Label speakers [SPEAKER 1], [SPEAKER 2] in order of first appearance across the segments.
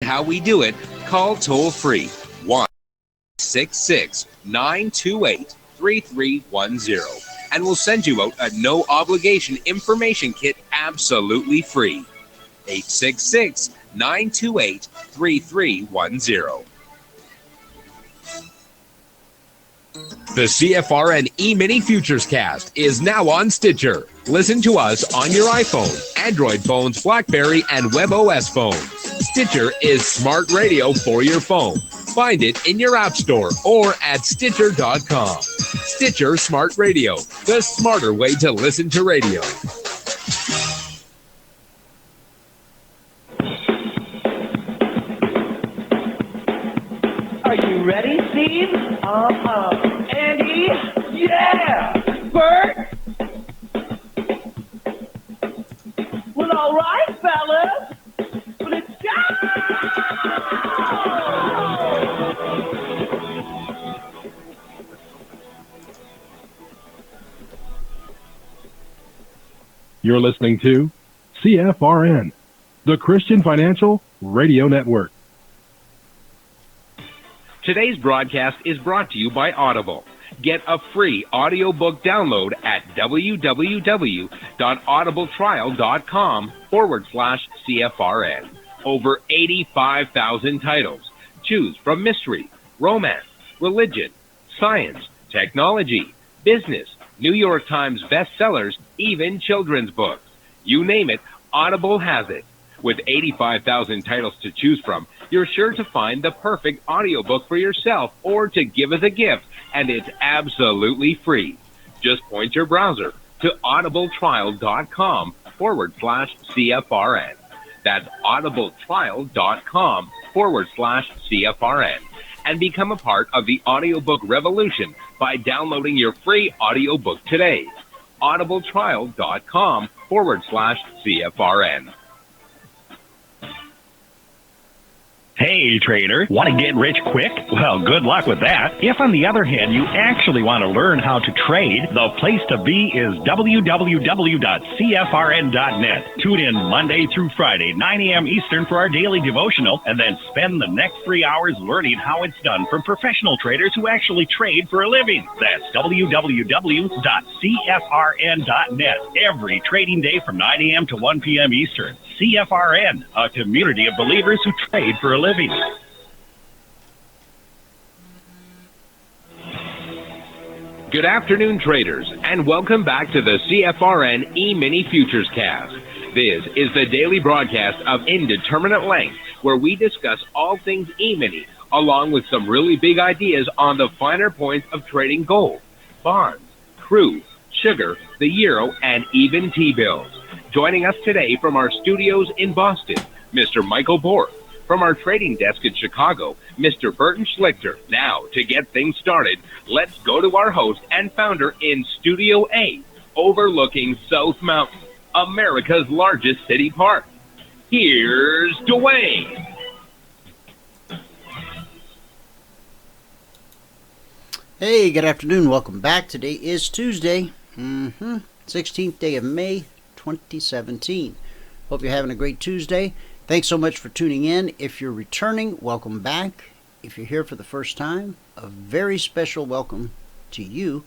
[SPEAKER 1] how we do it, call toll-free 1-866-928-3310, and we'll send you out a no-obligation information kit absolutely free. 866-928-3310. The CFRN E-Mini Futures Cast is now on Stitcher. Listen to us on your iPhone, Android phones, BlackBerry, and WebOS phones. Stitcher is smart radio for your phone. Find it in your app store or at Stitcher.com. Stitcher Smart Radio, the smarter way to listen to radio.
[SPEAKER 2] Are you ready, Steve? Andy? Yeah! Bert? Well, all right, fellas. Let's go!
[SPEAKER 3] You're listening to CFRN, the Christian Financial Radio Network.
[SPEAKER 1] Today's broadcast is brought to you by Audible. Get a free audiobook download at www.audibletrial.com/CFRN. Over 85,000 titles. Choose from mystery, romance, religion, science, technology, business, New York Times bestsellers, even children's books. You name it, Audible has it. With 85,000 titles to choose from, you're sure to find the perfect audiobook for yourself or to give as a gift, and it's absolutely free. Just point your browser to audibletrial.com/CFRN. That's audibletrial.com/CFRN. And become a part of the audiobook revolution by downloading your free audiobook today. audibletrial.com/CFRN.
[SPEAKER 4] Hey, trader, want to get rich quick? Well, good luck with that. If, on the other hand, you actually want to learn how to trade, the place to be is www.cfrn.net. Tune in Monday through Friday, 9 a.m. Eastern for our daily devotional, and then spend the next 3 hours learning how it's done from professional traders who actually trade for a living. That's www.cfrn.net. Every trading day from 9 a.m. to 1 p.m. Eastern. CFRN, a community of believers who trade for a living.
[SPEAKER 1] Good afternoon, traders, and welcome back to the CFRN E-Mini Futures Cast. This is the daily broadcast of Indeterminate Length, where we discuss all things E-Mini, along with some really big ideas on the finer points of trading gold, bonds, crude, sugar, the euro, and even T-bills. Joining us today from our studios in Boston, Mr. Michael Borth. From our trading desk in Chicago, Mr. Burton Schlichter. Now, to get things started, let's go to our host and founder in Studio A, overlooking South Mountain, America's largest city park. Here's Dwayne.
[SPEAKER 5] Hey, good afternoon. Welcome back. Today is Tuesday, 16th day of May, 2017. Hope you're having a great Tuesday. Thanks so much for tuning in. If you're returning, welcome back. If you're here for the first time, a very special welcome to you.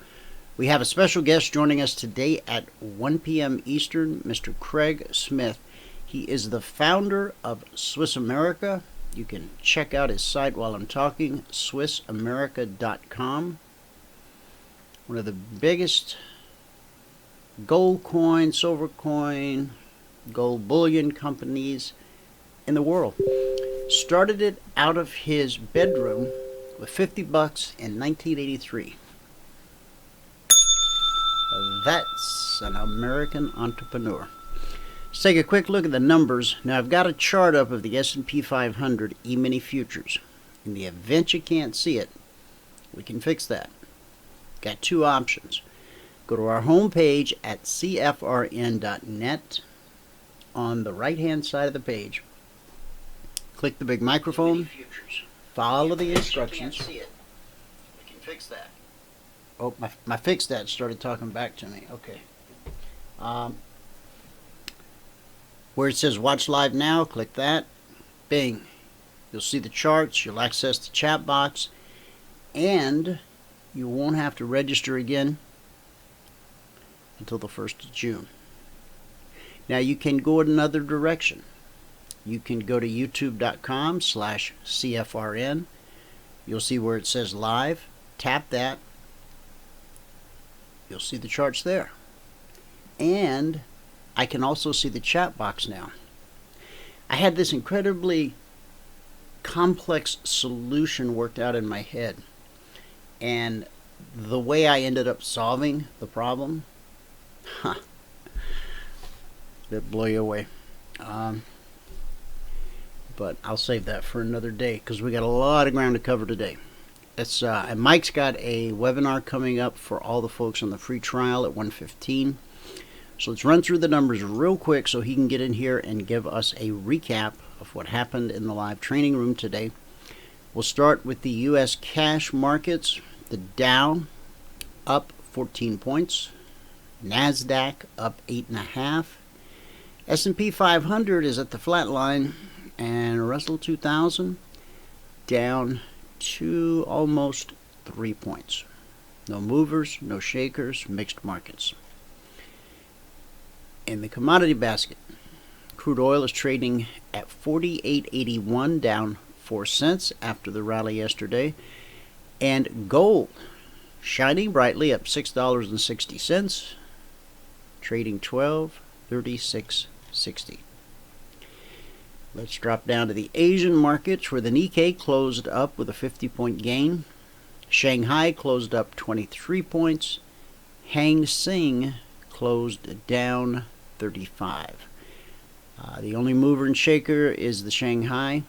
[SPEAKER 5] We have a special guest joining us today at 1 p.m. Eastern, Mr. Craig Smith. He is the founder of Swiss America. You can check out his site while I'm talking, SwissAmerica.com. One of the biggest gold coin, silver coin, gold bullion companies in the world. Started it out of his bedroom with $50 in 1983. That's an American entrepreneur. Let's take a quick look at the numbers. Now I've got a chart up of the S&P 500 E-mini futures. In the event you can't see it, we can fix that. Got two options. Go to our home page at cfrn.net. On the right hand side of the page, click the big microphone, follow the instructions. You can't see it. We can fix that. Oh, my fix that started talking back to me. Okay. Where it says watch live now, click that. Bing. You'll see the charts, you'll access the chat box, and you won't have to register again until the 1st of June. Now you can go in another direction. You can go to youtube.com/CFRN. You'll see where it says live. Tap that. You'll see the charts there. And I can also see the chat box now. I had this incredibly complex solution worked out in my head. And the way I ended up solving the problem, it'll blow you away. But I'll save that for another day because we got a lot of ground to cover today. And Mike's got a webinar coming up for all the folks on the free trial at 1:15. So let's run through the numbers real quick so he can get in here and give us a recap of what happened in the live training room today. We'll start with the U.S. cash markets. The Dow up 14 points. NASDAQ up 8.5. S&P 500 is at the flat line. And Russell 2000 down to almost 3 points. No movers, no shakers, mixed markets. In the commodity basket, crude oil is trading at $48.81, down 4 cents after the rally yesterday. And gold shining brightly, up $6.60, trading $12.3660. Let's drop down to the Asian markets where the Nikkei closed up with a 50-point gain. Shanghai closed up 23 points. Hang Seng closed down 35. The only mover and shaker is the Shanghai,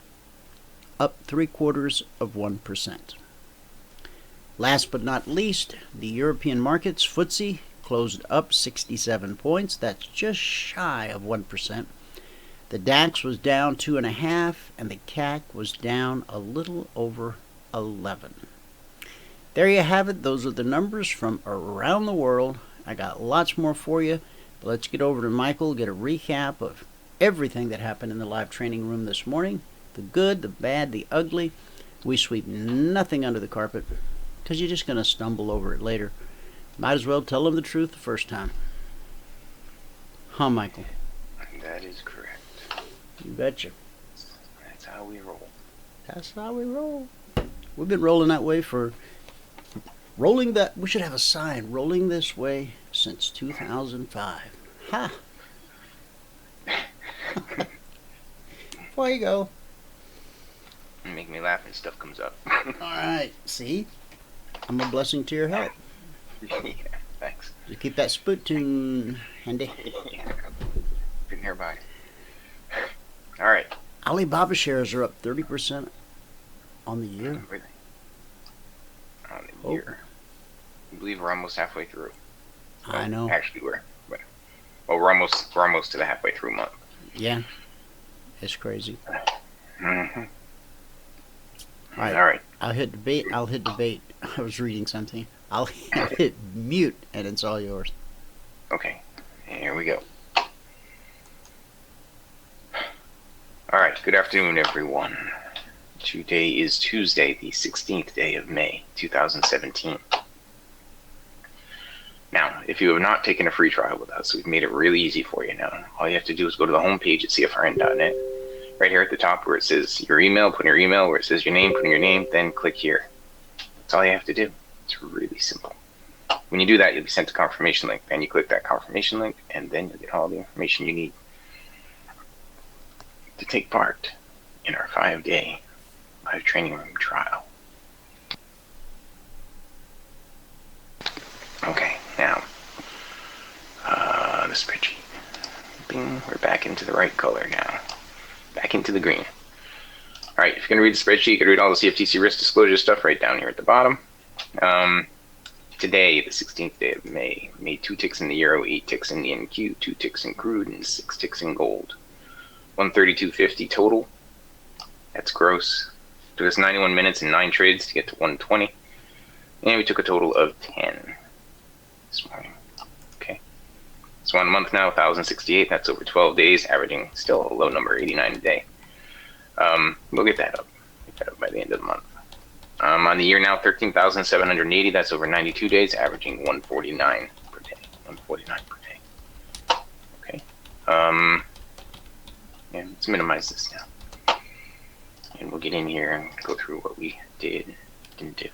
[SPEAKER 5] up 0.75%. Last but not least, the European markets, FTSE, closed up 67 points. That's just shy of 1%. The DAX was down 2.5, and the CAC was down a little over 11. There you have it. Those are the numbers from around the world. I got lots more for you, but let's get over to Michael, get a recap of everything that happened in the live training room this morning. The good, the bad, the ugly. We sweep nothing under the carpet because you're just going to stumble over it later. Might as well tell them the truth the first time. Huh, Michael?
[SPEAKER 6] That is correct.
[SPEAKER 5] You betcha.
[SPEAKER 6] That's how we roll.
[SPEAKER 5] That's how we roll. We've been rolling that way for... we should have a sign, rolling this way since 2005. Ha! Before you go.
[SPEAKER 6] You make me laugh and stuff comes up.
[SPEAKER 5] Alright, see? I'm a blessing to your health.
[SPEAKER 6] Yeah, thanks.
[SPEAKER 5] Just keep that spoot tune handy.
[SPEAKER 6] Yeah. Been nearby. Alright.
[SPEAKER 5] Alibaba shares are up 30% on the year.
[SPEAKER 6] Really? On the year. I believe we're almost halfway through.
[SPEAKER 5] I know.
[SPEAKER 6] Actually, we're we're almost to the halfway through month.
[SPEAKER 5] Yeah. It's crazy.
[SPEAKER 6] Mm-hmm.
[SPEAKER 5] All right. I'll hit debate. I was reading something. I'll hit mute, and it's all yours.
[SPEAKER 6] Okay. Here we go. All right. Good afternoon, everyone. Today is Tuesday, the 16th day of May, 2017. Now, if you have not taken a free trial with us, we've made it really easy for you now. All you have to do is go to the homepage at CFRN.net. Right here at the top where it says your email, put in your email. Where it says your name, put in your name, then click here. That's all you have to do. It's really simple. When you do that, you'll be sent a confirmation link. Then you click that confirmation link, and then you'll get all the information you need to take part in our 5-day live training room trial. Okay, now, the spreadsheet. Bing, we're back into the right color now. Back into the green. Alright, if you're going to read the spreadsheet, you can read all the CFTC risk disclosure stuff right down here at the bottom. Today, the 16th day of May, made 2 ticks in the euro, 8 ticks in the NQ, 2 ticks in crude, and 6 ticks in gold. 132.50 total. That's gross. Took us 91 minutes and 9 trades to get to 120. And we took a total of 10 this morning. Okay. So 1 month now, 1,068. That's over 12 days, averaging still a low number, 89 a day. We'll get that up. Get that up by the end of the month. On the year now, 13,780. That's over 92 days, averaging 149 per day. 149 per day. Okay. Yeah, let's minimize this now. And we'll get in here and go through what we did, didn't do.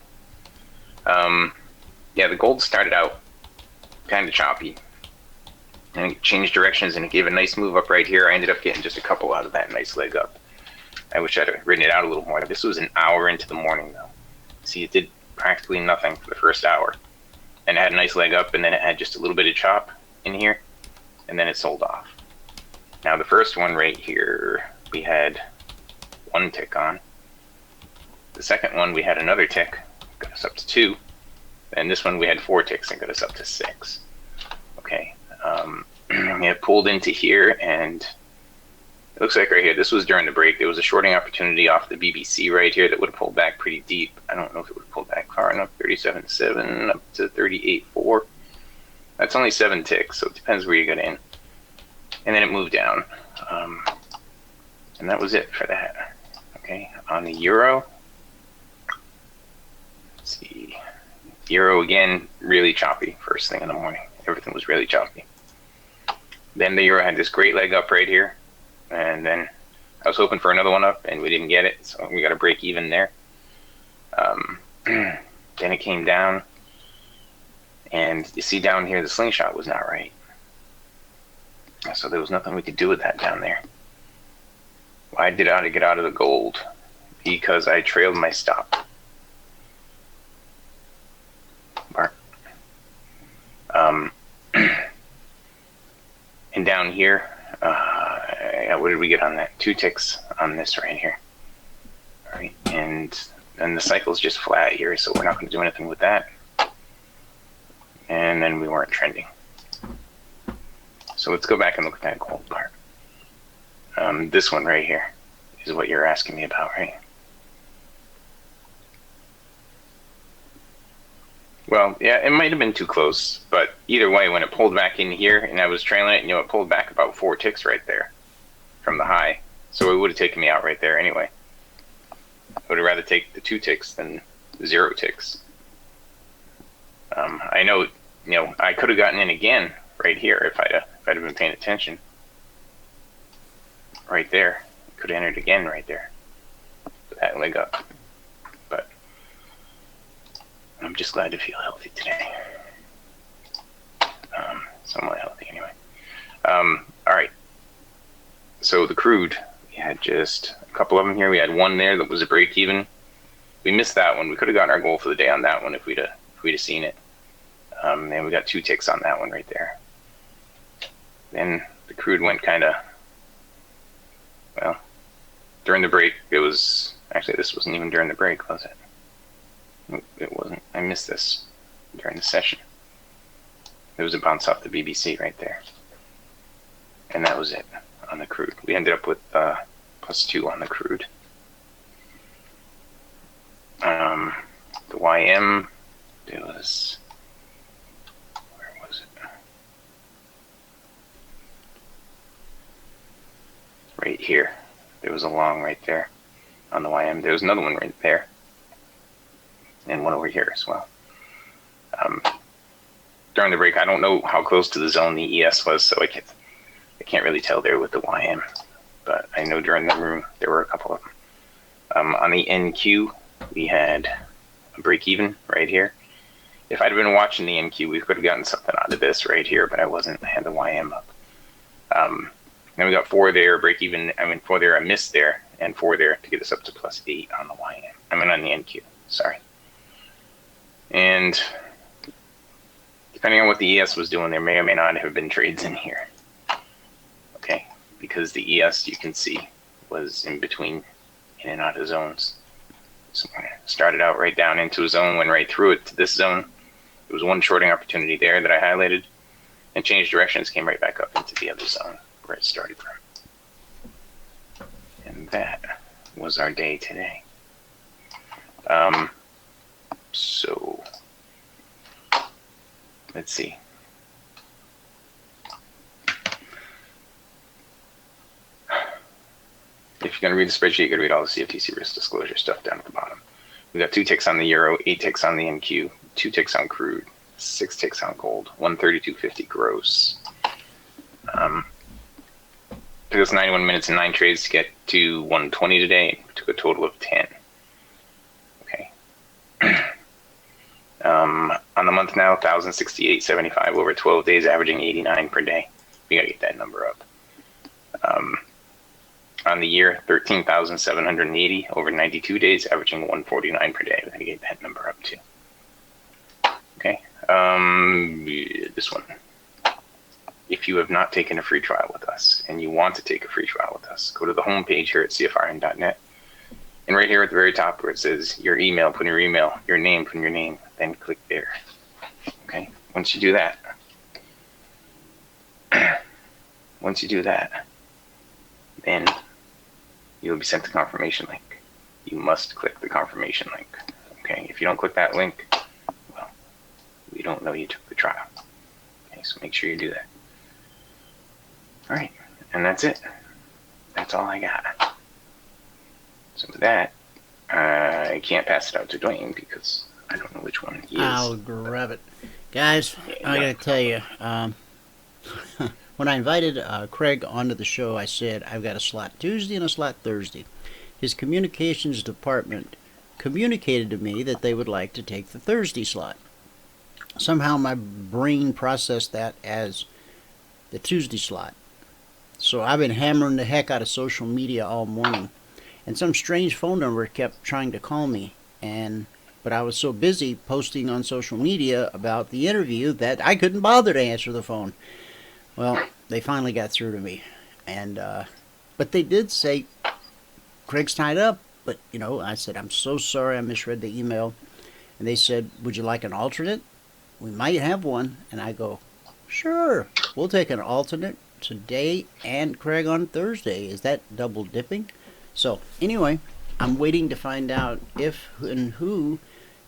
[SPEAKER 6] Yeah, the gold started out kind of choppy. And it changed directions and it gave a nice move up right here. I ended up getting just a couple out of that nice leg up. I wish I'd have written it out a little more. This was an hour into the morning though. See, it did practically nothing for the first hour. And it had a nice leg up and then it had just a little bit of chop in here. And then it sold off. Now the first one right here, we had one tick on. The second one, we had another tick, got us up to 2. And this one, we had 4 ticks and got us up to 6. Okay, it pulled into here, and it looks like right here, this was during the break. There was a shorting opportunity off the BBC right here that would have pulled back pretty deep. I don't know if it would have pulled back far enough, 37.7 up to 38.4. That's only 7 ticks, so it depends where you got in. And then it moved down. And that was it for that. Okay, on the euro, let's see. Euro again, really choppy first thing in the morning. Everything was really choppy. Then the euro had this great leg up right here. And then I was hoping for another one up and we didn't get it. So we got a break even there. Then it came down. And you see down here, the slingshot was not right. So there was nothing we could do with that down there. Why did I get out of the gold? Because I trailed my stop. Bar. And down here, what did we get on that? 2 ticks on this right here. All right, and then the cycle's just flat here, so we're not going to do anything with that. And then we weren't trending. So let's go back and look at that gold part. This one right here is what you're asking me about, right? Well, yeah, it might have been too close, but either way, when it pulled back in here and I was trailing it, it pulled back about 4 ticks right there from the high. So it would have taken me out right there anyway. I would have rather take the 2 ticks than 0 ticks. I know, I could have gotten in again right here if I'd have been paying attention. Right there, could have entered again right there. That leg up, but I'm just glad to feel healthy today. Somewhat healthy anyway. All right. So the crude, we had just a couple of them here. We had one there that was a break even. We missed that one. We could have gotten our goal for the day on that one if we'd have seen it. And we got 2 ticks on that one right there. Then the crude went kind of, well, during the break, it was, actually this wasn't even during the break, was it? It wasn't. I missed this during the session. There was a bounce off the BBC right there. And that was it on the crude. We ended up with +2 on the crude. The YM, it was, where was it? Right here. There was a long right there on the YM. There was another one right there. And one over here as well. During the break, I don't know how close to the zone the ES was, so I can't really tell there with the YM. But I know during the room, there were a couple of them. On the NQ, we had a break even right here. If I'd been watching the NQ, we could have gotten something out of this right here, but I wasn't. I had the YM up. Then we got 4 there, break even. 4 there, I missed there, and 4 there to get us up to +8 on the YM. On the NQ, sorry. And depending on what the ES was doing, there may or may not have been trades in here. Okay, because the ES, you can see, was in between, in and out of zones. So started out right down into a zone, went right through it to this zone. There was one shorting opportunity there that I highlighted, and changed directions, came right back up into the other zone where it started from. And that was our day today. So let's see. if you're going to read the spreadsheet, you got to read all the CFTC risk disclosure stuff down at the bottom. We got 2 ticks on the euro, 8 ticks on the NQ, 2 ticks on crude, 6 ticks on gold, 132.50 gross. Took us 91 minutes and 9 trades to get to 120 today. We took a total of 10. Okay. On the month now, 1,068.75 over 12 days, averaging 89 per day. We got to get that number up. On the year, 13,780 over 92 days, averaging 149 per day. We got to get that number up too. Okay. This one. If you have not taken a free trial with us and you want to take a free trial with us, go to the homepage here at CFRN.net. And right here at the very top where it says your email, put in your email, your name, put in your name, then click there. Okay. Once you do that, then you'll be sent the confirmation link. You must click the confirmation link. Okay. If you don't click that link, well, we don't know you took the trial. Okay. So make sure you do that. All right, and that's it. That's all I got. So with that, I can't pass it out to Dwayne because I don't know which one he is.
[SPEAKER 5] I'll grab it. Guys, I gotta tell you, when I invited Craig onto the show, I said I've got a slot Tuesday and a slot Thursday. His communications department communicated to me that they would like to take the Thursday slot. Somehow my brain processed that as the Tuesday slot. So I've been hammering the heck out of social media all morning. And some strange phone number kept trying to call me. But I was so busy posting on social media about the interview that I couldn't bother to answer the phone. Well, they finally got through to me. But they did say, Craig's tied up. But, I said, I'm so sorry I misread the email. And they said, would you like an alternate? We might have one. And I go, sure, we'll take an alternate today and Craig on Thursday. Is that double dipping? So anyway, I'm waiting to find out if and who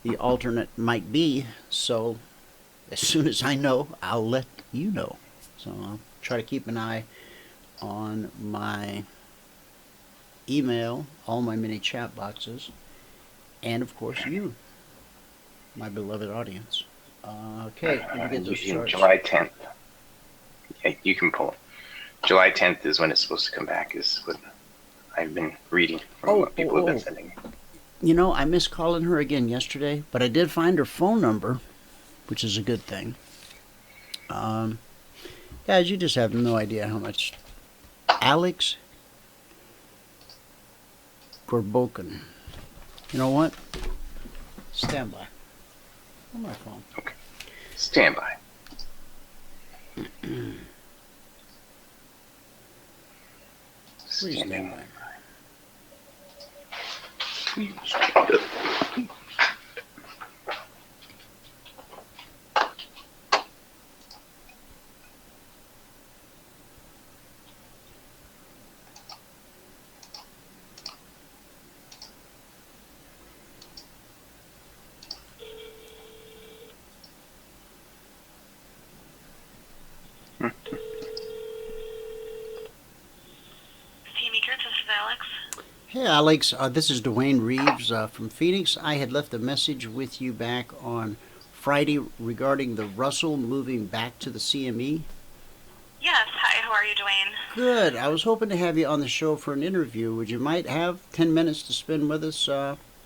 [SPEAKER 5] the alternate might be. So as soon as I know, I'll let you know. So I'll try to keep an eye on my email, all my mini chat boxes, and of course you, my beloved audience. Okay, let me get those charts.
[SPEAKER 6] July 10th. Yeah, you can pull it. July 10th is when it's supposed to come back, is what I've been reading from what people have been sending.
[SPEAKER 5] I missed calling her again yesterday, but I did find her phone number, which is a good thing. Guys, you just have no idea how much Alex Gorbokin. You know what? Stand by. On my phone.
[SPEAKER 6] Okay. Stand by.
[SPEAKER 5] Please stand by.
[SPEAKER 6] Please stand up.
[SPEAKER 5] Hey Alex, this is Dwayne Reeves from Phoenix. I had left a message with you back on Friday regarding the Russell moving back to the CME.
[SPEAKER 7] Yes, hi, how are you, Dwayne?
[SPEAKER 5] Good. I was hoping to have you on the show for an interview. Would you might have 10 minutes to spend with us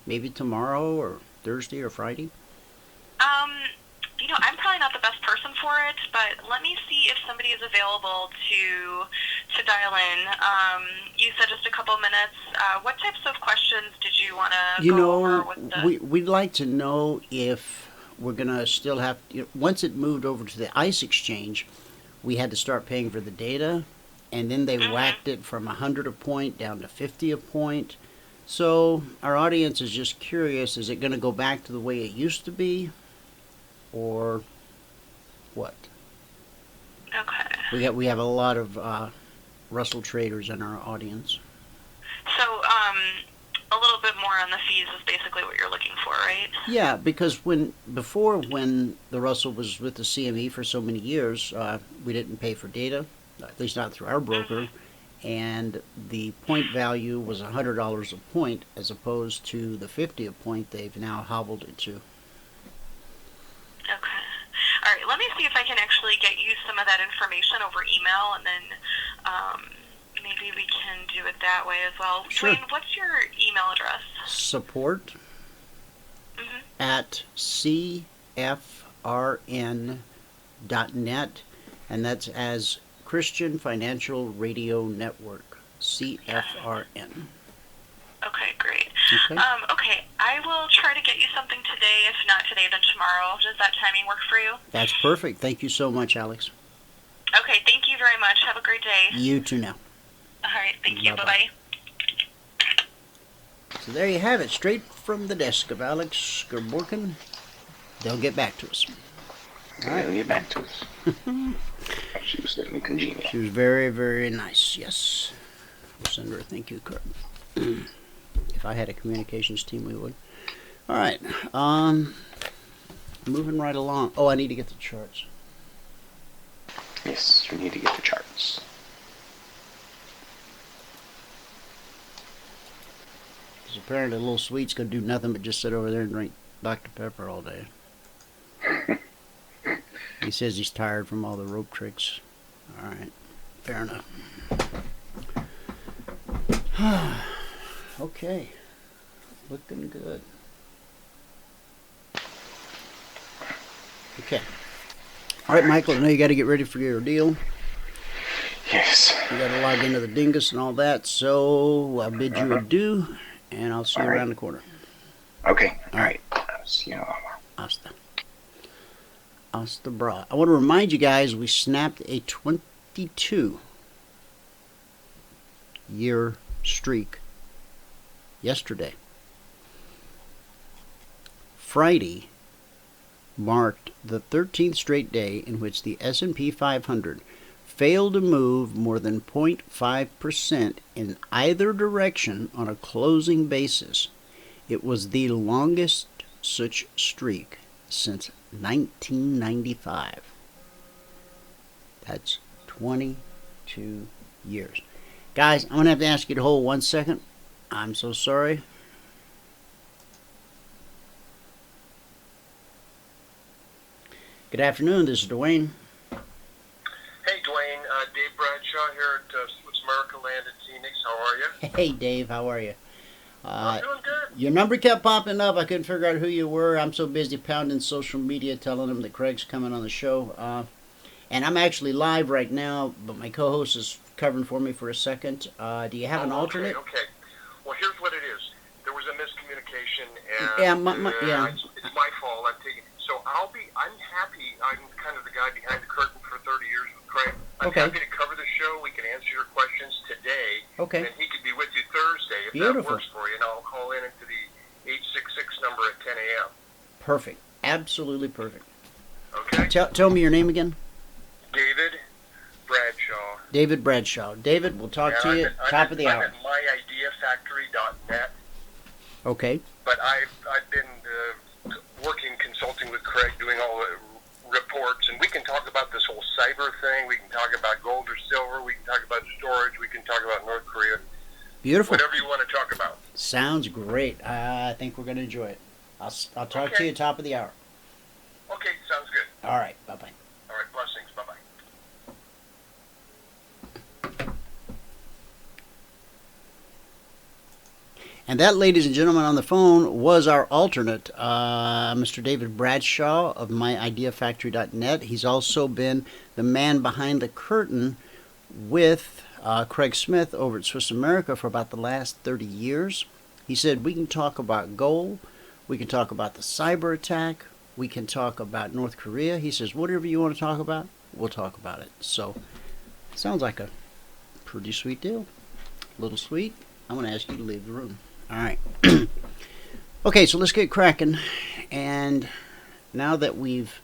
[SPEAKER 5] maybe tomorrow or Thursday or Friday?
[SPEAKER 7] I'm probably not the best person for it, but let me see if somebody is available to dial in. You said just a couple minutes. What types of questions did you want to go over with the...
[SPEAKER 5] We'd like to know if we're going to still have... once it moved over to the ICE exchange, we had to start paying for the data, and then they whacked it from 100 a point down to 50 a point. So our audience is just curious, is it going to go back to the way it used to be? Or what?
[SPEAKER 7] Okay.
[SPEAKER 5] We have a lot of Russell traders in our audience.
[SPEAKER 7] So a little bit more on the fees is basically what you're looking for, right?
[SPEAKER 5] Yeah, because when the Russell was with the CME for so many years, we didn't pay for data, at least not through our broker, and the point value was $100 a point as opposed to the 50 a point they've now hobbled it to.
[SPEAKER 7] Okay. All right, let me see if I can actually get you some of that information over email, and then maybe we can do it that way as well.
[SPEAKER 5] Sure.
[SPEAKER 7] Dwayne, what's your email address?
[SPEAKER 5] Support at CFRN.net, and that's as Christian Financial Radio Network, CFRN.
[SPEAKER 7] Okay, great.
[SPEAKER 5] Okay.
[SPEAKER 7] Okay, I will try to get you something today. If not today, then tomorrow. Does that timing work for you?
[SPEAKER 5] That's perfect. Thank you so much, Alex.
[SPEAKER 7] Okay, thank you very much. Have a great day.
[SPEAKER 5] You too now.
[SPEAKER 7] All right, thank you.
[SPEAKER 5] Bye-bye.
[SPEAKER 7] Bye-bye.
[SPEAKER 5] So there you have it, straight from the desk of Alex Skorborkin. They'll get back to us.
[SPEAKER 6] All right, get back to us. She was certainly congenial.
[SPEAKER 5] She was very, very nice, yes. We'll send her a thank you card. If I had a communications team, we would. All right, moving right along. Oh, I need to get the charts.
[SPEAKER 6] Yes, you need to get the charts.
[SPEAKER 5] Because apparently Little Sweet's going to do nothing but just sit over there and drink Dr. Pepper all day. He says he's tired from all the rope tricks. All right, fair enough. Okay, looking good. Okay. All right, Michael, I know you got to get ready for your deal.
[SPEAKER 6] Yes.
[SPEAKER 5] You got to log into the dingus and all that, so I bid you adieu, and I'll see you around the corner.
[SPEAKER 6] Okay, all right. I'll see you tomorrow.
[SPEAKER 5] Hasta bra. I want to remind you guys we snapped a 22-year streak yesterday. Friday marked the 13th straight day in which the S&P 500 failed to move more than 0.5% in either direction on a closing basis. It was the longest such streak since 1995. That's 22 years. Guys, I'm going to have to ask you to hold 1 second. I'm so sorry. Good afternoon, this is Dwayne.
[SPEAKER 8] Hey, Dwayne. Dave Bradshaw here at Swiss America Land at Phoenix. How are you?
[SPEAKER 5] Hey, Dave, how are you?
[SPEAKER 8] I'm doing good.
[SPEAKER 5] Your number kept popping up. I couldn't figure out who you were. I'm so busy pounding social media telling them that Craig's coming on the show. And I'm actually live right now, but my co-host is covering for me for a second. Do you have an alternate?
[SPEAKER 8] Okay. Well, here's what it is. There was a miscommunication, and
[SPEAKER 5] Yeah,
[SPEAKER 8] it's my fault. So I'm happy. I'm kind of the guy behind the curtain for 30 years with Craig. I'm happy to cover the show. We can answer your questions today.
[SPEAKER 5] Okay.
[SPEAKER 8] And he could be with you Thursday if that works for you. And I'll call in into the 866 number at 10 a.m.
[SPEAKER 5] Perfect. Absolutely perfect.
[SPEAKER 8] Okay.
[SPEAKER 5] Tell me your name again.
[SPEAKER 8] David Bradshaw.
[SPEAKER 5] David Bradshaw. David, we'll talk to you top of the hour.
[SPEAKER 8] I'm at myideafactory.net.
[SPEAKER 5] Okay.
[SPEAKER 8] But I've been working, consulting with Craig, doing all the reports, and we can talk about this whole cyber thing. We can talk about gold or silver. We can talk about storage. We can talk about North Korea.
[SPEAKER 5] Beautiful.
[SPEAKER 8] Whatever you want to talk about.
[SPEAKER 5] Sounds great. I think we're going to enjoy it. I'll talk to you top of the hour.
[SPEAKER 8] Okay, sounds good.
[SPEAKER 5] All right. Bye-bye.
[SPEAKER 8] All right, blessings. Bye-bye.
[SPEAKER 5] And that, ladies and gentlemen, on the phone was our alternate, Mr. David Bradshaw of myideafactory.net. He's also been the man behind the curtain with Craig Smith over at Swiss America for about the last 30 years. He said, we can talk about gold, we can talk about the cyber attack, we can talk about North Korea. He says, whatever you want to talk about, we'll talk about it. So, sounds like a pretty sweet deal. A little sweet. I'm going to ask you to leave the room. All right. Okay, so let's get cracking. And now that we've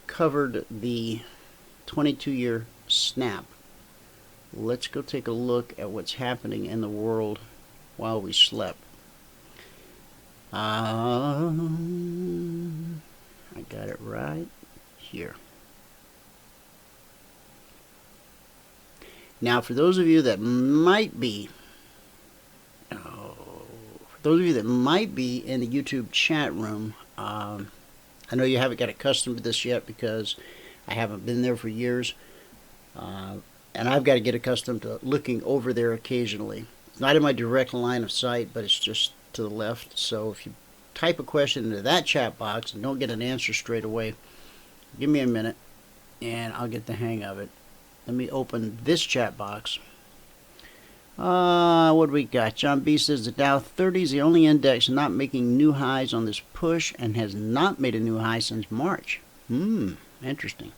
[SPEAKER 5] covered the 22-year snap, let's go take a look at what's happening in the world while we slept. I got it right here. Now, for those of you that might be in the YouTube chat room, I know you haven't got accustomed to this yet because I haven't been there for years, and I've got to get accustomed to looking over there occasionally. It's not in my direct line of sight, but it's just to the left. So if you type a question into that chat box and don't get an answer straight away, give me a minute and I'll get the hang of it. Let me open this chat box. What do we got? John B says the Dow 30 is the only index not making new highs on this push and has not made a new high since March. Interesting.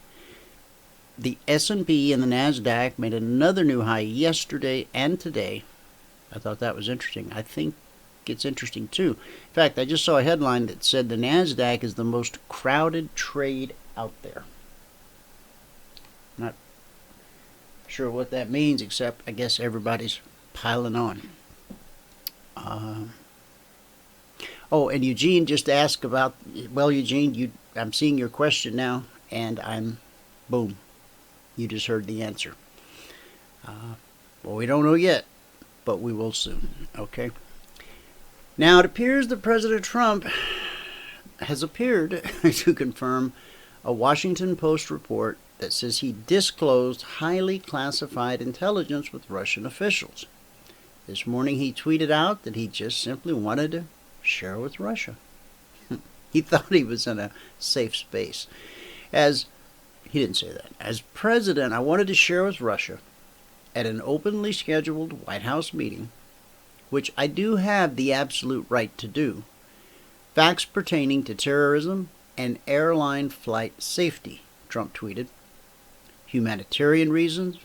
[SPEAKER 5] The S&P and the NASDAQ made another new high yesterday and today. I thought that was interesting. I think it's interesting too. In fact, I just saw a headline that said the NASDAQ is the most crowded trade out there. Not sure what that means, except I guess everybody's piling on. Oh, and Eugene just asked about, well, Eugene, I'm seeing your question now, and boom, you just heard the answer. Well, we don't know yet, but we will soon, okay? Now, it appears that President Trump has appeared to confirm a Washington Post report that says he disclosed highly classified intelligence with Russian officials. This morning he tweeted out that he just simply wanted to share with Russia. He thought he was in a safe space. He didn't say that. As president, I wanted to share with Russia at an openly scheduled White House meeting, which I do have the absolute right to do, facts pertaining to terrorism and airline flight safety, Trump tweeted. Humanitarian reasons,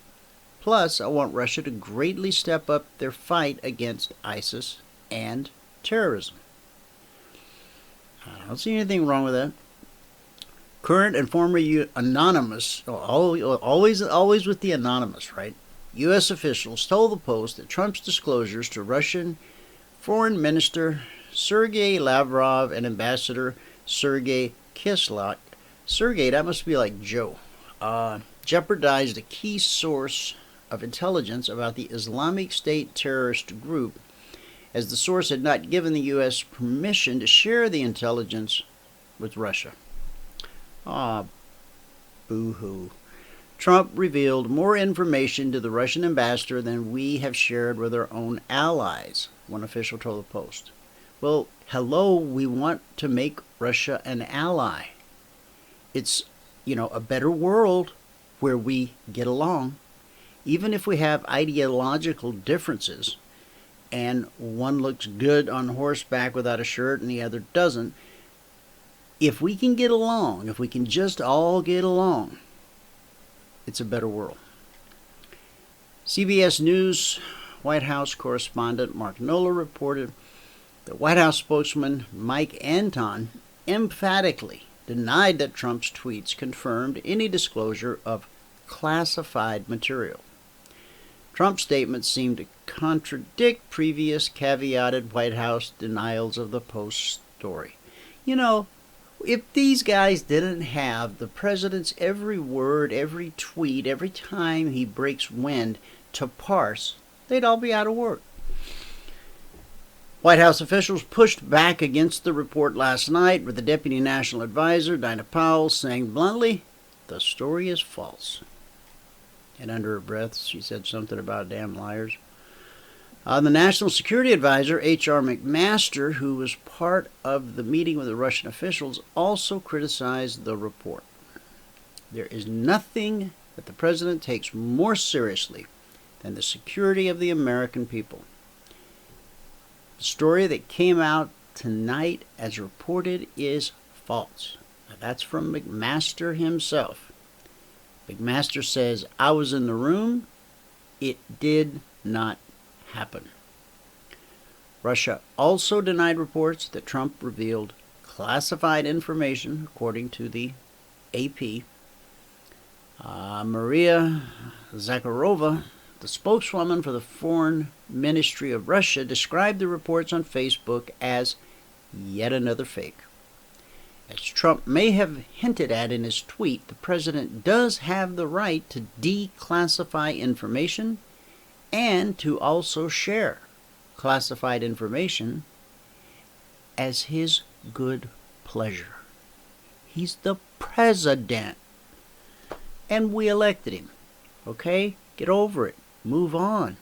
[SPEAKER 5] plus I want Russia to greatly step up their fight against ISIS and terrorism. I don't see anything wrong with that. Current and former anonymous, always with the anonymous, right? U.S. officials told the Post that Trump's disclosures to Russian Foreign Minister Sergei Lavrov and Ambassador Sergei Kislyak, Sergei, that must be like Joe, jeopardized a key source of intelligence about the Islamic State terrorist group, as the source had not given the U.S. permission to share the intelligence with Russia. Boo-hoo. Trump revealed more information to the Russian ambassador than we have shared with our own allies, one official told the Post. Well, hello, we want to make Russia an ally. It's, a better world where we get along, even if we have ideological differences, and one looks good on horseback without a shirt and the other doesn't. If we can get along, if we can just all get along, it's a better world. CBS News White House correspondent Mark Nola reported that White House spokesman Mike Anton emphatically denied that Trump's tweets confirmed any disclosure of classified material. Trump's statements seemed to contradict previous caveated White House denials of the Post story. If these guys didn't have the president's every word, every tweet, every time he breaks wind to parse, they'd all be out of work. White House officials pushed back against the report last night, with the Deputy National Advisor, Dinah Powell, saying bluntly, the story is false. And under her breath, she said something about damn liars. The National Security Advisor, H.R. McMaster, who was part of the meeting with the Russian officials, also criticized the report. There is nothing that the president takes more seriously than the security of the American people. The story that came out tonight, as reported, is false. Now, that's from McMaster himself. McMaster says, I was in the room. It did not happen. Russia also denied reports that Trump revealed classified information, according to the AP. Maria Zakharova, the spokeswoman for the Foreign Ministry of Russia, described the reports on Facebook as yet another fake. As Trump may have hinted at in his tweet, the president does have the right to declassify information and to also share classified information as his good pleasure. He's the president, and we elected him. Okay? Get over it. Move on.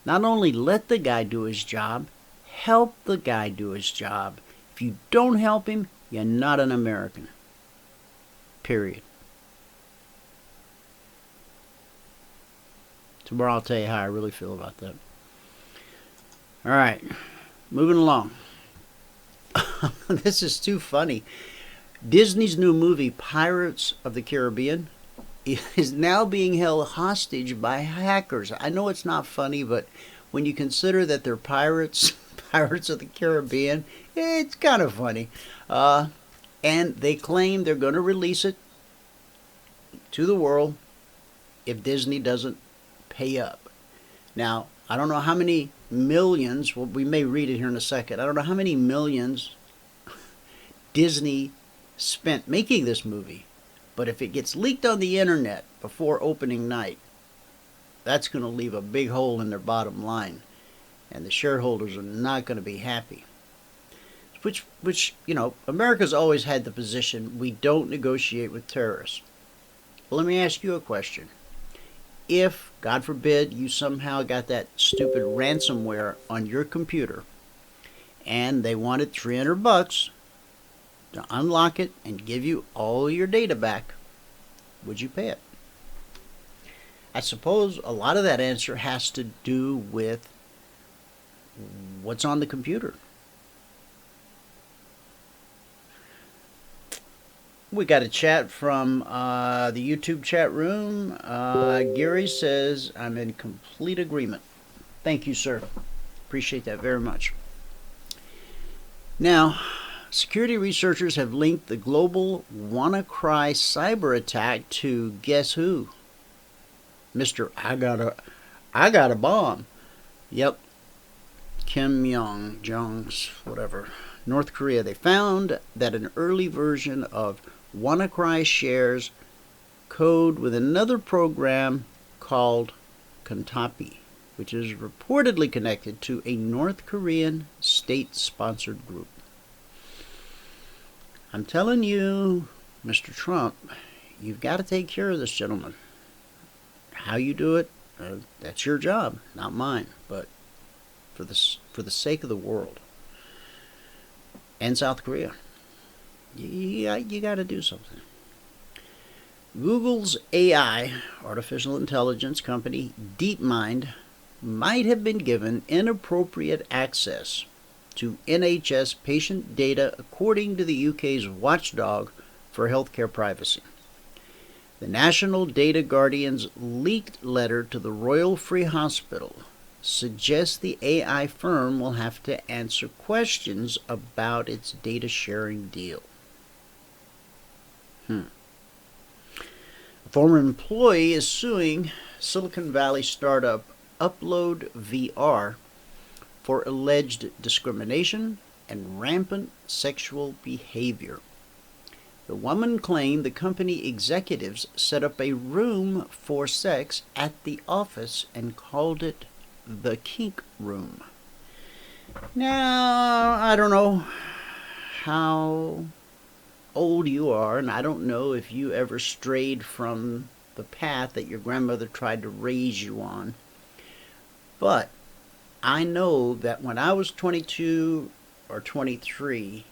[SPEAKER 5] Not only let the guy do his job, help the guy do his job. If you don't help him, you're not an American. Period. Tomorrow I'll tell you how I really feel about that. All right. Moving along. This is too funny. Disney's new movie, Pirates of the Caribbean, is now being held hostage by hackers. I know it's not funny, but when you consider that they're pirates, Pirates of the Caribbean, it's kind of funny. And they claim they're going to release it to the world if Disney doesn't pay up. Now, I don't know how many millions, well, we may read it here in a second. I don't know how many millions Disney spent making this movie. But if it gets leaked on the internet before opening night, that's going to leave a big hole in their bottom line. And the shareholders are not going to be happy. Which, you know, America's always had the position, we don't negotiate with terrorists. Well, let me ask you a question. If, God forbid, you somehow got that stupid ransomware on your computer, and they wanted $300 to unlock it and give you all your data back, would you pay it? I suppose a lot of that answer has to do with what's on the computer. We got a chat from the YouTube chat room. Gary says, I'm in complete agreement. Thank you, sir. Appreciate that very much. Now, security researchers have linked the global WannaCry cyber attack to guess who? Mr. I got a bomb. Yep. Kim Jong's whatever. North Korea. They found that an early version of WannaCry shares code with another program called Kontapi, which is reportedly connected to a North Korean state-sponsored group. I'm telling you, Mr. Trump, you've got to take care of this gentleman. How you do it, that's your job, not mine. But for the sake of the world and South Korea, you got to do something. Google's AI, artificial intelligence company, DeepMind, might have been given inappropriate access to NHS patient data according to the UK's watchdog for healthcare privacy. The National Data Guardian's leaked letter to the Royal Free Hospital suggests the AI firm will have to answer questions about its data sharing deal. A former employee is suing Silicon Valley startup Upload VR for alleged discrimination and rampant sexual behavior. The woman claimed the company executives set up a room for sex at the office and called it the kink room. Now, I don't know how old you are, and I don't know if you ever strayed from the path that your grandmother tried to raise you on. But I know that when I was 22 or 23,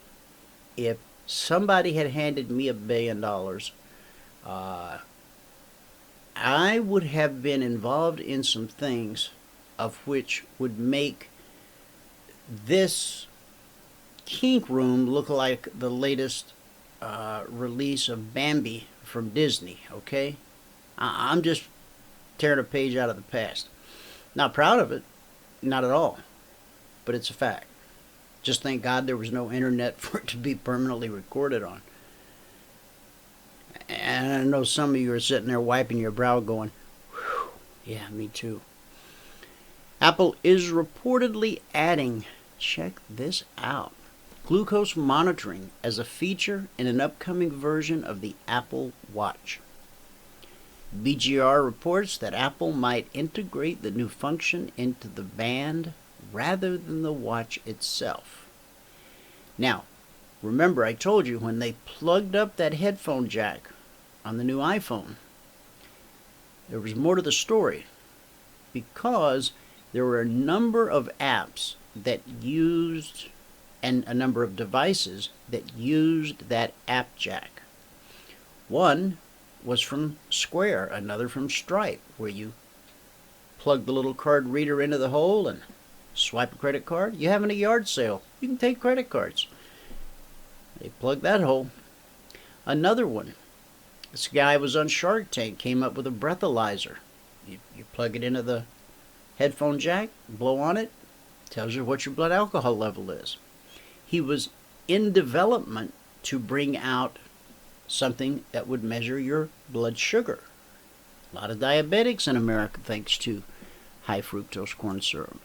[SPEAKER 5] if somebody had handed me $1 billion, I would have been involved in some things of which would make this kink room look like the latest release of Bambi from Disney, okay? I'm just tearing a page out of the past. Not proud of it, not at all, but it's a fact. Just thank God there was no internet for it to be permanently recorded on. And I know some of you are sitting there wiping your brow going, whew, yeah, me too. Apple is reportedly adding, check this out, glucose monitoring as a feature in an upcoming version of the Apple Watch. BGR reports that Apple might integrate the new function into the band rather than the watch itself. Now, remember I told you when they plugged up that headphone jack on the new iPhone, there was more to the story because there were a number of apps that used and a number of devices that used that app jack. One was from Square, another from Stripe, where you plug the little card reader into the hole and swipe a credit card. You're having a yard sale, you can take credit cards. They plugged that hole. Another one, this guy was on Shark Tank, came up with a breathalyzer. You plug it into the headphone jack, blow on it, tells you what your blood alcohol level is. He was in development to bring out something that would measure your blood sugar. A lot of diabetics in America thanks to high fructose corn syrup.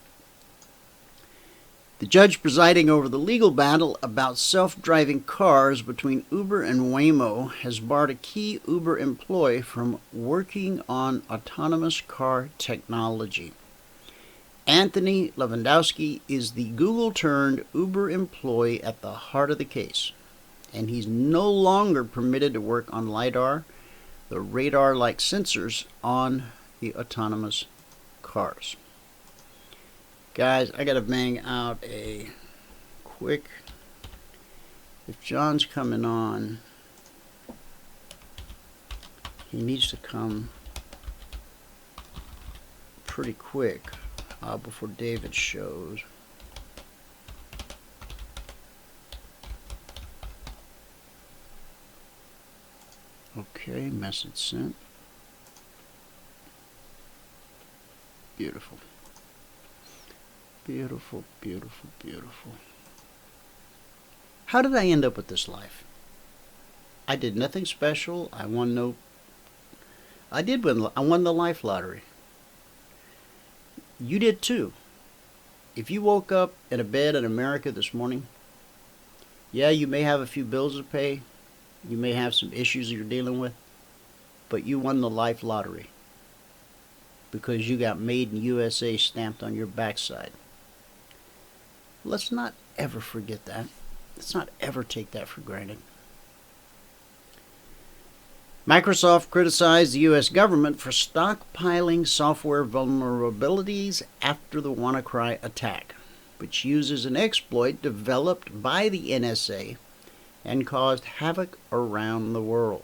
[SPEAKER 5] The judge presiding over the legal battle about self-driving cars between Uber and Waymo has barred a key Uber employee from working on autonomous car technology. Anthony Lewandowski is the Google-turned Uber employee at the heart of the case, and he's no longer permitted to work on LiDAR, the radar-like sensors on the autonomous cars. Guys, I gotta bang out a quick, if John's coming on, he needs to come pretty quick before David shows. Okay, message sent. Beautiful. Beautiful, beautiful, beautiful. How did I end up with this life? I did nothing special. I won the life lottery. You did too. If you woke up in a bed in America this morning, yeah, you may have a few bills to pay. You may have some issues you're dealing with, but you won the life lottery because you got Made in USA stamped on your backside. Let's not ever forget that. Let's not ever take that for granted. Microsoft criticized the U.S. government for stockpiling software vulnerabilities after the WannaCry attack, which uses an exploit developed by the NSA and caused havoc around the world.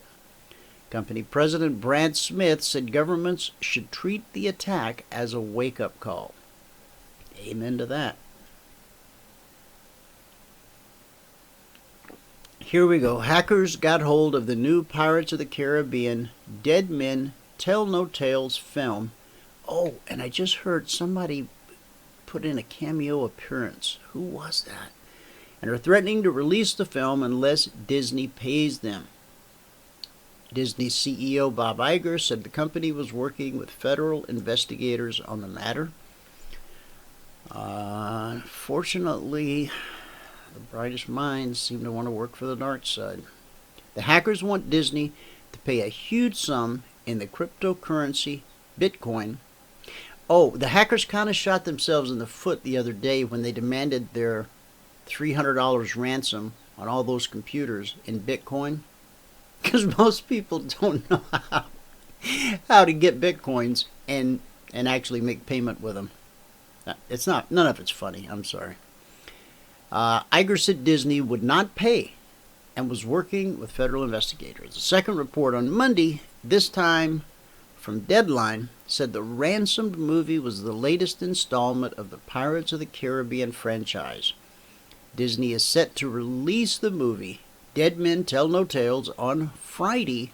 [SPEAKER 5] Company President Brad Smith said governments should treat the attack as a wake-up call. Amen to that. Here we go. Hackers got hold of the new Pirates of the Caribbean Dead Men Tell No Tales film. Oh, and I just heard somebody put in a cameo appearance. Who was that? And are threatening to release the film unless Disney pays them. Disney CEO Bob Iger said the company was working with federal investigators on the matter. Unfortunately, the brightest minds seem to want to work for the dark side. The hackers want Disney to pay a huge sum in the cryptocurrency Bitcoin. Oh, the hackers kind of shot themselves in the foot the other day when they demanded their $300 ransom on all those computers in Bitcoin. Because most people don't know how to get Bitcoins and actually make payment with them. None of it's funny, I'm sorry. Iger said Disney would not pay and was working with federal investigators. The second report on Monday, this time from Deadline, said the ransomed movie was the latest installment of the Pirates of the Caribbean franchise. Disney is set to release the movie Dead Men Tell No Tales on Friday,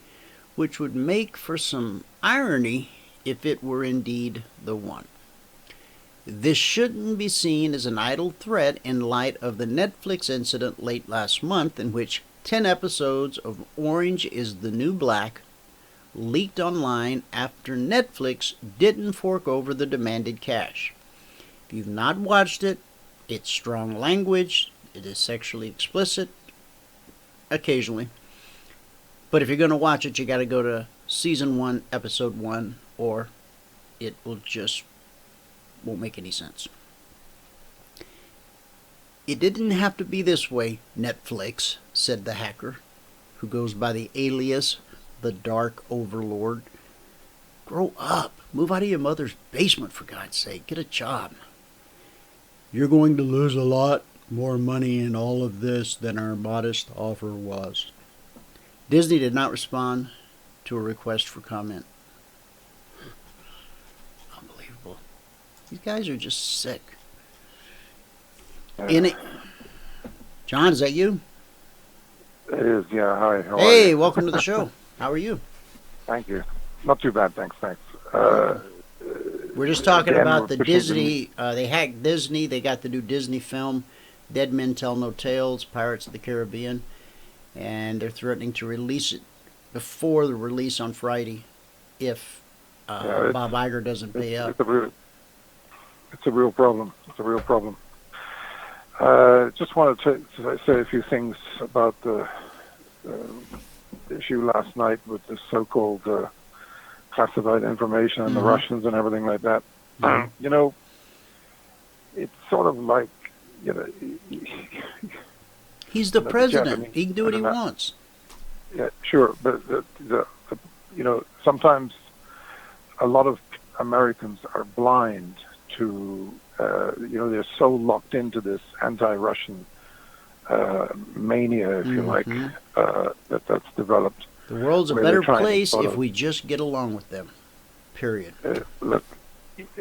[SPEAKER 5] which would make for some irony if it were indeed the one. This shouldn't be seen as an idle threat in light of the Netflix incident late last month in which 10 episodes of Orange is the New Black leaked online after Netflix didn't fork over the demanded cash. If you've not watched it, it's strong language, It is sexually explicit occasionally. But if you're going to watch it, you got to go to season 1, episode 1, or it will just won't make any sense. It didn't have to be this way, Netflix, said the hacker, who goes by the alias the Dark Overlord. Grow up. Move out of your mother's basement, for God's sake. Get a job. You're going to lose a lot more money in all of this than our modest offer was. Disney did not respond to a request for comment. Unbelievable. These guys are just sick. John, is that you?
[SPEAKER 9] It is, yeah. Hi. How are
[SPEAKER 5] Hey,
[SPEAKER 9] you?
[SPEAKER 5] welcome to the show. How are you?
[SPEAKER 9] Thank you. Not too bad, thanks.
[SPEAKER 5] We're just talking
[SPEAKER 9] again,
[SPEAKER 5] about
[SPEAKER 9] we're
[SPEAKER 5] the
[SPEAKER 9] pushing
[SPEAKER 5] Disney. They hacked Disney. They got the new Disney film, Dead Men Tell No Tales, Pirates of the Caribbean, and they're threatening to release it before the release on Friday if Bob Iger doesn't pay up.
[SPEAKER 9] It's a real problem. Just wanted to say a few things about the issue last night with the so-called classified information and the Russians and everything like that. You know, it's sort of like, you know...
[SPEAKER 5] He's the president. He can do what he wants.
[SPEAKER 9] Yeah, sure. But, you know, sometimes a lot of Americans are blind to... you know, they're so locked into this anti-Russian mania, if you like, that's developed.
[SPEAKER 5] The world's a better place if we just get along with them. Period.
[SPEAKER 9] Look,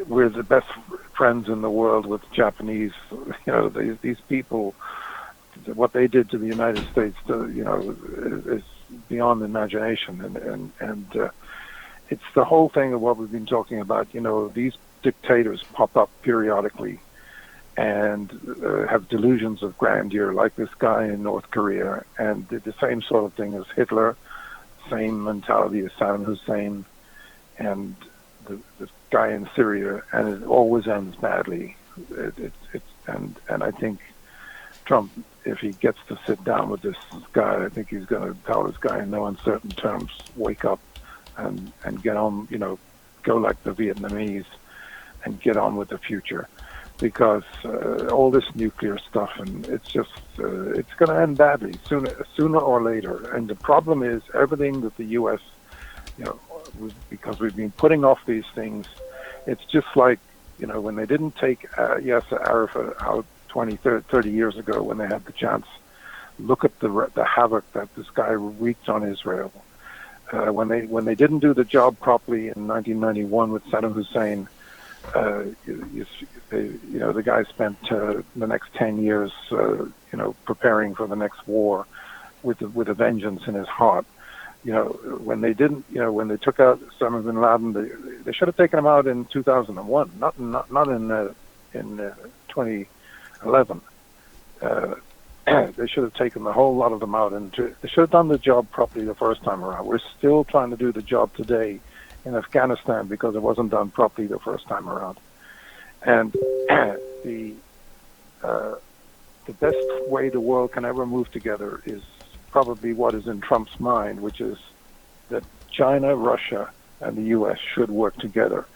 [SPEAKER 9] we're the best friends in the world with Japanese. You know, these people, what they did to the United States, you know, is beyond imagination. And it's the whole thing of what we've been talking about. You know, these dictators pop up periodically and have delusions of grandeur, like this guy in North Korea, and did the same sort of thing as Hitler, same mentality as Saddam Hussein, and the guy in Syria, and it always ends badly. And I think Trump, if he gets to sit down with this guy, I think he's going to tell this guy in no uncertain terms, wake up and get on, you know, go like the Vietnamese and get on with the future, because all this nuclear stuff, and it's just it's going to end badly sooner or later. And the problem is everything that the U.S., you know, because we've been putting off these things. It's just like, you know, when they didn't take Yasser Arafat out 20, 30 years ago, when they had the chance. Look at the havoc that this guy wreaked on Israel. When they didn't do the job properly in 1991 with Saddam Hussein. You know, the guy spent the next 10 years, you know, preparing for the next war with a vengeance in his heart. You know, when they didn't, you know, when they took out Osama bin Laden, they should have taken him out in 2001, not in 2011. They should have taken the whole lot of them out, and they should have done the job properly the first time around. We're still trying to do the job today in Afghanistan because it wasn't done properly the first time around. And the best way the world can ever move together is probably what is in Trump's mind, which is that China, Russia, and the U.S. should work together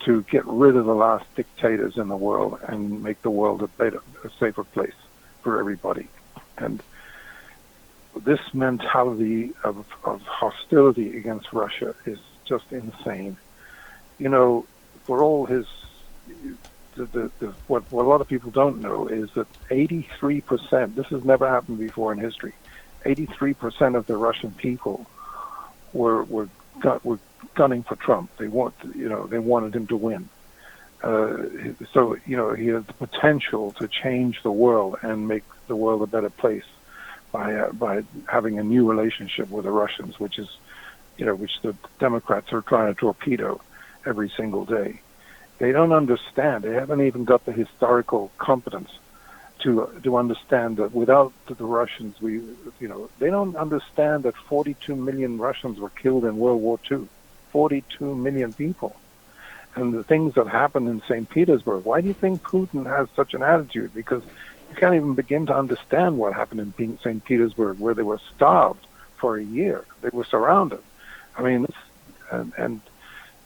[SPEAKER 9] to get rid of the last dictators in the world and make the world a safer place for everybody. And this mentality of hostility against Russia is just insane. You know, for all his, what a lot of people don't know is that 83%, this has never happened before in history, 83% of the Russian people were gunning for Trump. They wanted him to win. So, you know, he has the potential to change the world and make the world a better place by having a new relationship with the Russians, which is, you know, which the Democrats are trying to torpedo every single day. They don't understand. They haven't even got the historical competence to understand that without the Russians, they don't understand that 42 million Russians were killed in World War II. 42 million people. And the things that happened in St. Petersburg, why do you think Putin has such an attitude? Because You can't even begin to understand what happened in St. Petersburg, where they were starved for a year. They were surrounded. I mean, and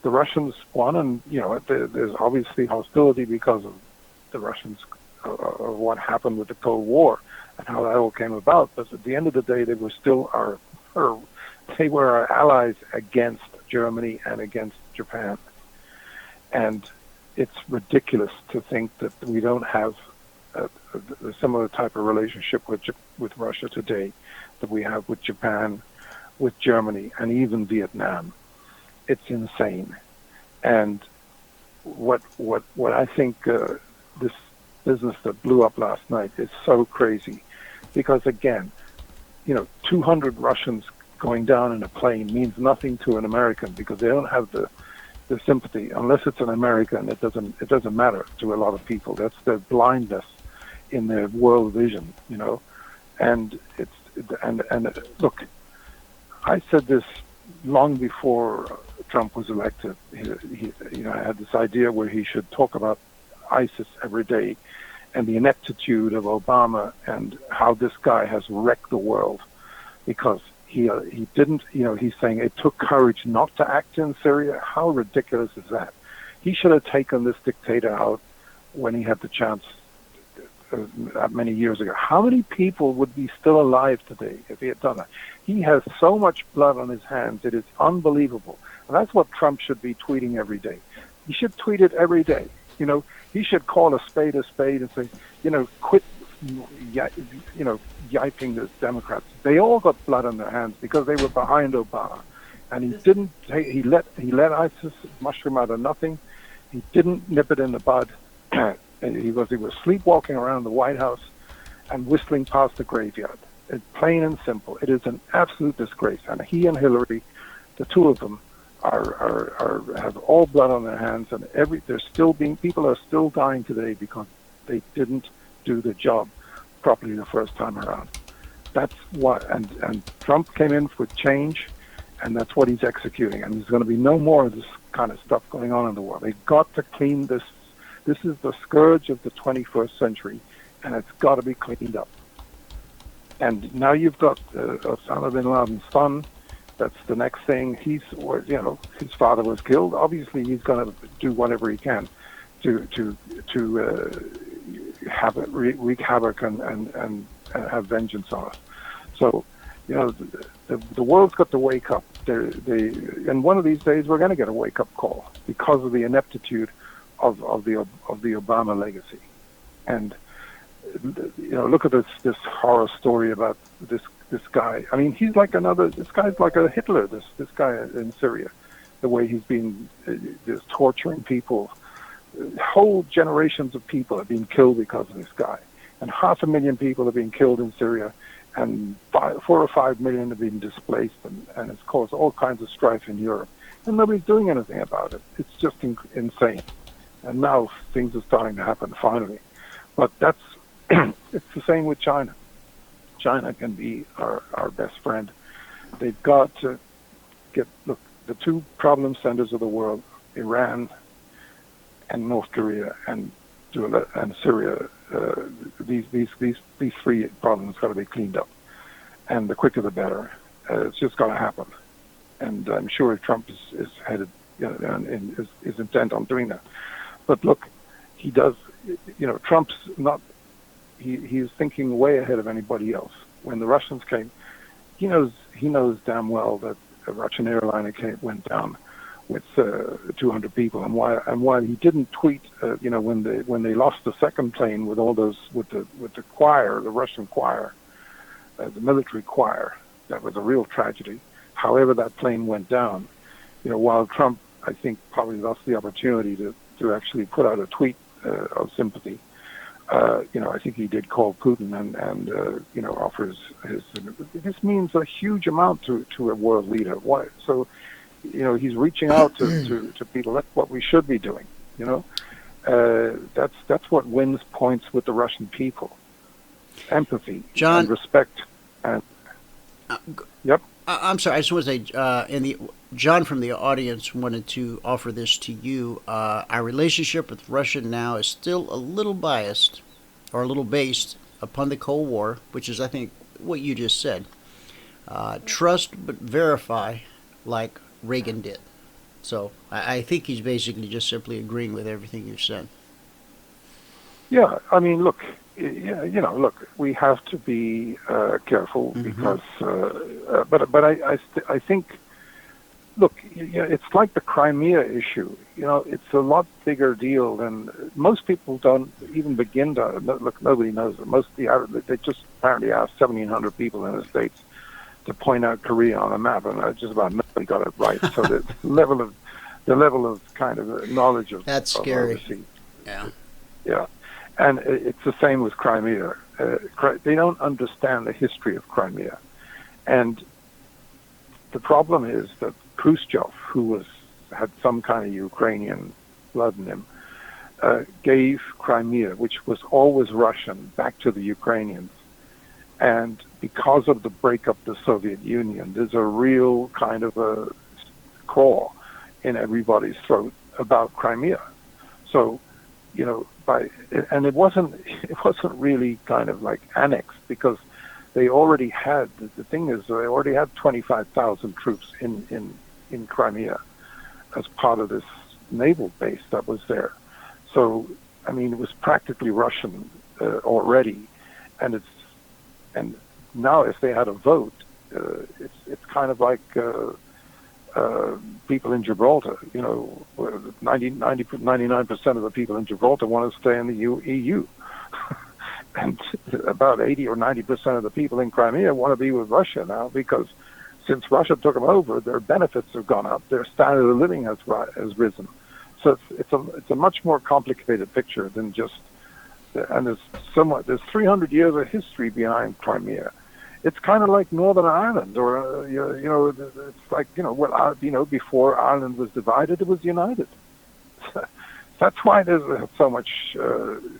[SPEAKER 9] the Russians won, and there's obviously hostility because of the Russians, of what happened with the Cold War and how that all came about. But at the end of the day, they were still our allies against Germany and against Japan. And it's ridiculous to think that we don't have a similar type of relationship with Russia today that we have with Japan, with Germany, and even Vietnam. It's insane. And what I think this business that blew up last night is so crazy, because again, 200 Russians going down in a plane means nothing to an American, because they don't have the sympathy. Unless it's an American, it doesn't matter to a lot of people. That's their blindness in their world vision, And look, I said this long before Trump was elected. He had this idea where he should talk about ISIS every day and the ineptitude of Obama and how this guy has wrecked the world, because he didn't, he's saying it took courage not to act in Syria. How ridiculous is that? He should have taken this dictator out when he had the chance many years ago. How many people would be still alive today if he had done that? He has so much blood on his hands. It is unbelievable. And that's what Trump should be tweeting every day. He should tweet it every day. He should call a spade and say, quit, yiping the Democrats. They all got blood on their hands because they were behind Obama. And he let ISIS mushroom out of nothing. He didn't nip it in the bud. He was sleepwalking around the White House and whistling past the graveyard. It's plain and simple. It is an absolute disgrace. And he and Hillary, the two of them, have all blood on their hands, and people are still dying today because they didn't do the job properly the first time around. That's what, and Trump came in for change, and that's what he's executing. And there's going to be no more of this kind of stuff going on in the world. They've got to clean this. This is the scourge of the 21st century, and it's got to be cleaned up. And now you've got Osama bin Laden's son. That's the next thing. His father was killed. Obviously, he's going to do whatever he can to wreak havoc and have vengeance on us. So, the world's got to wake up. And one of these days, we're going to get a wake-up call because of the ineptitude of the Obama legacy. And look at this horror story about this guy. I mean, this guy's like a Hitler, this guy in Syria, the way he's been just torturing people. Whole generations of people have been killed because of this guy. And 500,000 people have been killed in Syria, and 4 or 5 million have been displaced, and it's caused all kinds of strife in Europe. And nobody's doing anything about it. It's just insane. And now things are starting to happen, finally. But it's the same with China. China can be our best friend. They've got to the two problem centers of the world, Iran and North Korea and Syria, these three problems got to be cleaned up. And the quicker the better. It's just got to happen. And I'm sure Trump is headed, and is intent on doing that. But look, he does, Trump's not, he's thinking way ahead of anybody else. When the Russians came, he knows damn well that a Russian airliner went down with 200 people, and why he didn't tweet, when they lost the second plane with all those with the choir, the Russian choir, the military choir, that was a real tragedy. However, that plane went down. While Trump, I think, probably lost the opportunity to actually put out a tweet of sympathy. I think he did call Putin and offers his. This means a huge amount to a world leader. Why? So, he's reaching out to people. That's what we should be doing. That's what wins points with the Russian people. Empathy,
[SPEAKER 5] John,
[SPEAKER 9] and respect, and yep.
[SPEAKER 5] I'm sorry. I just want to say, John from the audience wanted to offer this to you. Our relationship with Russia now is still a little biased, are a little based upon the Cold War, which is, I think, what you just said. Trust but verify, like Reagan did. So I think he's basically just simply agreeing with everything you said.
[SPEAKER 9] Yeah, I mean, look, look, we have to be careful because, but I think, look, it's like the Crimea issue. It's a lot bigger deal than most people don't even begin to look. Nobody knows it. They just apparently asked 1,700 people in the States to point out Korea on a map, and just about nobody got it right. So the level of kind of knowledge of
[SPEAKER 5] that's scary.
[SPEAKER 9] Overseas.
[SPEAKER 5] Yeah.
[SPEAKER 9] And it's the same with Crimea. They don't understand the history of Crimea, and the problem is that Khrushchev, who had some kind of Ukrainian blood in him, gave Crimea, which was always Russian, back to the Ukrainians. And because of the breakup of the Soviet Union, there's a real kind of a claw in everybody's throat about Crimea. So, and it wasn't really kind of like annexed, because they already had, the thing is, they already had 25,000 troops in Crimea as part of this naval base that was there. So, I mean, it was practically Russian already, and now if they had a vote, it's kind of like people in Gibraltar. 99% of the people in Gibraltar want to stay in the EU. And about 80 or 90% of the people in Crimea want to be with Russia now, because since Russia took them over, their benefits have gone up, their standard of living has risen. So it's a much more complicated picture than just. And there's 300 years of history behind Crimea. It's kind of like Northern Ireland, or it's like before Ireland was divided, it was united. That's why there's so much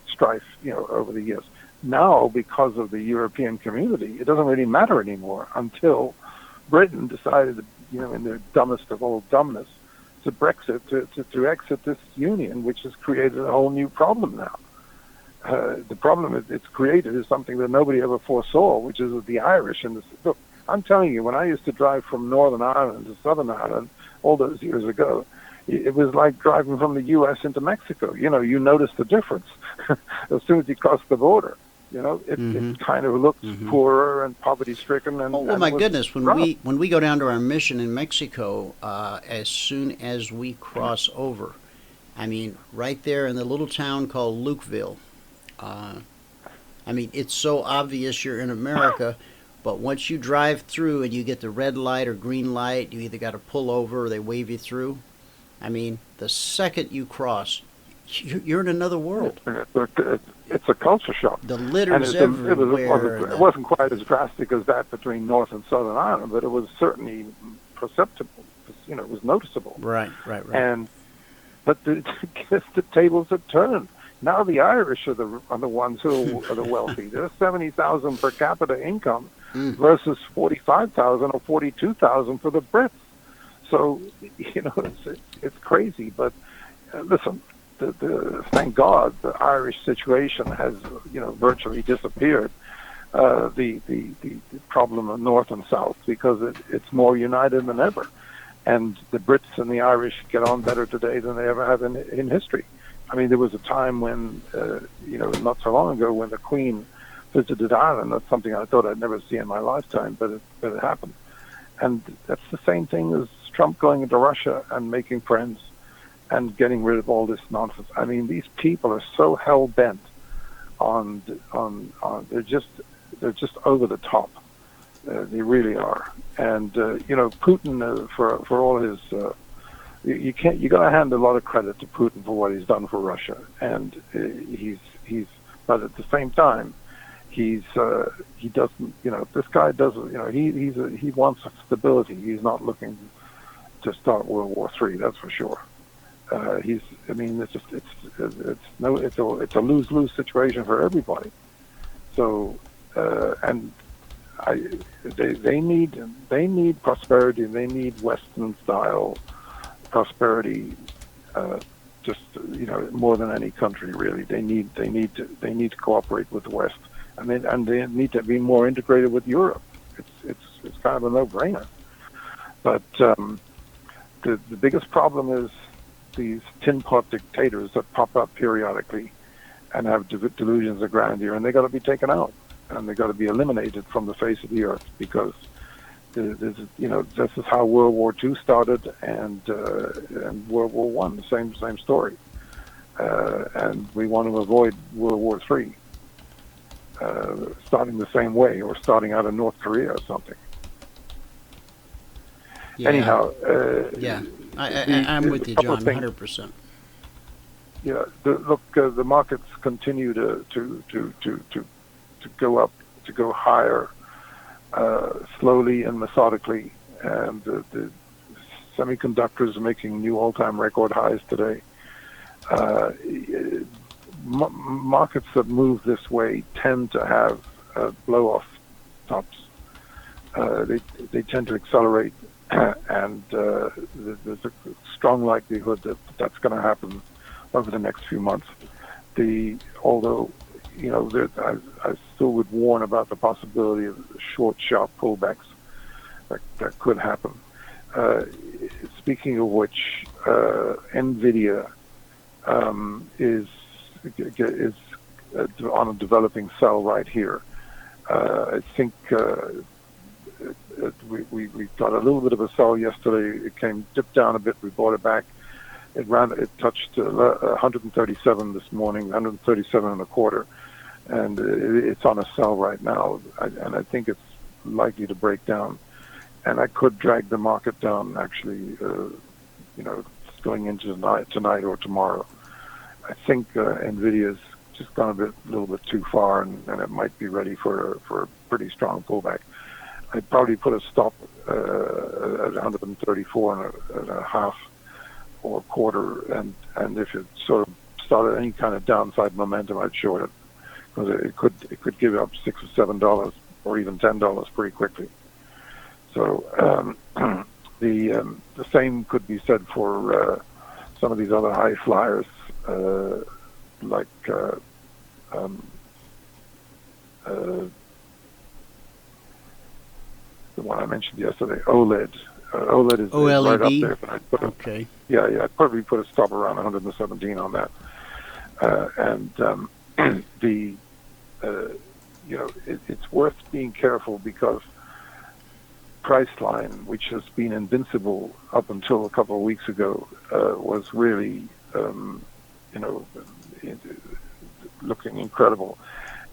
[SPEAKER 9] strife, over the years. Now, because of the European community, it doesn't really matter anymore until Britain decided, in their dumbest of all dumbness, to Brexit, to exit this union, which has created a whole new problem now. The problem it's created is something that nobody ever foresaw, which is the Irish. And look, I'm telling you, when I used to drive from Northern Ireland to Southern Ireland all those years ago, it was like driving from the U.S. into Mexico. You notice the difference as soon as you cross the border. It kind of looks poorer and poverty-stricken. And
[SPEAKER 5] my goodness! When we go down to our mission in Mexico, as soon as we cross over, I mean, right there in the little town called Lukeville. I mean, it's so obvious you're in America, but once you drive through and you get the red light or green light, you either got to pull over or they wave you through. I mean, the second you cross, you're in another world.
[SPEAKER 9] It's a culture shock.
[SPEAKER 5] The litter's everywhere.
[SPEAKER 9] It wasn't quite as drastic as that between North and Southern Ireland, but it was certainly perceptible. It was noticeable.
[SPEAKER 5] Right.
[SPEAKER 9] But the tables have turned. Now the Irish are the ones who are the wealthy. There's 70,000 per capita income versus 45,000 or 42,000 for the Brits. So it's crazy. But listen, thank God the Irish situation has virtually disappeared. The problem of North and South, because it's more united than ever, and the Brits and the Irish get on better today than they ever have in history. I mean, there was a time when, not so long ago, when the Queen visited Ireland. That's something I thought I'd never see in my lifetime, but it happened. And that's the same thing as Trump going into Russia and making friends and getting rid of all this nonsense. I mean, these people are so hell bent on they're just over the top. They really are. And Putin, for all his. You got to hand a lot of credit to Putin for what he's done for Russia, and but at the same time, he doesn't. This guy doesn't. He wants stability. He's not looking to start World War III. That's for sure. It's a lose-lose situation for everybody. So, and they need prosperity. They need Western style prosperity just more than any country really. They need to cooperate with the West, and they need to be more integrated with Europe. It's kind of a no-brainer. But the biggest problem is these tin pot dictators that pop up periodically and have delusions of grandeur, and they got to be taken out, and they got to be eliminated from the face of the earth, because this is how World War II started, and World War One, the same story, and we want to avoid World War III starting the same way, or starting out of North Korea or something.
[SPEAKER 5] Yeah.
[SPEAKER 9] Anyhow,
[SPEAKER 5] I'm with you, John, 100%.
[SPEAKER 9] Yeah, the markets continue to go up, to go higher, slowly and methodically, and the semiconductors are making new all-time record highs today. Markets that move this way tend to have blow-off tops. They tend to accelerate, and there's a strong likelihood that that's going to happen over the next few months. Although I still would warn about the possibility of short, sharp pullbacks that could happen. Speaking of which, Nvidia is on a developing sell right here. I think we got a little bit of a sell yesterday. It dipped down a bit. We bought it back. It touched 137 this morning, 137 and a quarter, and it's on a sell right now. And I think it's likely to break down, and I could drag the market down actually, going into tonight or tomorrow. I think Nvidia's just gone a little bit too far, and it might be ready for a pretty strong pullback. I'd probably put a stop at 134 and a half or a quarter, and if it sort of started any kind of downside momentum, I'd short it, because it could give up $6 or $7 or even $10 pretty quickly. So the same could be said for some of these other high flyers, like the one I mentioned yesterday, OLED. OLED is right up there. But I'd put I'd probably put a stop around 117 on that. It's worth being careful, because Priceline, which has been invincible up until a couple of weeks ago, was really, looking incredible,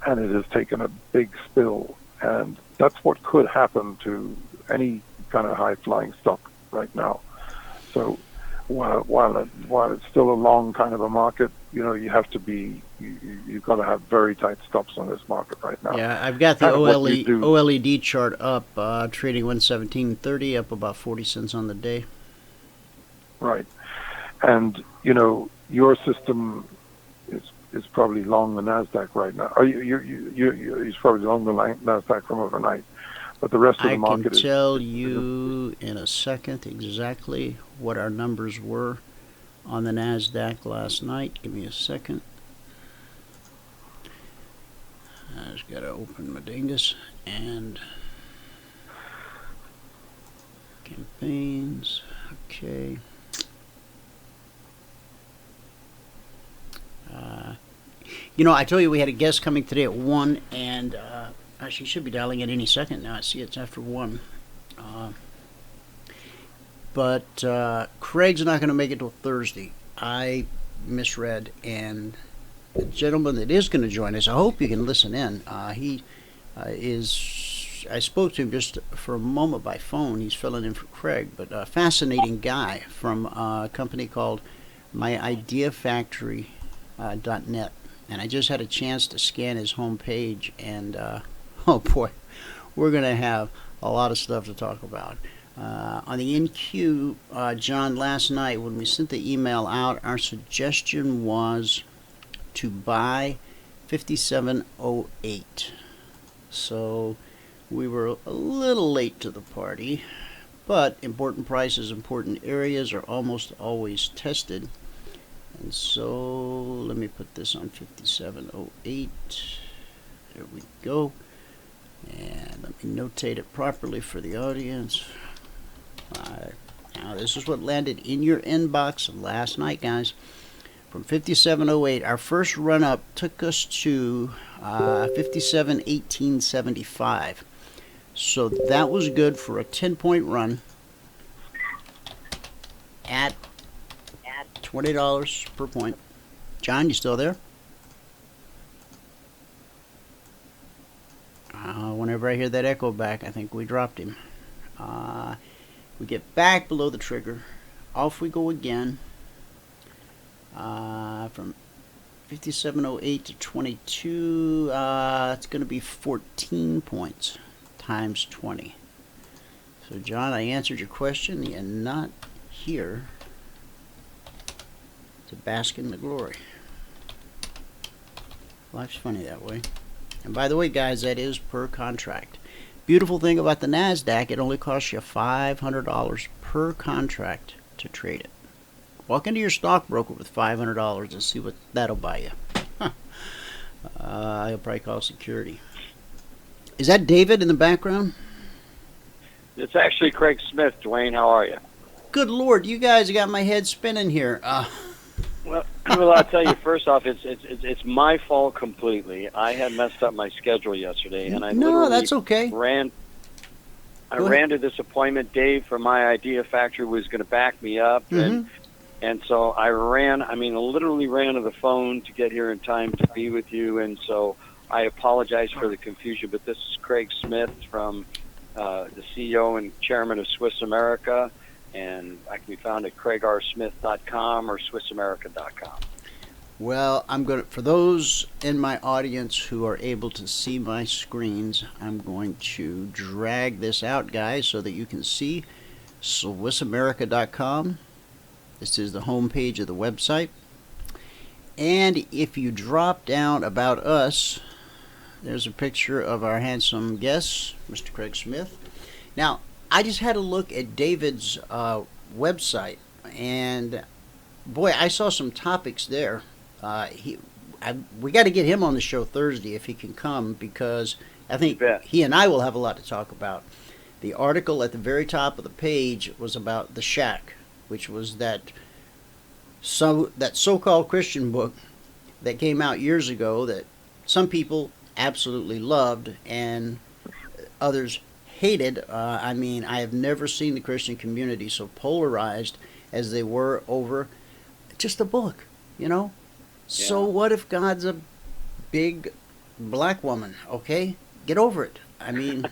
[SPEAKER 9] and it has taken a big spill, and that's what could happen to any kind of high-flying stock right now. So while it's still a long kind of a market, you have to you've got to have very tight stops on this market right now.
[SPEAKER 5] Yeah, I've got the OLED chart up, trading 117.30, up about 40 cents on the day.
[SPEAKER 9] Right, and your system is probably long the Nasdaq right now. He's probably long the Nasdaq from overnight, but the rest of the market
[SPEAKER 5] I can tell you in a second exactly what our numbers were on the Nasdaq last night. Give me a second. I just got to open my dingus and campaigns. Okay. I told you we had a guest coming today at 1, and she should be dialing in any second now. I see it's after 1. But Craig's not going to make it till Thursday. I misread, and the gentleman that is going to join us, I hope you can listen in. He is, I spoke to him just for a moment by phone. He's filling in for Craig, but a fascinating guy from a company called myideafactory.net. And I just had a chance to scan his homepage, and oh boy, we're going to have a lot of stuff to talk about. On the NQ, John, last night when we sent the email out, our suggestion was to buy 5708. So we were a little late to the party, but important prices, important areas are almost always tested. And so let me put this on 5708. There we go. And let me notate it properly for the audience. Now this is what landed in your inbox last night, guys. From 5708, our first run up took us to 5718.75. So that was good for a 10-point run at $20 per point. John, you still there? Whenever I hear that echo back, I think we dropped him. We get back below the trigger. Off we go again. From 5708 to 22, it's going to be 14 points times 20. So, John, I answered your question. You're not here to bask in the glory. Life's funny that way. And by the way, guys, that is per contract. Beautiful thing about the NASDAQ, it only costs you $500 per contract to trade it. Walk into your stockbroker with $500 and see what that'll buy you. He'll probably call security. Is that David in the background?
[SPEAKER 10] It's actually Craig Smith. Dwayne, how are you?
[SPEAKER 5] Good Lord, you guys got my head spinning here.
[SPEAKER 10] Well, I'll tell you. First off, it's my fault completely. I had messed up my schedule yesterday, and I
[SPEAKER 5] that's okay.
[SPEAKER 10] ran to this appointment. Dave from My Idea Factory was going to back me up, and so I ran. I mean, I literally ran to the phone to get here in time to be with you, and so I apologize for the confusion. But this is Craig Smith from the CEO and Chairman of Swiss America. And I can be found at craigsmith.com or swissamerica.com.
[SPEAKER 5] Well, for those in my audience who are able to see my screens, I'm going to drag this out, guys, so that you can see swissamerica.com. This is the home page of the website. And if you drop down About Us, there's a picture of our handsome guest, Mr. Craig Smith. Now, I just had a look at David's website, and boy, I saw some topics there. We got to get him on the show Thursday if he can come, because I think he and I will have a lot to talk about. The article at the very top of the page was about The Shack, which was that so-called Christian book that came out years ago that some people absolutely loved and others hated. I mean, I have never seen the Christian community so polarized as they were over just a book, you know? Yeah. So what if God's a big black woman? Okay, get over it. I mean...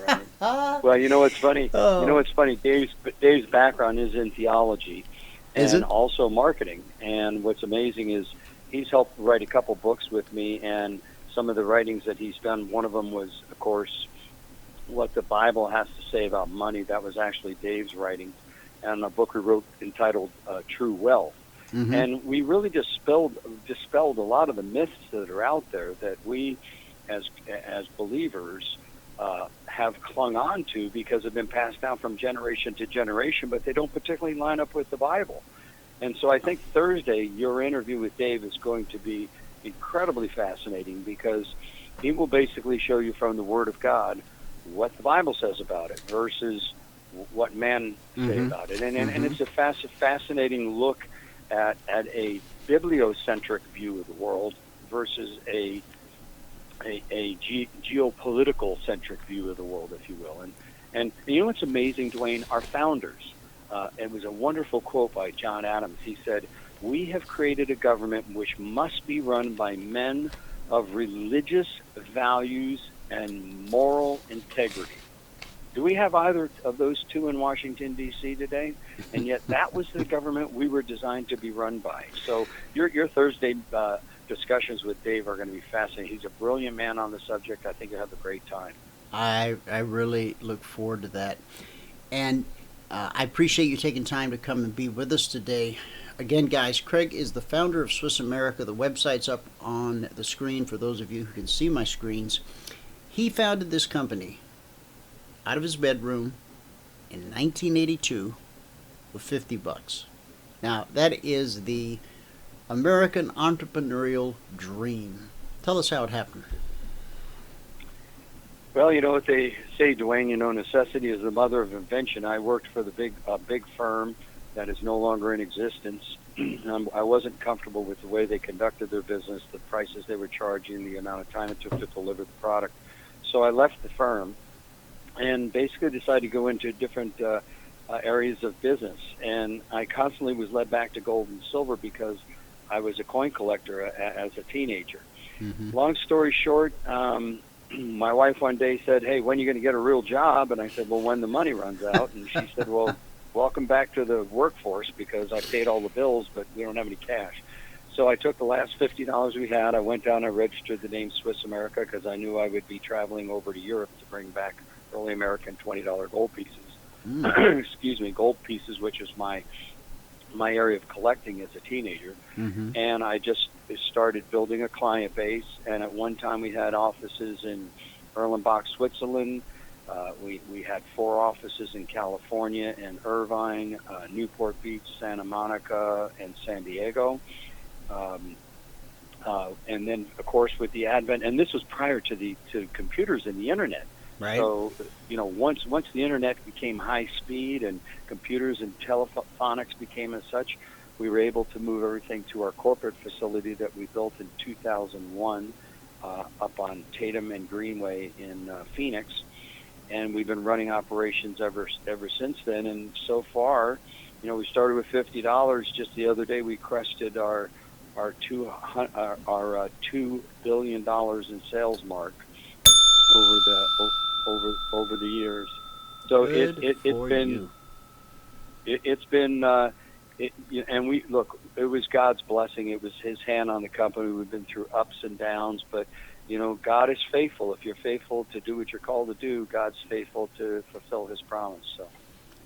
[SPEAKER 10] Right. Well, you know what's funny? Oh. You know what's funny? Dave's background is in theology and also marketing. And what's amazing is he's helped write a couple books with me, and some of the writings that he's done, one of them was, of course, What the Bible Has to Say About Money. That was actually Dave's writing, and a book we wrote entitled True Wealth. Mm-hmm. And we really dispelled a lot of the myths that are out there that we, as believers, have clung on to because they've been passed down from generation to generation, but they don't particularly line up with the Bible. And so I think Thursday, your interview with Dave is going to be incredibly fascinating, because he will basically show you from the Word of God what the Bible says about it versus what men say about it. And it's a fascinating look at a bibliocentric view of the world versus a geopolitical centric view of the world, if you will. And you know what's amazing, Dwayne? Our founders, it was a wonderful quote by John Adams. He said, "We have created a government which must be run by men of religious values and moral integrity." Do we have either of those two in Washington, D.C. today? And yet that was the government we were designed to be run by. So your Thursday discussions with Dave are going to be fascinating. He's a brilliant man on the subject. I think you'll have a great time.
[SPEAKER 5] I really look forward to that. And I appreciate you taking time to come and be with us today. Again, guys, Craig is the founder of Swiss America. The website's up on the screen for those of you who can see my screens. He founded this company out of his bedroom in 1982 with $50. Now, that is the American entrepreneurial dream. Tell us how it happened.
[SPEAKER 10] Well, you know what they say, Dwayne, necessity is the mother of invention. I worked for the big firm that is no longer in existence. I wasn't comfortable with the way they conducted their business, the prices they were charging, the amount of time it took to deliver the product. So I left the firm and basically decided to go into different areas of business. And I constantly was led back to gold and silver because I was a coin collector as a teenager. Mm-hmm. Long story short, my wife one day said, "Hey, when are you going to get a real job?" And I said, "Well, when the money runs out." And she said, "Well, welcome back to the workforce because I paid all the bills, but we don't have any cash." So I took the last $50 we had. I went down and registered the name Swiss America because I knew I would be traveling over to Europe to bring back early American $20 gold pieces. Excuse me, gold pieces, which is my area of collecting as a teenager. Mm-hmm. And I just started building a client base. And at one time we had offices in Erlenbach, Switzerland. We had 4 offices in California and Irvine, Newport Beach, Santa Monica, and San Diego. And then, of course, with the advent, and this was prior to computers and the internet. Right. So, once the internet became high speed and computers and telephonics became as such, we were able to move everything to our corporate facility that we built in 2001 up on Tatum and Greenway in Phoenix. And we've been running operations ever since then. And so far, we started with $50. Just the other day, we crested our $2 billion in sales mark over the years. So and we look. It was God's blessing. It was His hand on the company. We've been through ups and downs, but God is faithful. If you're faithful to do what you're called to do, God's faithful to fulfill His promise. So,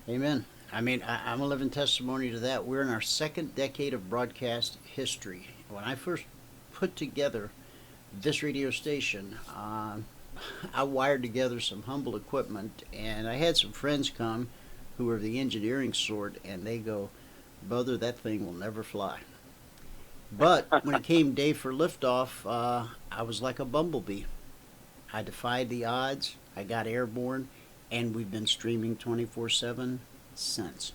[SPEAKER 5] amen. I mean, I'm a living testimony to that. We're in our 2nd decade of broadcast history. When I first put together this radio station, I wired together some humble equipment, and I had some friends come who were the engineering sort, and they go, "Brother, that thing will never fly." But when it came day for liftoff, I was like a bumblebee. I defied the odds. I got airborne, and we've been streaming 24/7 since.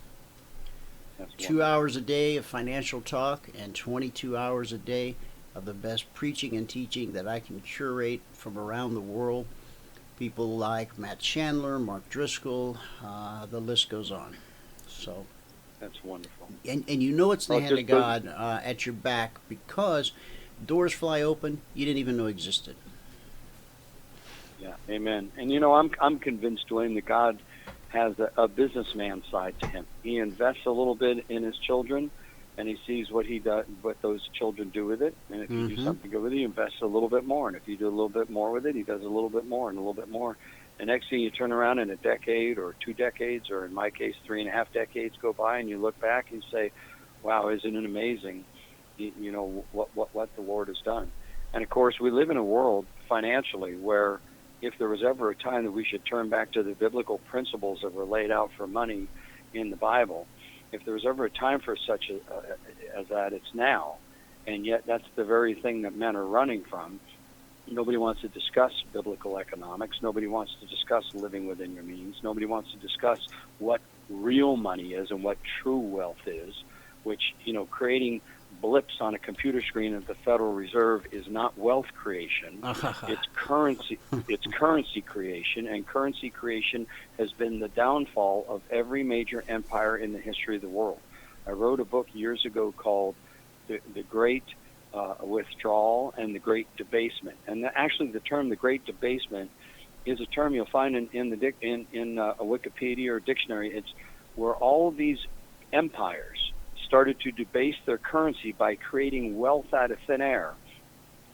[SPEAKER 5] 2 hours a day of financial talk and 22 hours a day of the best preaching and teaching that I can curate from around the world. People like Matt Chandler, Mark Driscoll, the list goes on. So
[SPEAKER 10] that's wonderful.
[SPEAKER 5] And it's the hand of God at your back because doors fly open you didn't even know existed.
[SPEAKER 10] Yeah, amen. And I'm convinced, Dwayne, that God has a businessman side to Him. He invests a little bit in His children, and He sees what those children do with it. And if you do something good with it, He invests a little bit more. And if you do a little bit more with it, He does a little bit more and a little bit more. The next thing you turn around in a decade or 2 decades, or in my case, 3.5 decades go by, and you look back and say, "Wow, isn't it amazing? What the Lord has done." And of course, we live in a world financially where, if there was ever a time that we should turn back to the biblical principles that were laid out for money in the Bible, if there was ever a time for such as that, it's now. And yet that's the very thing that men are running from. Nobody wants to discuss biblical economics. Nobody wants to discuss living within your means. Nobody wants to discuss what real money is and what true wealth is, which, creating blips on a computer screen at the Federal Reserve is not wealth creation. It's currency creation, and currency creation has been the downfall of every major empire in the history of the world. I wrote a book years ago called The Great Withdrawal and the Great Debasement. And actually the term the Great Debasement is a term you'll find in a Wikipedia or dictionary. It's where all of these empires started to debase their currency by creating wealth out of thin air.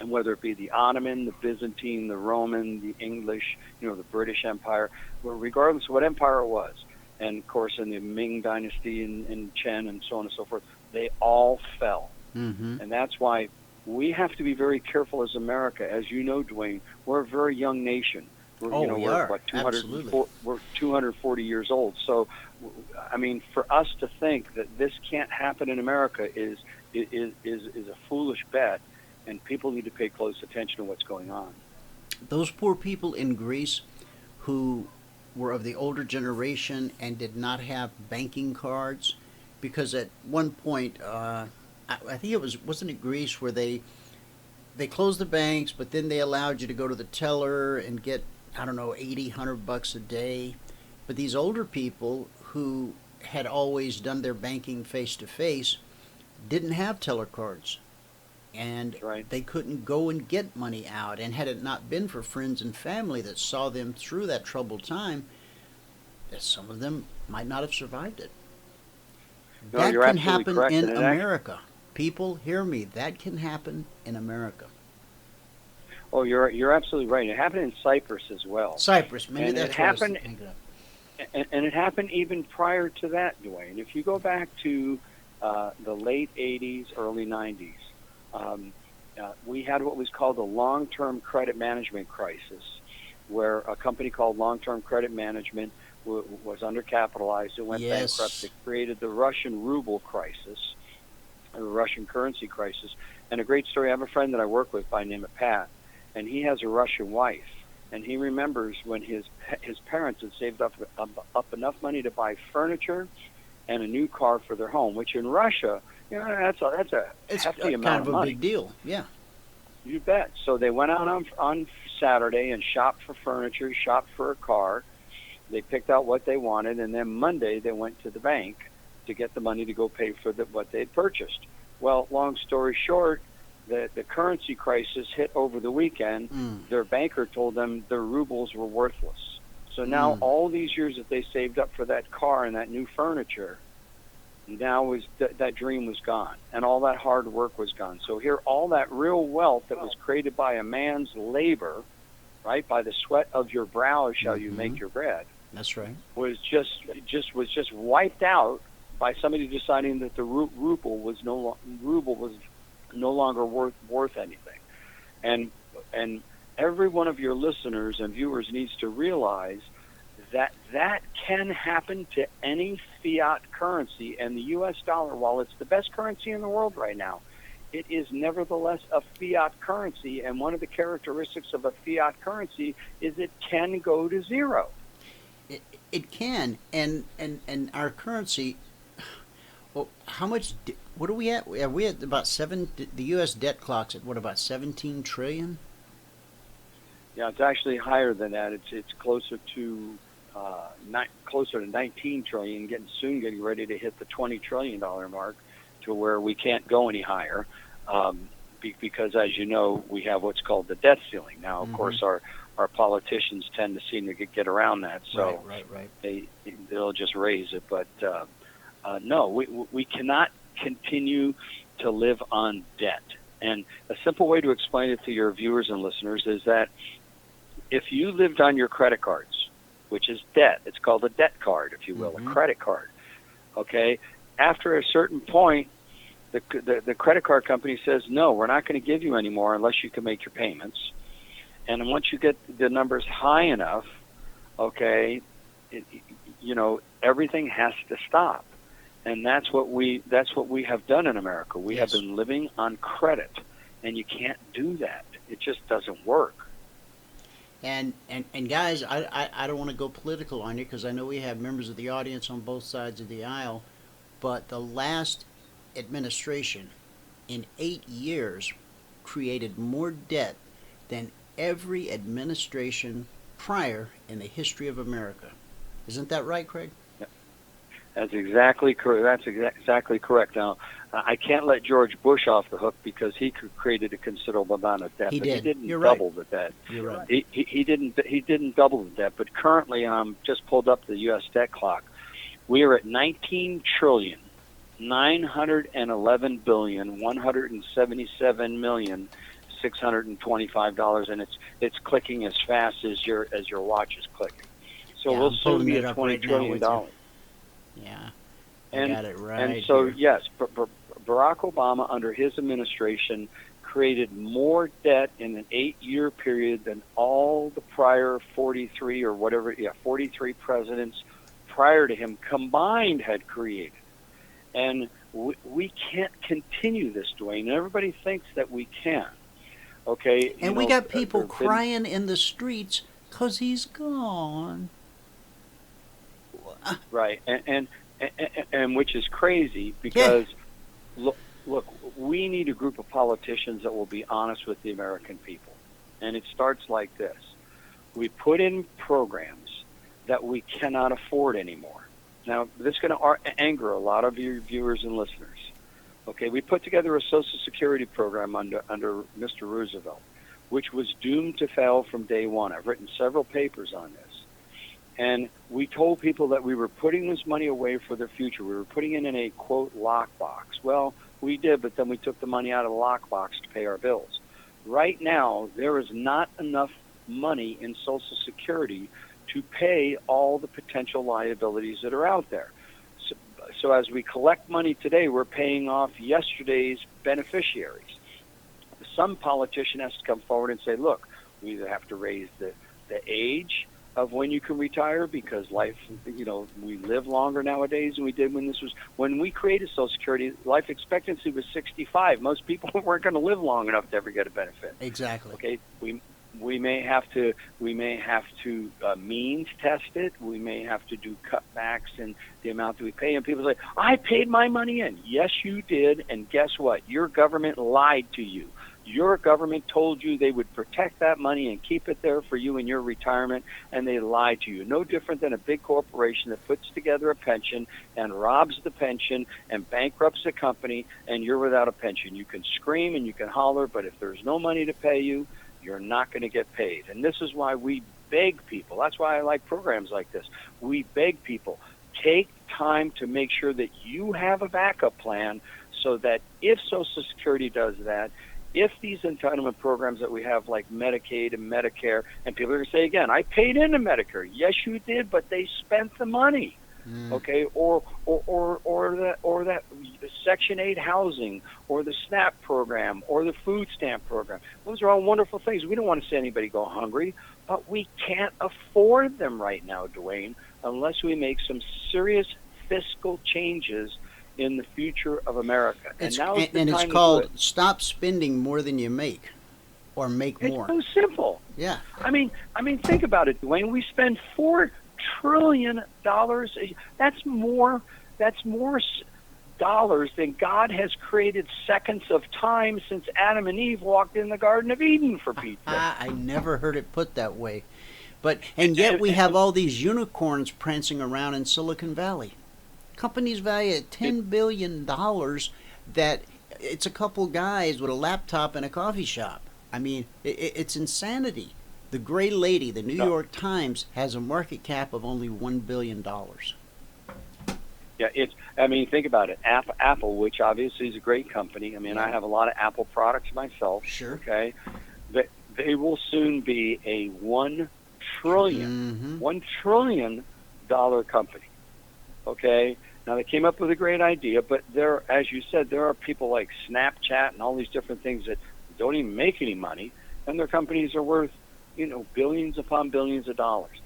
[SPEAKER 10] And whether it be the Ottoman, the Byzantine, the Roman, the English, the British Empire, regardless of what empire it was. And of course, in the Ming Dynasty and Chen and so on and so forth, they all fell. Mm-hmm. And that's why we have to be very careful as America. As you know, Dwayne, we're a very young nation. We're what 204, we're 240 years old. So, I mean, for us to think that this can't happen in America is a foolish bet, and people need to pay close attention to what's going on.
[SPEAKER 5] Those poor people in Greece who were of the older generation and did not have banking cards, because at one point, I think wasn't it Greece where they closed the banks, but then they allowed you to go to the teller and get, I don't know, $80-100 a day. But these older people who had always done their banking face to face didn't have teller cards, and they couldn't go and get money out. And had it not been for friends and family that saw them through that troubled time, some of them might not have survived it.
[SPEAKER 10] No,
[SPEAKER 5] that
[SPEAKER 10] you're
[SPEAKER 5] can
[SPEAKER 10] absolutely
[SPEAKER 5] happen
[SPEAKER 10] correct.
[SPEAKER 5] in America. People, hear me. That can happen in America.
[SPEAKER 10] Oh, you're absolutely right. It happened in Cyprus as well.
[SPEAKER 5] Cyprus, maybe
[SPEAKER 10] and
[SPEAKER 5] that's
[SPEAKER 10] it happened. And it happened even prior to that, Dwayne. If you go back to the late '80s, early '90s, we had what was called the long-term credit management crisis, where a company called Long-Term Credit Management was undercapitalized. It went bankrupt. It created the Russian ruble crisis, the Russian currency crisis. And a great story, I have a friend that I work with by the name of Pat, and he has a Russian wife. And he remembers when his parents had saved up enough money to buy furniture and a new car for their home, which in Russia, that's a hefty amount of money.
[SPEAKER 5] Kind of a big deal, yeah.
[SPEAKER 10] You bet. So they went out on Saturday and shopped for furniture, shopped for a car. They picked out what they wanted, and then Monday they went to the bank to get the money to go pay for what they had purchased. Well, long story short, the currency crisis hit over the weekend. Their banker told them their rubles were worthless. So now all these years that they saved up for that car and that new furniture, now that dream was gone, and all that hard work was gone. So here, all that real wealth that was created by a man's labor, right, by the sweat of your brow shall you make your bread.
[SPEAKER 5] That's right.
[SPEAKER 10] Was just wiped out by somebody deciding that the ruble was no longer worth anything, and every one of your listeners and viewers needs to realize that can happen to any fiat currency. And the U.S. dollar, while it's the best currency in the world right now, it is nevertheless a fiat currency. And one of the characteristics of a fiat currency is it can go to zero.
[SPEAKER 5] It can, and our currency. Well, how much? What are we at? Are we at about the U.S. debt clock's at what, about 17 trillion?
[SPEAKER 10] Yeah, it's actually higher than that. It's closer to 19 trillion. Getting ready to hit the $20 trillion mark, to where we can't go any higher, because as you know, we have what's called the debt ceiling. Now, of course, our politicians tend to seem to get around that, so
[SPEAKER 5] right.
[SPEAKER 10] they'll just raise it. But no, we cannot continue to live on debt. And a simple way to explain it to your viewers and listeners is that if you lived on your credit cards, which is debt, it's called a debt card, if you will, a credit card. Okay, after a certain point, the credit card company says, no, we're not going to give you any more unless you can make your payments. And once you get the numbers high enough, okay, everything has to stop. And that's what we have done in America. We have been living on credit, and you can't do that. It just doesn't work.
[SPEAKER 5] And guys, I don't want to go political on you, because I know we have members of the audience on both sides of the aisle, but the last administration in 8 years created more debt than every administration prior in the history of America. Isn't that right, Craig?
[SPEAKER 10] That's exactly correct. That's exactly correct. Now, I can't let George Bush off the hook, because he created a considerable amount of debt.
[SPEAKER 5] He
[SPEAKER 10] but
[SPEAKER 5] did.
[SPEAKER 10] He didn't
[SPEAKER 5] You're
[SPEAKER 10] double
[SPEAKER 5] right.
[SPEAKER 10] the debt.
[SPEAKER 5] You're right.
[SPEAKER 10] He didn't double the debt. But currently, just pulled up the U.S. debt clock. We are at $19,911,177,625, and it's clicking as fast as your watch is clicking. So we'll soon be at $20 trillion.
[SPEAKER 5] Yeah,
[SPEAKER 10] and
[SPEAKER 5] got it right.
[SPEAKER 10] And so
[SPEAKER 5] here.
[SPEAKER 10] yes, Barack Obama, under his administration, created more debt in an 8-year period than all the prior 43 presidents prior to him combined had created. And we can't continue this, Dwayne. Everybody thinks that we can. Okay.
[SPEAKER 5] And we got people crying in the streets because he's gone.
[SPEAKER 10] Right. And which is crazy because, look, we need a group of politicians that will be honest with the American people. And it starts like this. We put in programs that we cannot afford anymore. Now, this is going to anger a lot of your viewers and listeners. Okay, we put together a Social Security program under Mr. Roosevelt, which was doomed to fail from day one. I've written several papers on this. And we told people that we were putting this money away for their future. We were putting it in a, quote, lockbox. Well, we did, but then we took the money out of the lockbox to pay our bills. Right now, there is not enough money in Social Security to pay all the potential liabilities that are out there. So as we collect money today, we're paying off yesterday's beneficiaries. Some politician has to come forward and say, look, we either have to raise the age of when you can retire because life, we live longer nowadays than we did when we created Social Security. Life expectancy was 65. Most people weren't going to live long enough to ever get a benefit.
[SPEAKER 5] Exactly.
[SPEAKER 10] Okay, we may have to means test it. We may have to do cutbacks in the amount that we pay. And people say, I paid my money in. Yes, you did. And guess what? Your government lied to you. Your government told you they would protect that money and keep it there for you in your retirement, and they lied to you. No different than a big corporation that puts together a pension and robs the pension and bankrupts the company, and you're without a pension. You can scream and you can holler, but if there's no money to pay you, you're not going to get paid. And this is why we beg people. That's why I like programs like this. We beg people, take time to make sure that you have a backup plan so that if Social Security does that, if these entitlement programs that we have like Medicaid and Medicare, and people are going to say again, I paid into Medicare. Yes, you did, but they spent the money. Okay, or that Section 8 housing, or the SNAP program, or the food stamp program. Those are all wonderful things. We don't want to see anybody go hungry, but we can't afford them right now, Dwayne, unless we make some serious fiscal changes in the future of America.
[SPEAKER 5] It's called Stop Spending More Than You Make, or Make More.
[SPEAKER 10] It's so simple.
[SPEAKER 5] Yeah.
[SPEAKER 10] I mean, think about it, Dwayne. We spend $4 trillion. That's more dollars than God has created seconds of time since Adam and Eve walked in the Garden of Eden, for Pete's sake.
[SPEAKER 5] I never heard it put that way. And yet we have all these unicorns prancing around in Silicon Valley. Companies valued at $10 billion that it's a couple guys with a laptop in a coffee shop. I mean, it's insanity. The Gray Lady, the New York Times, has a market cap of only $1 billion.
[SPEAKER 10] Yeah, think about it. Apple, which obviously is a great company. I mean, I have a lot of Apple products myself.
[SPEAKER 5] Sure.
[SPEAKER 10] Okay. They will soon be a $1 trillion company. Okay. Now, they came up with a great idea, but as you said, there are people like Snapchat and all these different things that don't even make any money, and their companies are worth, billions upon billions of dollars.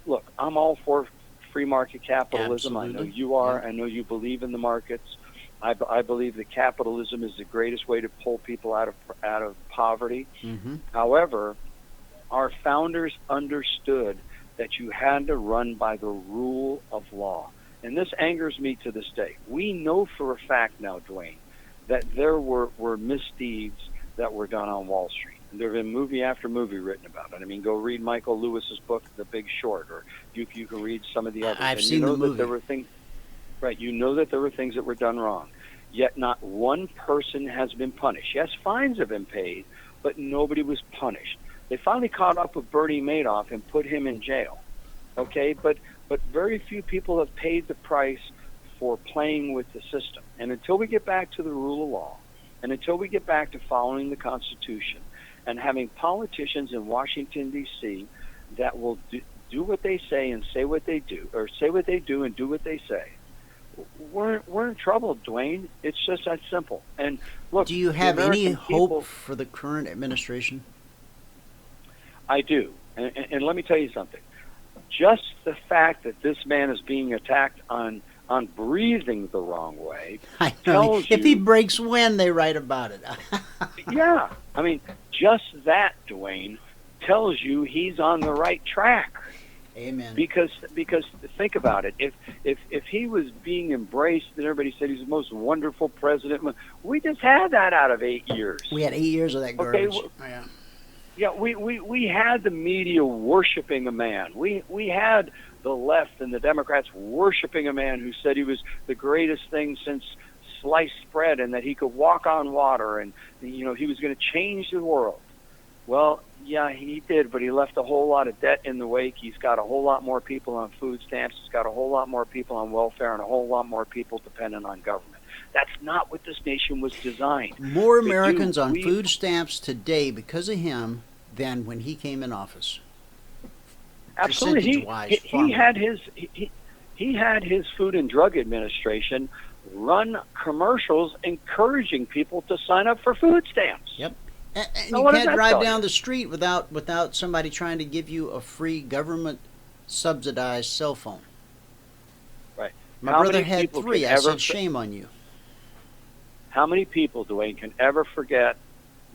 [SPEAKER 10] Look, I'm all for free market capitalism.
[SPEAKER 5] Absolutely.
[SPEAKER 10] I know you are. Yeah. I know you believe in the markets. I believe that capitalism is the greatest way to pull people out of poverty.
[SPEAKER 5] Mm-hmm.
[SPEAKER 10] However, our founders understood that you had to run by the rule of law. And this angers me to this day. We know for a fact now, Dwayne, that there were misdeeds that were done on Wall Street. And there have been movie after movie written about it. I mean, go read Michael Lewis's book, The Big Short, or you can read some of the others.
[SPEAKER 5] I've seen the movie.
[SPEAKER 10] That there were things, right, you know that there were things that were done wrong. Yet not one person has been punished. Yes, fines have been paid, but nobody was punished. They finally caught up with Bernie Madoff and put him in jail. Okay, but very few people have paid the price for playing with the system. And until we get back to the rule of law, and until we get back to following the Constitution and having politicians in Washington, D.C. that will do what they say and say what they do, or say what they do and do what they say, we're in trouble, Dwayne. It's just that simple. And look,
[SPEAKER 5] do you have any hope
[SPEAKER 10] people,
[SPEAKER 5] for the current administration?
[SPEAKER 10] I do, and let me tell you something. Just the fact that this man is being attacked on breathing the wrong way tells
[SPEAKER 5] if he breaks wind, they write about it.
[SPEAKER 10] Yeah, I mean, just that, Dwayne, tells you he's on the right track.
[SPEAKER 5] Amen.
[SPEAKER 10] Because think about it. If he was being embraced and everybody said he's the most wonderful president, we just had that out of 8 years.
[SPEAKER 5] We had 8 years of that garbage.
[SPEAKER 10] Okay, yeah, we had the media worshiping a man. We had the left and the Democrats worshiping a man who said he was the greatest thing since sliced bread and that he could walk on water and he was going to change the world. Well, yeah, he did, but he left a whole lot of debt in the wake. He's got a whole lot more people on food stamps. He's got a whole lot more people on welfare and a whole lot more people dependent on government. That's not what this nation was designed.
[SPEAKER 5] More Americans on food stamps today because of him than when he came in office.
[SPEAKER 10] Absolutely. He had his Food and Drug Administration run commercials encouraging people to sign up for food stamps.
[SPEAKER 5] Yep. And you can't drive down the street without somebody trying to give you a free government subsidized cell phone.
[SPEAKER 10] Right.
[SPEAKER 5] My brother had 3. I said, shame on you.
[SPEAKER 10] How many people, Dwayne, can ever forget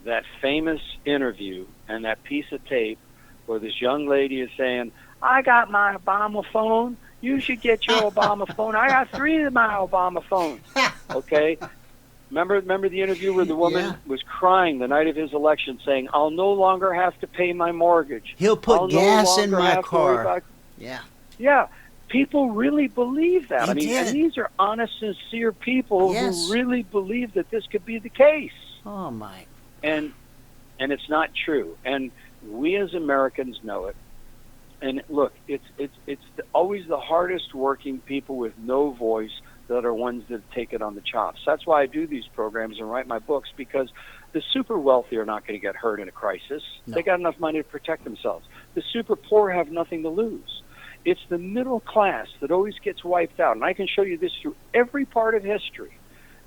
[SPEAKER 10] that famous interview and that piece of tape where this young lady is saying, I got my Obama phone. You should get your Obama phone. I got 3 of my Obama phones. Okay? Remember the interview where the woman was crying the night of his election saying, I'll no longer have to pay my mortgage.
[SPEAKER 5] He'll put gas in my car.
[SPEAKER 10] Yeah. People really believe that. And these are honest, sincere people who really believe that this could be the case.
[SPEAKER 5] Oh, my.
[SPEAKER 10] And it's not true. And we as Americans know it. And look, it's always the hardest working people with no voice that are ones that take it on the chops. That's why I do these programs and write my books, because the super wealthy are not going to get hurt in a crisis. No. They got enough money to protect themselves. The super poor have nothing to lose. It's the middle class that always gets wiped out. And I can show you this through every part of history.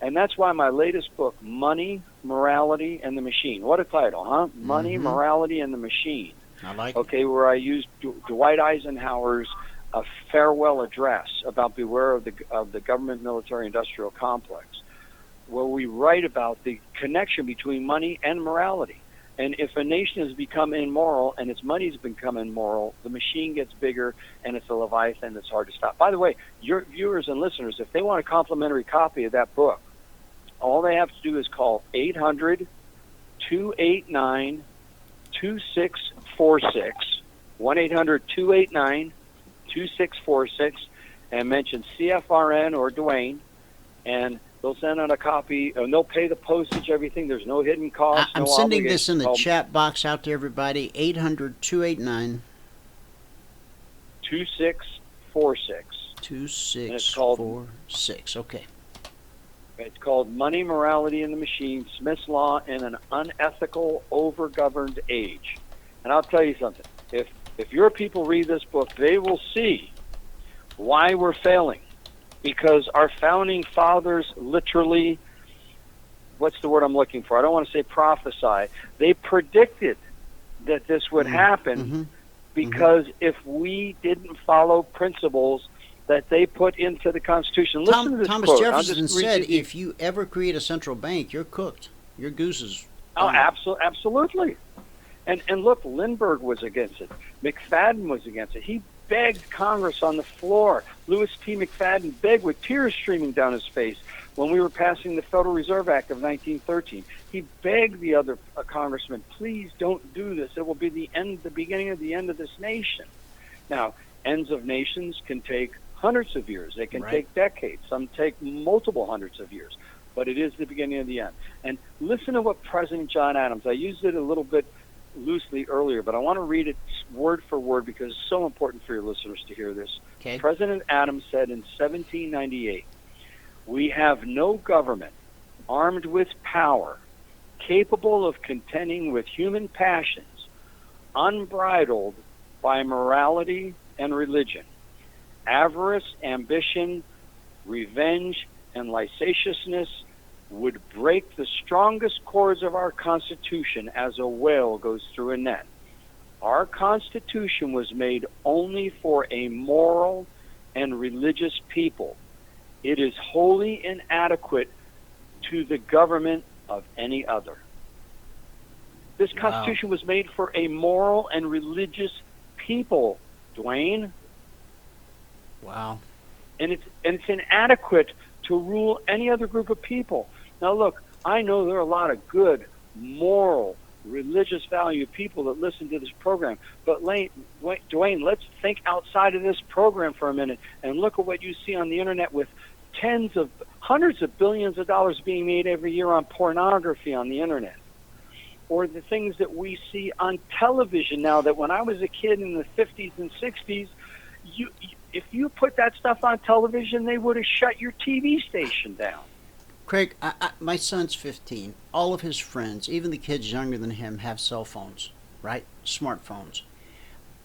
[SPEAKER 10] And that's why my latest book, Money, Morality, and the Machine. What a title, huh? Money, Morality, and the Machine.
[SPEAKER 5] I like
[SPEAKER 10] it. Where I used Dwight Eisenhower's a farewell address about beware of the government military industrial complex, where we write about the connection between money and morality. And if a nation has become immoral and its money's become immoral, the machine gets bigger and it's a leviathan that's hard to stop. By the way, your viewers and listeners, if they want a complimentary copy of that book, all they have to do is call 800-289-2646, 1-800-289-2646, and mention CFRN or Dwayne, and they'll send out a copy, and they'll pay the postage, everything. There's no hidden cost.
[SPEAKER 5] I'm sending this in the chat box out to everybody. 800-289-2646. 2646. Okay.
[SPEAKER 10] It's called Money, Morality, and the Machine, Smith's Law in an Unethical, Overgoverned Age. And I'll tell you something. If your people read this book, they will see why we're failing. Because our founding fathers literally, what's the word I'm looking for? I don't want to say prophesy. They predicted that this would happen because if we didn't follow principles that they put into the Constitution. Listen to this
[SPEAKER 5] Thomas
[SPEAKER 10] quote.
[SPEAKER 5] Jefferson said, if you ever create a central bank, you're cooked. Your goose is...
[SPEAKER 10] Oh, absolutely. And look, Lindbergh was against it. McFadden was against it. He begged Congress on the floor. Louis P. McFadden begged with tears streaming down his face when we were passing the Federal Reserve Act of 1913. He begged the other congressmen, please don't do this. It will be the beginning of the end of this nation. Now, ends of nations can take hundreds of years. They can take decades. Some take multiple hundreds of years. But it is the beginning of the end. And listen to what President John Adams, I used it a little bit loosely earlier, but I want to read it word for word because it's so important for your listeners to hear this.
[SPEAKER 5] Okay.
[SPEAKER 10] President Adams said in 1798, we have no government armed with power capable of contending with human passions, unbridled by morality and religion, avarice, ambition, revenge, and licentiousness would break the strongest cords of our Constitution as a whale goes through a net. Our Constitution was made only for a moral and religious people. It is wholly inadequate to the government of any other. This Constitution was made for a moral and religious people, Dwayne.
[SPEAKER 5] Wow.
[SPEAKER 10] And it's inadequate to rule any other group of people. Now look, I know there are a lot of good, moral, religious value people that listen to this program, but Dwayne, let's think outside of this program for a minute and look at what you see on the internet with hundreds of billions of dollars being made every year on pornography on the internet. Or the things that we see on television now that when I was a kid in the 50s and 60s, if you put that stuff on television, they would have shut your TV station down.
[SPEAKER 5] Craig, my son's 15. All of his friends, even the kids younger than him, have cell phones, right? Smartphones.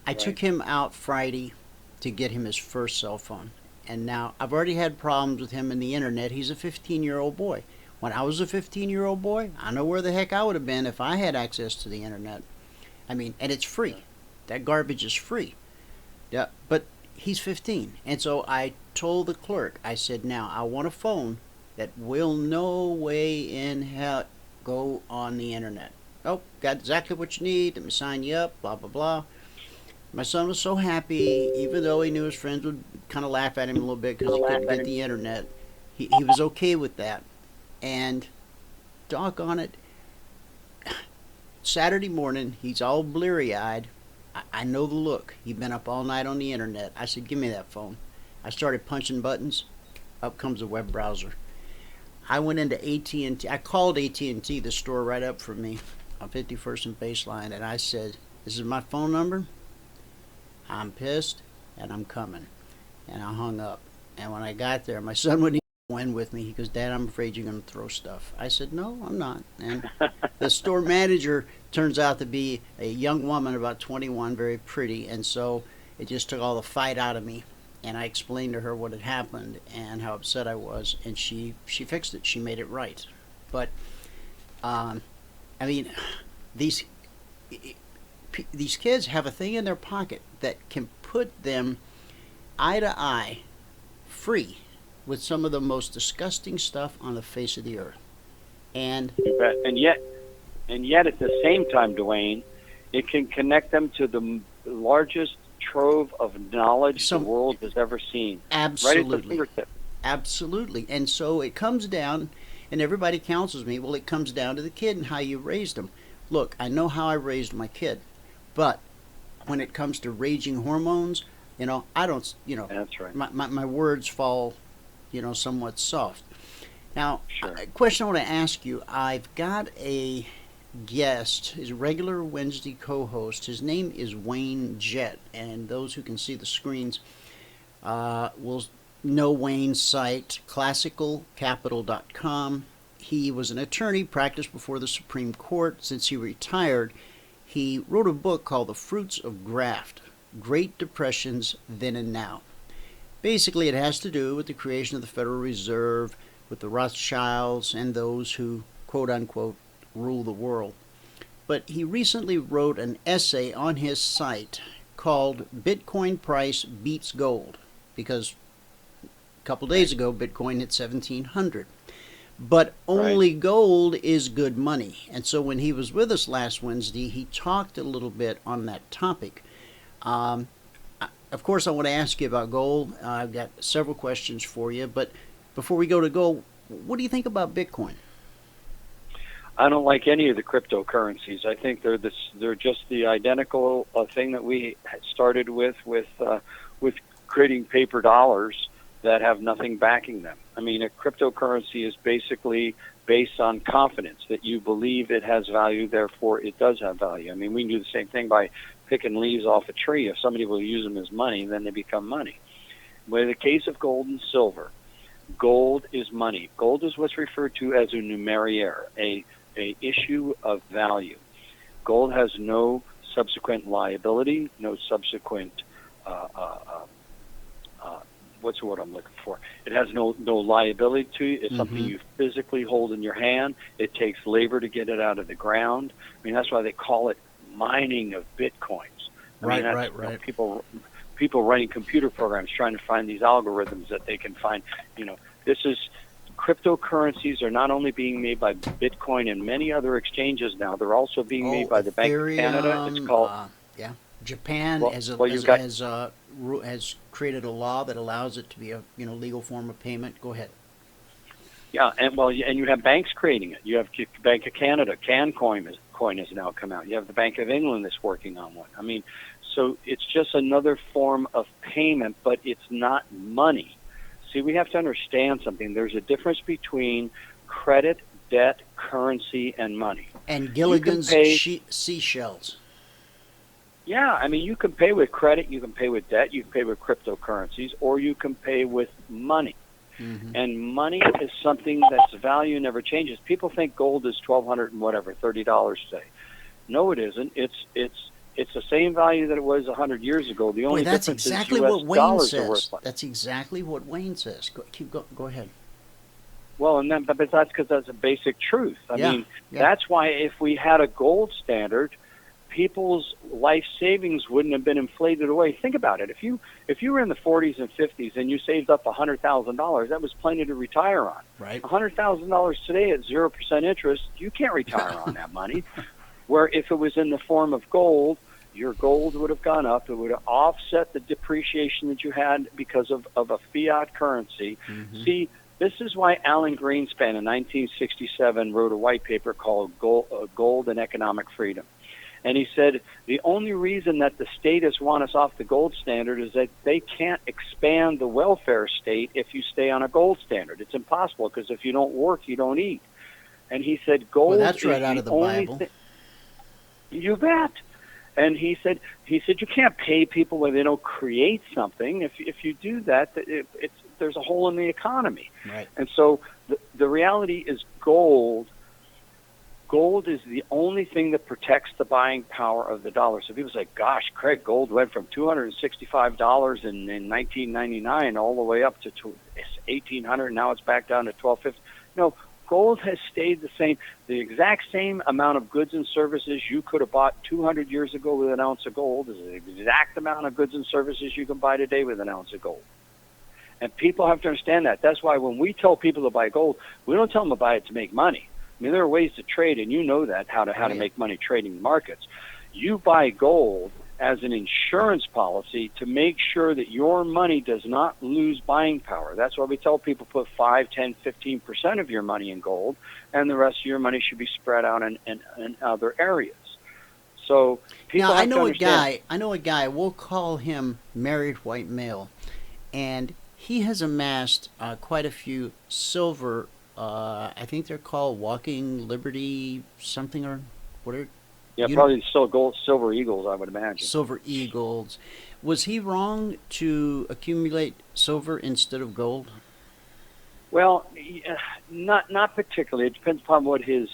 [SPEAKER 5] I took him out Friday to get him his first cell phone. And now I've already had problems with him in the internet. He's a 15-year-old boy. When I was a 15-year-old boy, I know where the heck I would have been if I had access to the internet. I mean, and it's free. That garbage is free. Yeah, but he's 15. And so I told the clerk, I said, now, I want a phone that will no way in hell go on the internet. Oh, got exactly what you need. Let me sign you up, blah, blah, blah. My son was so happy, even though he knew his friends would kind of laugh at him a little bit because he couldn't get the internet. He was okay with that. And doggone it, Saturday morning, he's all bleary-eyed. I know the look. He'd been up all night on the internet. I said, give me that phone. I started punching buttons. Up comes a web browser. I went into AT&T. I called AT&T, the store right up from me on 51st and Baseline, and I said, this is my phone number. I'm pissed, and I'm coming. And I hung up. And when I got there, my son wouldn't even go in with me. He goes, Dad, I'm afraid you're going to throw stuff. I said, no, I'm not. And the store manager turns out to be a young woman, about 21, very pretty. And so it just took all the fight out of me. And I explained to her what had happened and how upset I was. And she fixed it. She made it right. But, I mean, these kids have a thing in their pocket that can put them eye to eye, free, with some of the most disgusting stuff on the face of the earth. And
[SPEAKER 10] yet at the same time, Dwayne, it can connect them to the largest trove of knowledge the world has ever seen.
[SPEAKER 5] Absolutely.
[SPEAKER 10] Right at the fingertip.
[SPEAKER 5] Absolutely. And so it comes down, and everybody counsels me, well, it comes down to the kid and how you raised them. Look, I know how I raised my kid, but when it comes to raging hormones, I don't,
[SPEAKER 10] that's right.
[SPEAKER 5] My words fall, somewhat soft. Now,
[SPEAKER 10] sure.
[SPEAKER 5] A question I want to ask you, I've got a guest, his regular Wednesday co-host. His name is Wayne Jett, and those who can see the screens will know Wayne's site, classicalcapital.com. He was an attorney, practiced before the Supreme Court. Since he retired, he wrote a book called The Fruits of Graft, Great Depressions Then and Now. Basically, it has to do with the creation of the Federal Reserve, with the Rothschilds, and those who, quote-unquote, rule the world. But he recently wrote an essay on his site called Bitcoin Price Beats Gold, because a couple days ago, Bitcoin hit 1,700. But only gold is good money. And so when he was with us last Wednesday, he talked a little bit on that topic. Of course, I want to ask you about gold. I've got several questions for you. But before we go to gold, what do you think about Bitcoin?
[SPEAKER 10] I don't like any of the cryptocurrencies. I think they're just the identical thing that we started with creating paper dollars that have nothing backing them. I mean, a cryptocurrency is basically based on confidence that you believe it has value, therefore it does have value. I mean, we can do the same thing by picking leaves off a tree. If somebody will use them as money, then they become money. But in the case of gold and silver, gold is money. Gold is what's referred to as a numeraire, a issue of value. Gold has no subsequent liability, no subsequent what's the word I'm looking for? It has no liability to you. It's something you physically hold in your hand. It takes labor to get it out of the ground. I mean, that's why they call it mining of bitcoins.
[SPEAKER 5] Right.
[SPEAKER 10] You know, people writing computer programs trying to find these algorithms that they can find. You know, this is cryptocurrencies are not only being made by Bitcoin and many other exchanges now. They're also being made by the Bank of Canada. It's called
[SPEAKER 5] Japan has created a law that allows it to be a legal form of payment. Go ahead.
[SPEAKER 10] Yeah, and you have banks creating it. You have Bank of Canada, coin has now come out. You have the Bank of England that's working on one. I mean, so it's just another form of payment, but it's not money. See, we have to understand something. There's a difference between credit, debt, currency, and money.
[SPEAKER 5] And Gilligan's seashells.
[SPEAKER 10] Yeah, I mean, you can pay with credit, you can pay with debt, you can pay with cryptocurrencies, or you can pay with money. And money is something that's value never changes. People think gold is $1,200 and whatever, $30 today. No, it isn't. It's the same value that it was 100 years ago. The only difference is US dollars are worth less.
[SPEAKER 5] That's exactly what Wayne says. Go ahead.
[SPEAKER 10] Well, but that's because that's a basic truth. I mean, that's why if we had a gold standard, people's life savings wouldn't have been inflated away. Think about it. If you were in the 40s and 50s and you saved up $100,000, that was plenty to retire on.
[SPEAKER 5] Right.
[SPEAKER 10] $100,000 today at 0% interest, you can't retire on that money. Where if it was in the form of gold, your gold would have gone up. It would have offset the depreciation that you had because of a fiat currency. See, this is why Alan Greenspan in 1967 wrote a white paper called Gold and Economic Freedom. And he said the only reason that the statists want us off the gold standard is that they can't expand the welfare state if you stay on a gold standard. It's impossible because if you don't work, you don't eat. And he said gold
[SPEAKER 5] that's right out of the Bible.
[SPEAKER 10] You bet. And he said you can't pay people when they don't create something. If you do that, there's a hole in the economy.
[SPEAKER 5] Right.
[SPEAKER 10] And so the reality is gold is the only thing that protects the buying power of the dollar. So people say, gosh, Craig, gold went from $265 in 1999 all the way up to $1,800. Now it's back down to $1,250. No, gold has stayed the same. The exact same amount of goods and services you could have bought 200 years ago with an ounce of gold is the exact amount of goods and services you can buy today with an ounce of gold. And people have to understand that. That's why when we tell people to buy gold, we don't tell them to buy it to make money. I mean, there are ways to trade, and you know that, how to make money trading the markets. You buy gold as an insurance policy to make sure that your money does not lose buying power. That's why we tell people put 5, 10, 15% of your money in gold, and the rest of your money should be spread out in other areas. So people have to understand.
[SPEAKER 5] I know a guy, we'll call him married white male, and he has amassed quite a few silver. I think they're called Walking Liberty something or whatever.
[SPEAKER 10] Yeah, probably still silver eagles, I would imagine.
[SPEAKER 5] Silver eagles. Was he wrong to accumulate silver instead of gold?
[SPEAKER 10] Well, not particularly. It depends upon what he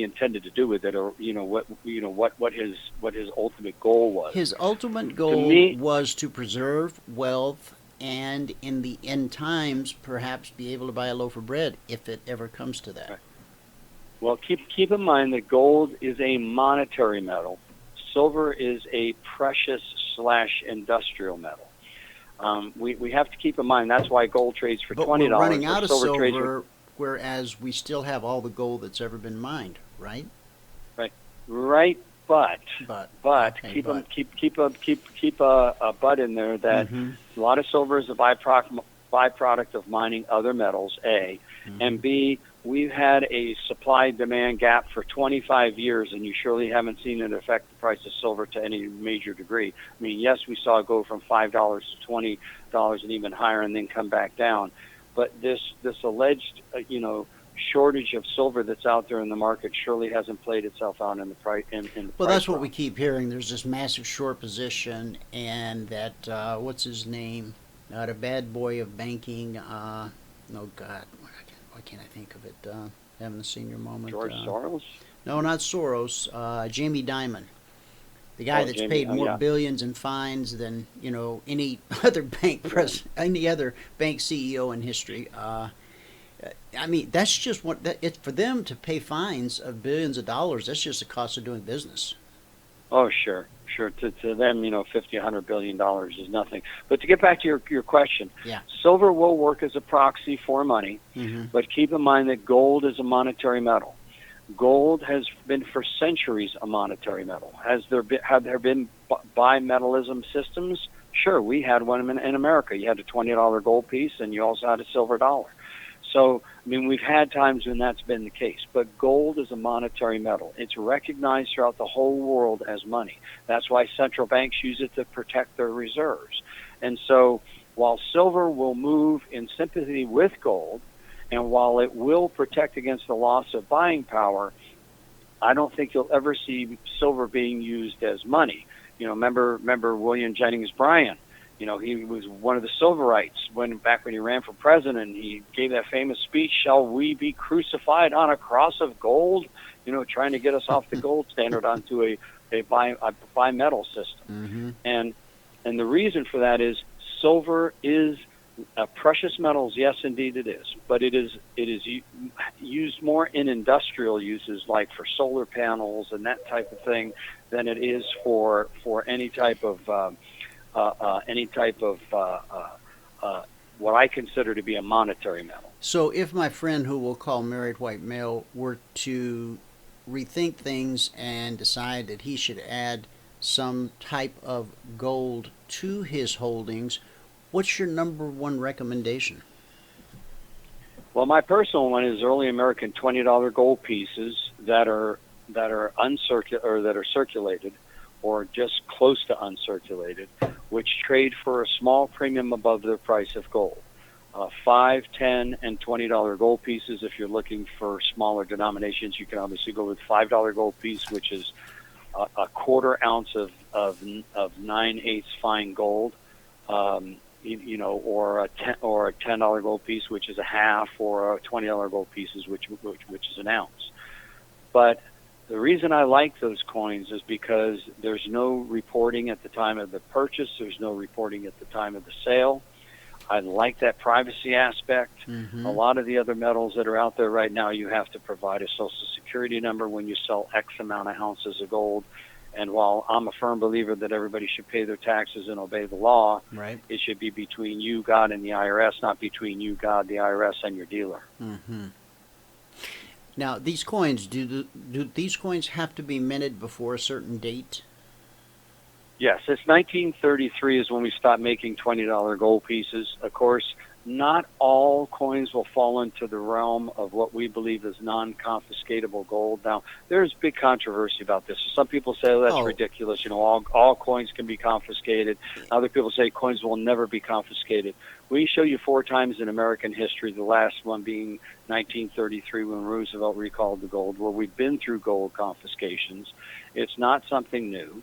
[SPEAKER 10] intended to do with it, or what his ultimate goal was.
[SPEAKER 5] His ultimate goal was to preserve wealth, and in the end times, perhaps be able to buy a loaf of bread if it ever comes to that.
[SPEAKER 10] Right. Well, keep in mind that gold is a monetary metal. Silver is a precious/industrial metal. We have to keep in mind that's why gold trades for $20.
[SPEAKER 5] But we're running out of silver, whereas we still have all the gold that's ever been mined, right?
[SPEAKER 10] Right. But keep a but in there that a lot of silver is a byproduct of mining other metals, A, and B, we've had a supply-demand gap for 25 years, and you surely haven't seen it affect the price of silver to any major degree. I mean, yes, we saw it go from $5 to $20 and even higher and then come back down, but this alleged, shortage of silver that's out there in the market surely hasn't played itself out in the price.
[SPEAKER 5] Well, that's what we keep hearing. There's this massive short position, and that what's his name? Not a bad boy of banking. Oh God, why can't I think of it? Having a senior moment.
[SPEAKER 10] George Soros?
[SPEAKER 5] No, not Soros. Jamie Dimon. The guy that's
[SPEAKER 10] Jamie,
[SPEAKER 5] paid more
[SPEAKER 10] yeah.
[SPEAKER 5] billions in fines than any other bank any other bank CEO in history. I mean, that's just what it's for them to pay fines of billions of dollars. That's just the cost of doing business.
[SPEAKER 10] Oh, sure. To them, $50-100 billion is nothing. But to get back to your question,
[SPEAKER 5] yeah.
[SPEAKER 10] Silver will work as a proxy for money,
[SPEAKER 5] Mm-hmm.
[SPEAKER 10] but keep in mind that gold is a monetary metal. Gold has been for centuries a monetary metal. Have there been bimetallism systems? Sure, we had one in America. You had a $20 gold piece, and you also had a silver dollar. So, I mean, we've had times when that's been the case, but gold is a monetary metal. It's recognized throughout the whole world as money. That's why central banks use it to protect their reserves. And so, while silver will move in sympathy with gold, and while it will protect against the loss of buying power, I don't think you'll ever see silver being used as money. Remember William Jennings Bryan. He was one of the Silverites back when he ran for president. He gave that famous speech, "Shall we be crucified on a cross of gold?" Trying to get us off the gold standard onto a bimetal system.
[SPEAKER 5] Mm-hmm.
[SPEAKER 10] And the reason for that is silver is precious metals. Yes, indeed it is. But it is used more in industrial uses, like for solar panels and that type of thing, than it is for any type of what I consider to be a monetary metal.
[SPEAKER 5] So if my friend, who we'll call married white male, were to rethink things and decide that he should add some type of gold to his holdings, what's your number one recommendation?
[SPEAKER 10] Well, my personal one is early American $20 gold pieces that are circulated, or just close to uncirculated, which trade for a small premium above their price of gold. $5, $10, and $20 gold pieces. If you're looking for smaller denominations, you can obviously go with $5 gold piece, which is a quarter ounce of 9/8 fine gold, or a $10 gold piece, which is a half, or a $20 gold pieces, which is an ounce. But the reason I like those coins is because there's no reporting at the time of the purchase. There's no reporting at the time of the sale. I like that privacy aspect.
[SPEAKER 5] Mm-hmm.
[SPEAKER 10] A lot of the other metals that are out there right now, you have to provide a Social Security number when you sell X amount of ounces of gold. And while I'm a firm believer that everybody should pay their taxes and obey the law,
[SPEAKER 5] right,
[SPEAKER 10] it should be between you, God, and the IRS, not between you, God, the IRS, and your dealer.
[SPEAKER 5] Mm-hmm. Now, these coins, do these coins have to be minted before a certain date?
[SPEAKER 10] Yes, it's 1933 is when we stopped making $20 gold pieces. Of course, not all coins will fall into the realm of what we believe is non-confiscatable gold. Now, there's big controversy about this. Some people say, oh, that's ridiculous. All coins can be confiscated. Other people say coins will never be confiscated. We show you 4 times in American history, the last one being 1933 when Roosevelt recalled the gold, where we've been through gold confiscations. It's not something new.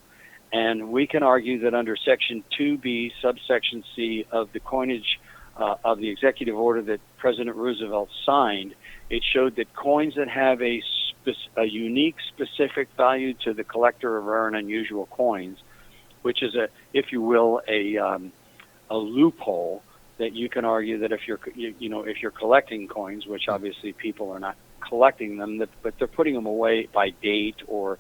[SPEAKER 10] And we can argue that under Section 2B, subsection C of the coinage of the executive order that President Roosevelt signed, it showed that coins that have a unique, specific value to the collector of rare and unusual coins, which is if you will, a loophole that you can argue that if you're collecting coins, which obviously people are not collecting them, but they're putting them away by date or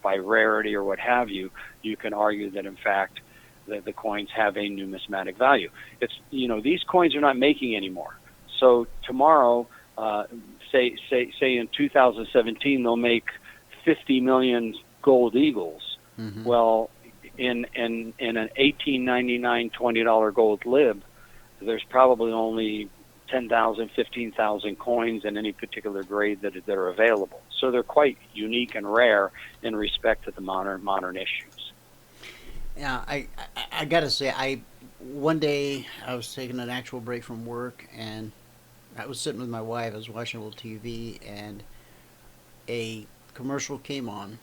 [SPEAKER 10] by rarity or what have you, you can argue that in fact that the coins have a numismatic value. It's these coins are not making anymore. So tomorrow, say in 2017 they'll make 50 million gold eagles.
[SPEAKER 5] Mm-hmm.
[SPEAKER 10] Well, in an $18.99 $20 gold lib, there's probably only 10,000, 15,000 coins in any particular grade that are available. So they're quite unique and rare in respect to the modern issues.
[SPEAKER 5] Yeah, I got to say, one day I was taking an actual break from work, and I was sitting with my wife. I was watching a little TV, and a commercial came on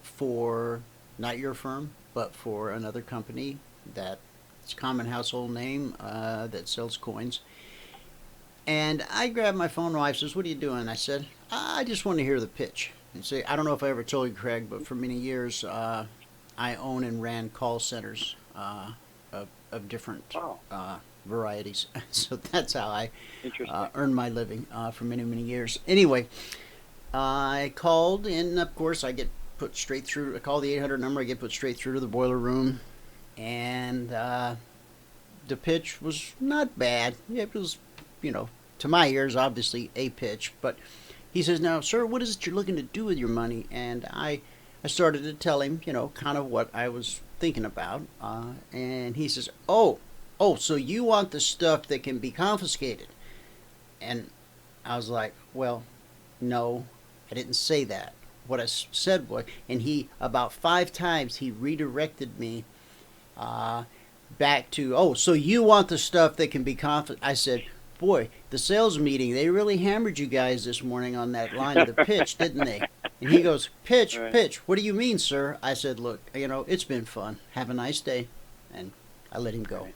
[SPEAKER 5] for not your firm, but for another company that it's a common household name that sells coins. And I grabbed my phone. My wife says, "What are you doing?" I said, "I just want to hear the pitch." See, I don't know if I ever told you, Craig, but for many years, I own and ran call centers of different varieties. So that's how I earned my living for many, many years. Anyway, I called, and of course, I get put straight through. I call the 800 number. I get put straight through to the boiler room, and the pitch was not bad. It was, to my ears, obviously a pitch, but he says, "Now, sir, what is it you're looking to do with your money?" And I started to tell him, kind of what I was thinking about. And he says, oh, so you want the stuff that can be confiscated? And I was like, well, no, I didn't say that. What I said was, and he, about 5 times, he redirected me back to, so you want the stuff that can be confiscated? I said, boy, the sales meeting, they really hammered you guys this morning on that line of the pitch, didn't they? And he goes, pitch, what do you mean, sir? I said, look, it's been fun. Have a nice day. And I let him go.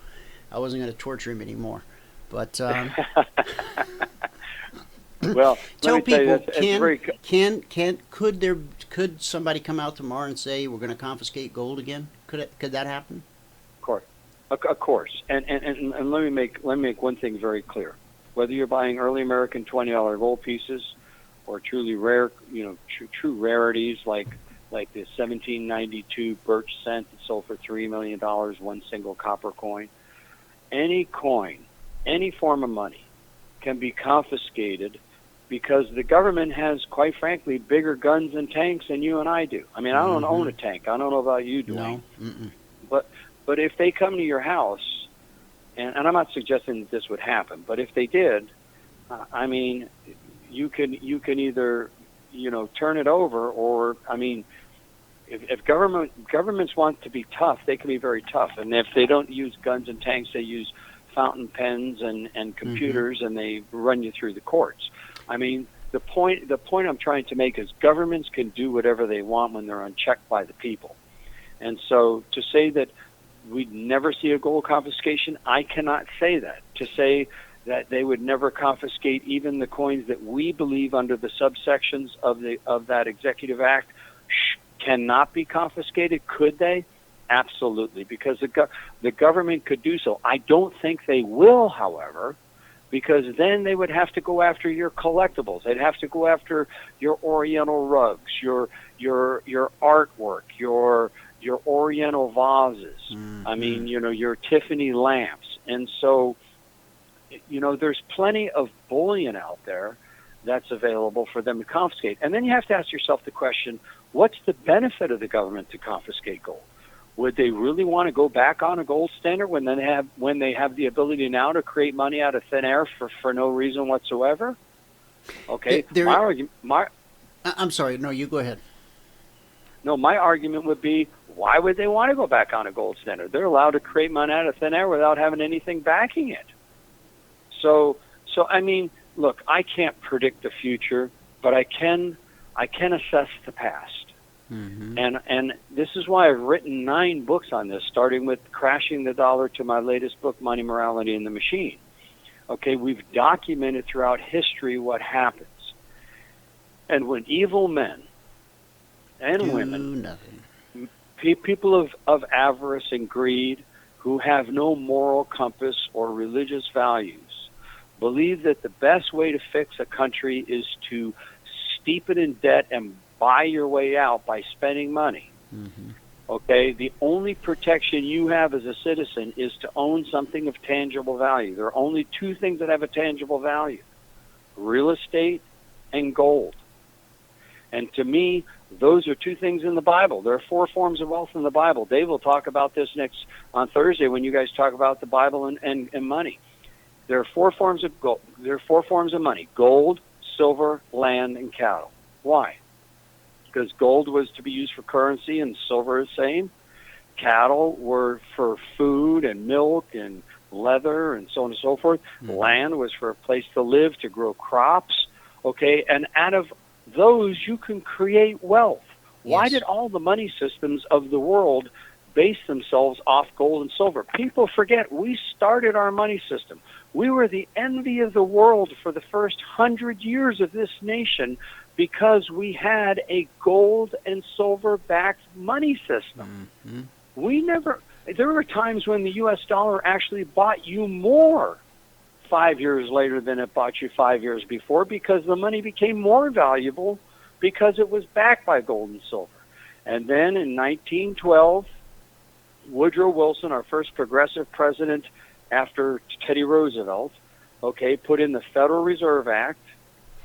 [SPEAKER 5] I wasn't going to torture him anymore. But
[SPEAKER 10] well,
[SPEAKER 5] tell people, could somebody come out tomorrow and say we're going to confiscate gold again? Could that happen?
[SPEAKER 10] Of course. And let me make one thing very clear. Whether you're buying early American $20 gold pieces or truly rare, true rarities like the 1792 birch cent that sold for $3 million, one single copper coin, any coin, any form of money can be confiscated because the government has, quite frankly, bigger guns and tanks than you and I do. I mean, I don't own a tank. I don't know about you, Dwayne. No. But if they come to your house, and I'm not suggesting that this would happen, but if they did, I mean, you can either, turn it over, or, I mean, if governments want to be tough, they can be very tough. And if they don't use guns and tanks, they use fountain pens and computers, and they run you through the courts. I mean, the point I'm trying to make is governments can do whatever they want when they're unchecked by the people. And so to say that we'd never see a gold confiscation, I cannot say that. To say that they would never confiscate even the coins that we believe under the subsections of that executive act cannot be confiscated, could they? Absolutely, because the government could do so. I don't think they will, however, because then they would have to go after your collectibles. They'd have to go after your Oriental rugs, your artwork, your Oriental vases. I mean, your Tiffany lamps. And so, there's plenty of bullion out there that's available for them to confiscate. And then you have to ask yourself the question, what's the benefit of the government to confiscate gold? Would they really want to go back on a gold standard when they have the ability now to create money out of thin air for no reason whatsoever? Okay,
[SPEAKER 5] I'm sorry. No, you go ahead.
[SPEAKER 10] No, my argument would be, why would they want to go back on a gold standard? They're allowed to create money out of thin air without having anything backing it. So I mean, look, I can't predict the future, but I can assess the past. And this is why I've written 9 books on this, starting with Crashing the Dollar to my latest book, Money, Morality, and the Machine. Okay, we've documented throughout history what happens. And when evil men and women, people of avarice and greed, who have no moral compass or religious values, believe that the best way to fix a country is to steep it in debt and buy your way out by spending money. Okay, the only protection you have as a citizen is to own something of tangible value. There are only 2 things that have a tangible value: real estate and gold. And to me, those are 2 things in the Bible. There are 4 forms of wealth in the Bible. Dave will talk about this next on Thursday when you guys talk about the Bible and money. There are 4 forms of gold. There are 4 forms of money: gold, silver, land, and cattle. Why? Because gold was to be used for currency and silver is the same. Cattle were for food and milk and leather and so on and so forth. Land was for a place to live, to grow crops. Okay, and out of those you can create wealth. Why did all the money systems of the world base themselves off gold and silver? People forget we started our money system. We were the envy of the world for the first 100 years of this nation because we had a gold and silver backed money system. There were times when the U.S. dollar actually bought you more 5 years later than it bought you 5 years before, because the money became more valuable because it was backed by gold and silver. And then in 1912, Woodrow Wilson, our first progressive president after Teddy Roosevelt, put in the Federal Reserve Act,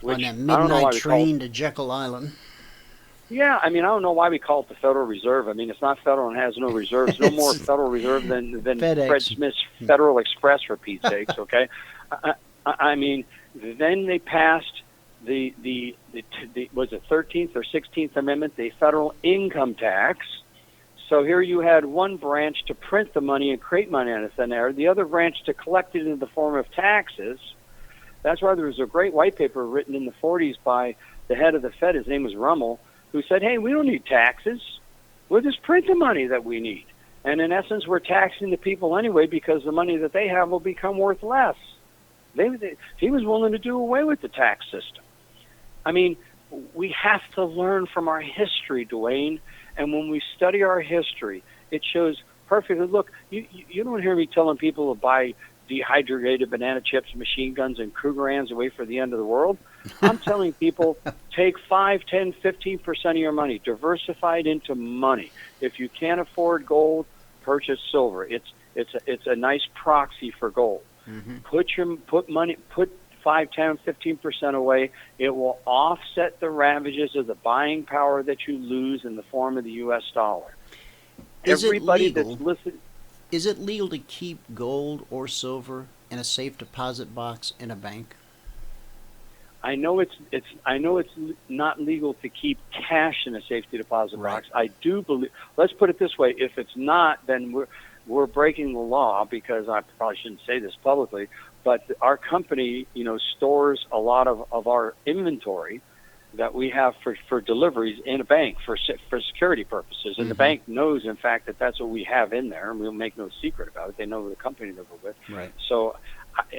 [SPEAKER 10] which
[SPEAKER 5] on that midnight train to Jekyll Island.
[SPEAKER 10] Yeah, I don't know why we call it the Federal Reserve. It's not federal and has no reserves. No more Federal Reserve than Fred Smith's Federal Express, for Pete's sakes, okay? Then they passed the was it 13th or 16th Amendment, the federal income tax. So here you had one branch to print the money and create money on thin air, the other branch to collect it in the form of taxes. That's why there was a great white paper written in the 40s by the head of the Fed, his name was Rummel, who said, hey, we don't need taxes. We'll just print the money that we need. And in essence, we're taxing the people anyway because the money that they have will become worth less. He was willing to do away with the tax system. We have to learn from our history, Dwayne. And when we study our history, it shows perfectly. Look, you don't hear me telling people to buy dehydrated banana chips, machine guns, and Krugerrands away for the end of the world. I'm telling people, take 5, 10, 15% of your money, diversify it into money. If you can't afford gold, purchase silver. It's a nice proxy for gold. Put 5, 10, 15% away. It will offset the ravages of the buying power that you lose in the form of the U.S. dollar.
[SPEAKER 5] Is it legal to keep gold or silver in a safe deposit box in a bank?
[SPEAKER 10] I know it's not legal to keep cash in a safety deposit box. I do believe. Let's put it this way: if it's not, then we're breaking the law, because I probably shouldn't say this publicly, but our company, stores a lot of our inventory that we have for deliveries in a bank for security purposes. And the bank knows, in fact, that that's what we have in there, and we'll make no secret about it. They know the company that we're with. Right. So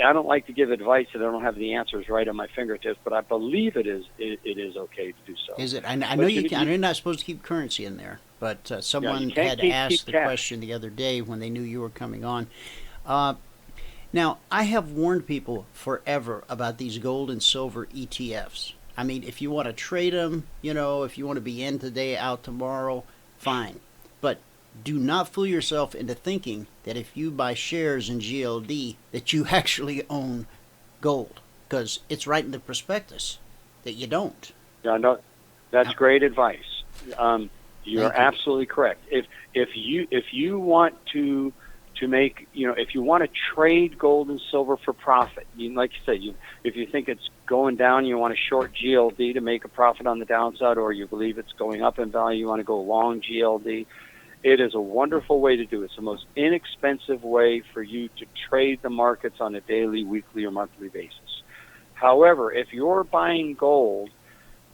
[SPEAKER 10] I don't like to give advice that I don't have the answers right on my fingertips, but I believe it is okay to do so.
[SPEAKER 5] Is it? I know you can. I know you're not supposed to keep currency in there, but someone had asked the question the other day when they knew you were coming on. Now, I have warned people forever about these gold and silver ETFs. If you want to trade them, if you want to be in today, out tomorrow, fine. But do not fool yourself into thinking that if you buy shares in GLD that you actually own gold, because it's right in the prospectus that you don't.
[SPEAKER 10] Yeah, no, that's great advice. You're absolutely correct. If you want to make, if you want to trade gold and silver for profit, like you said, if you think it's going down, you want to short GLD to make a profit on the downside, or you believe it's going up in value, you want to go long GLD, it is a wonderful way to do it. It's the most inexpensive way for you to trade the markets on a daily, weekly, or monthly basis. However, if you're buying gold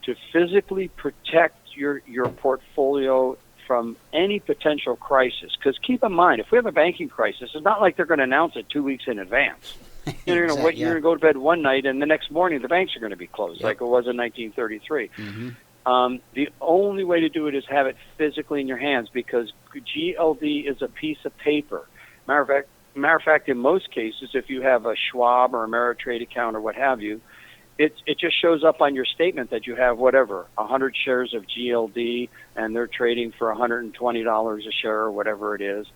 [SPEAKER 10] to physically protect your portfolio from any potential crisis, because keep in mind, if we have a banking crisis, it's not like they're going to announce it 2 weeks in advance. You're going to wait. You're going to go to bed one night, and the next morning the banks are going to be closed, like it was in 1933. The only way to do it is have it physically in your hands, because GLD is a piece of paper. Matter of fact, in most cases, if you have a Schwab or Ameritrade account or what have you, it just shows up on your statement that you have 100 shares of GLD, and they're trading for $120 a share or whatever it is.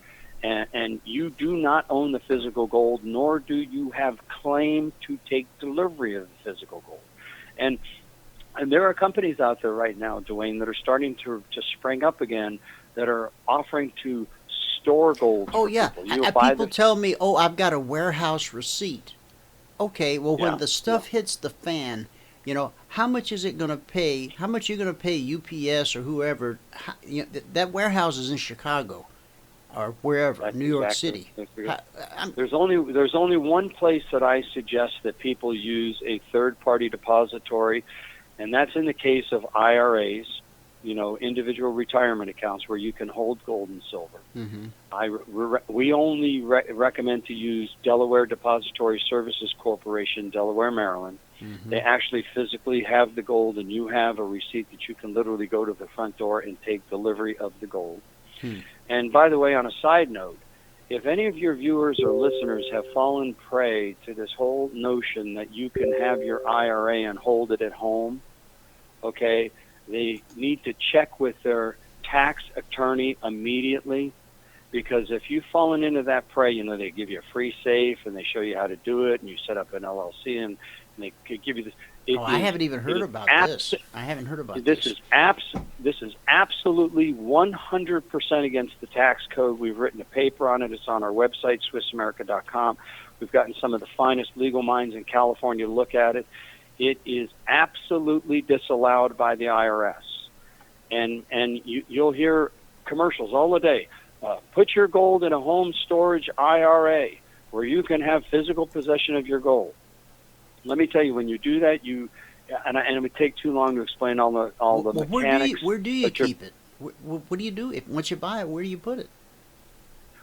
[SPEAKER 10] And you do not own the physical gold, nor do you have claim to take delivery of the physical gold. And there are companies out there right now, Dwayne, that are starting to spring up again that are offering to store gold.
[SPEAKER 5] Oh, yeah. People tell me, I've got a warehouse receipt. Okay, well, when the stuff hits the fan, how much is it going to pay? How much are you going to pay UPS or whoever? That warehouse is in Chicago or wherever, New York City.
[SPEAKER 10] There's only one place that I suggest that people use a third-party depository, and that's in the case of IRAs, individual retirement accounts where you can hold gold and silver. We only recommend to use Delaware Depository Services Corporation, Delaware, Maryland. Mm-hmm. They actually physically have the gold, and you have a receipt that you can literally go to the front door and take delivery of the gold. And by the way, on a side note, if any of your viewers or listeners have fallen prey to this whole notion that you can have your IRA and hold it at home, okay, they need to check with their tax attorney immediately, because if you've fallen into that prey, you know, they give you a free safe and they show you how to do it, and you set up an LLC, and they could give you this.
[SPEAKER 5] I haven't even heard about this. I haven't heard about this.
[SPEAKER 10] This is absolutely 100% against the tax code. We've written a paper on it. It's on our website, SwissAmerica.com. We've gotten some of the finest legal minds in California to look at it. It is absolutely disallowed by the IRS. And you'll hear commercials all the day. Put your gold in a home storage IRA where you can have physical possession of your gold. Let me tell you, when you do that, and it would take too long to explain all the mechanics.
[SPEAKER 5] Where do you keep it? What do you do once you buy it? Where do you put it?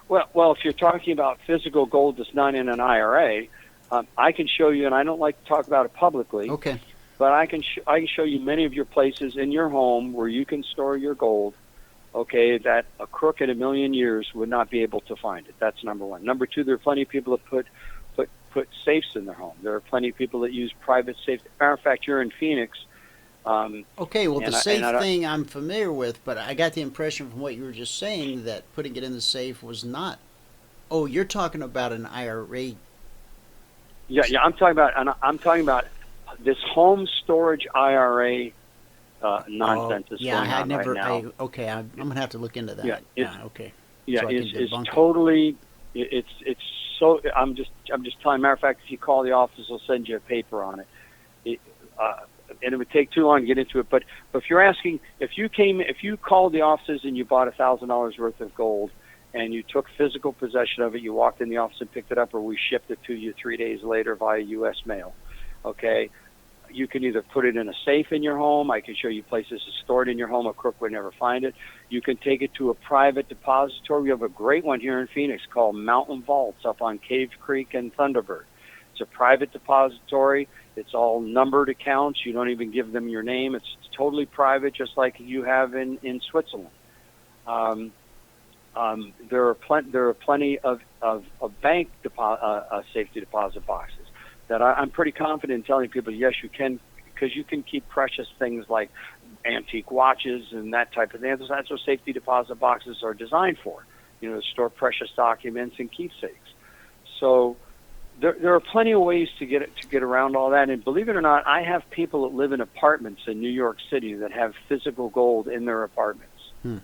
[SPEAKER 10] Well, if you're talking about physical gold that's not in an IRA, I can show you, and I don't like to talk about it publicly.
[SPEAKER 5] Okay.
[SPEAKER 10] But I can show you many of your places in your home where you can store your gold. Okay, that a crook in a million years would not be able to find it. That's number one. Number two, there are plenty of people that put safes in their home. There are plenty of people that use private safes. Matter of fact, you're in Phoenix.
[SPEAKER 5] Okay, well, the safe thing I'm familiar with, but I got the impression from what you were just saying that putting it in the safe was not. Oh, you're talking about an IRA.
[SPEAKER 10] Yeah, I'm talking about this home storage IRA nonsense that's going on right now.
[SPEAKER 5] I'm gonna have to look into that. Okay.
[SPEAKER 10] Yeah,
[SPEAKER 5] so
[SPEAKER 10] it's totally. It's so. I'm just telling. Matter of fact, if you call the office, they'll send you a paper on it. And it would take too long to get into it. But if you're asking, if you called the offices and you bought $1,000 worth of gold, and you took physical possession of it, you walked in the office and picked it up, or we shipped it to you 3 days later via U.S. mail. Okay. You can either put it in a safe in your home. I can show you places to store it in your home. A crook would never find it. You can take it to a private depository. We have a great one here in Phoenix called Mountain Vaults up on Cave Creek and Thunderbird. It's a private depository. It's all numbered accounts. You don't even give them your name. It's totally private, just like you have in Switzerland. There are plenty of bank safety deposit boxes that I'm pretty confident in telling people, yes, you can, because you can keep precious things like antique watches and that type of thing. That's what safety deposit boxes are designed for, to store precious documents and keepsakes. So there are plenty of ways to get around all that. And believe it or not, I have people that live in apartments in New York City that have physical gold in their apartments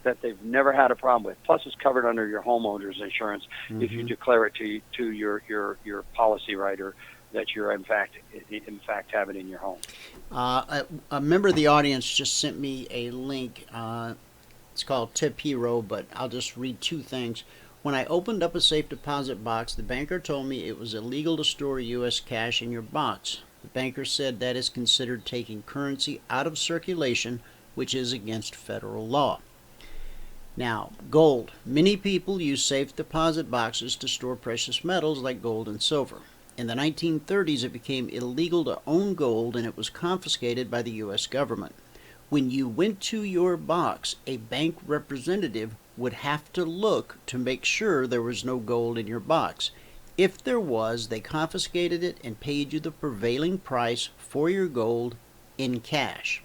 [SPEAKER 10] that they've never had a problem with. Plus, it's covered under your homeowner's insurance if you declare it to your policy writer that you're in fact have it in your home.
[SPEAKER 5] A member of the audience just sent me a link. It's called Tip Hero, but I'll just read two things. When I opened up a safe deposit box, the banker told me it was illegal to store U.S. cash in your box. The banker said that is considered taking currency out of circulation, which is against federal law. Now, gold. Many people use safe deposit boxes to store precious metals like gold and silver. In the 1930s, it became illegal to own gold, and it was confiscated by the U.S. government. When you went to your box, a bank representative would have to look to make sure there was no gold in your box. If there was, they confiscated it and paid you the prevailing price for your gold in cash.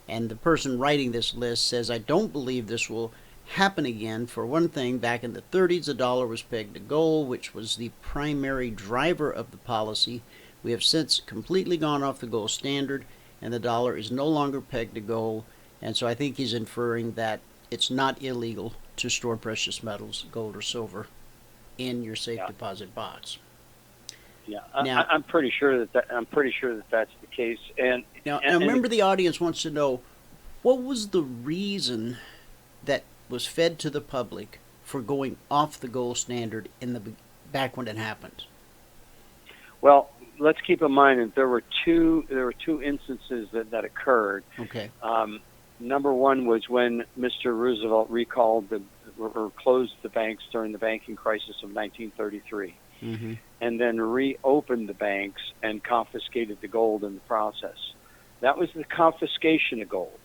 [SPEAKER 5] And the person writing this list says, I don't believe this will happen again. For one thing, back in the 30s, the dollar was pegged to gold, which was the primary driver of the policy. We have since completely gone off the gold standard, and the dollar is no longer pegged to gold. And so I think he's inferring that it's not illegal to store precious metals, gold or silver, in your safe deposit box.
[SPEAKER 10] Yeah,
[SPEAKER 5] now,
[SPEAKER 10] I'm pretty sure that that's the case. And
[SPEAKER 5] now, a member of the audience wants to know, what was the reason that was fed to the public for going off the gold standard back when it happened?
[SPEAKER 10] Well, let's keep in mind that there were two instances that occurred.
[SPEAKER 5] Okay.
[SPEAKER 10] Number one was when Mr. Roosevelt recalled or closed the banks during the banking crisis of 1933. and then reopened the banks and confiscated the gold in the process. That was the confiscation of gold.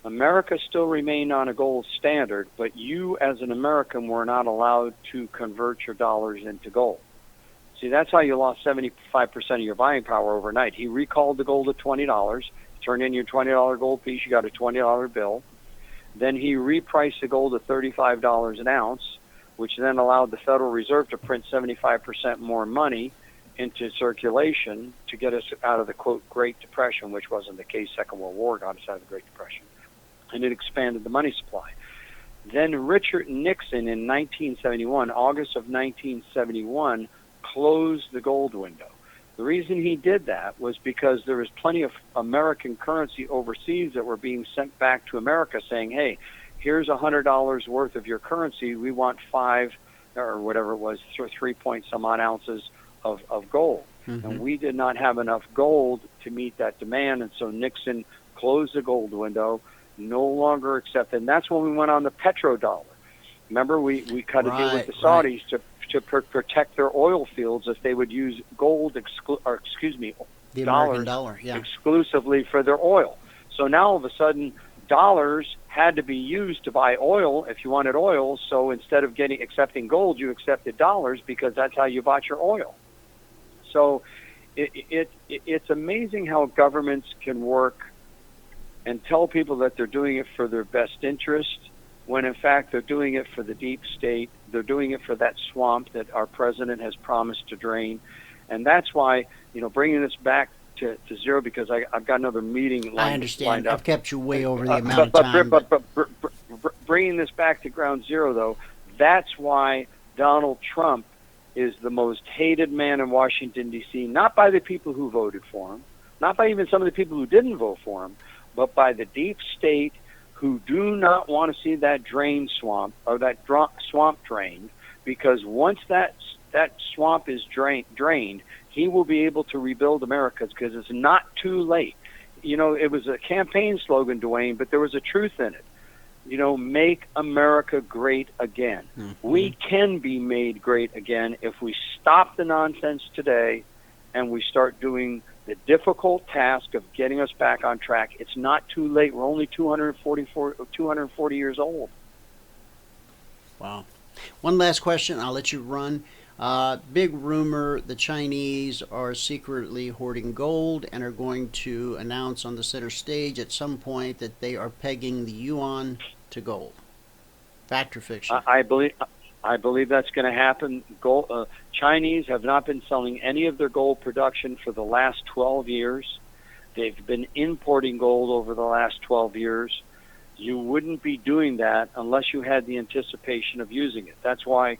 [SPEAKER 10] America still remained on a gold standard, but you as an American were not allowed to convert your dollars into gold. See, that's how you lost 75% of your buying power overnight. He recalled the gold at $20, turned in your $20 gold piece, you got a $20 bill. Then he repriced the gold at $35 an ounce, which then allowed the Federal Reserve to print 75% more money into circulation to get us out of the, quote, Great Depression, which wasn't the case. Second World War got us out of the Great Depression. And it expanded the money supply. Then Richard Nixon in 1971, August of 1971, closed the gold window. The reason he did that was because there was plenty of American currency overseas that were being sent back to America saying, hey, here's $100 worth of your currency. We want 5 or whatever it was, 3 point some odd ounces of gold. And we did not have enough gold to meet that demand. And so Nixon closed the gold window, no longer accepted. And that's when we went on the petrodollar. Remember, we cut a deal with the Saudis to protect their oil fields if they would use gold,
[SPEAKER 5] the
[SPEAKER 10] dollars
[SPEAKER 5] dollar,
[SPEAKER 10] exclusively for their oil. So now all of a sudden, dollars had to be used to buy oil if you wanted oil. So instead of accepting gold, you accepted dollars because that's how you bought your oil. So it's amazing how governments can work and tell people that they're doing it for their best interest, when in fact they're doing it for the deep state. They're doing it for that swamp that our president has promised to drain. And that's why, bringing this back to zero, because I've got another meeting
[SPEAKER 5] I understand.
[SPEAKER 10] lined up.
[SPEAKER 5] I've kept you way over the amount of time.
[SPEAKER 10] But bringing this back to ground zero, though, that's why Donald Trump is the most hated man in Washington, D.C., not by the people who voted for him, not by even some of the people who didn't vote for him, but by the deep state who do not want to see that drain swamp, or that swamp drained, because once that swamp is drained, he will be able to rebuild America, because it's not too late. It was a campaign slogan, Dwayne, but there was a truth in it. Make America great again. We can be made great again if we stop the nonsense today and we start doing the difficult task of getting us back on track. It's not too late. We're only 240 years old.
[SPEAKER 5] Wow. One last question. I'll let you run. Big rumor, the Chinese are secretly hoarding gold and are going to announce on the center stage at some point that they are pegging the yuan to gold. Fact or fiction?
[SPEAKER 10] I believe that's going to happen. Chinese have not been selling any of their gold production for the last 12 years. They've been importing gold over the last 12 years. You wouldn't be doing that unless you had the anticipation of using it. That's why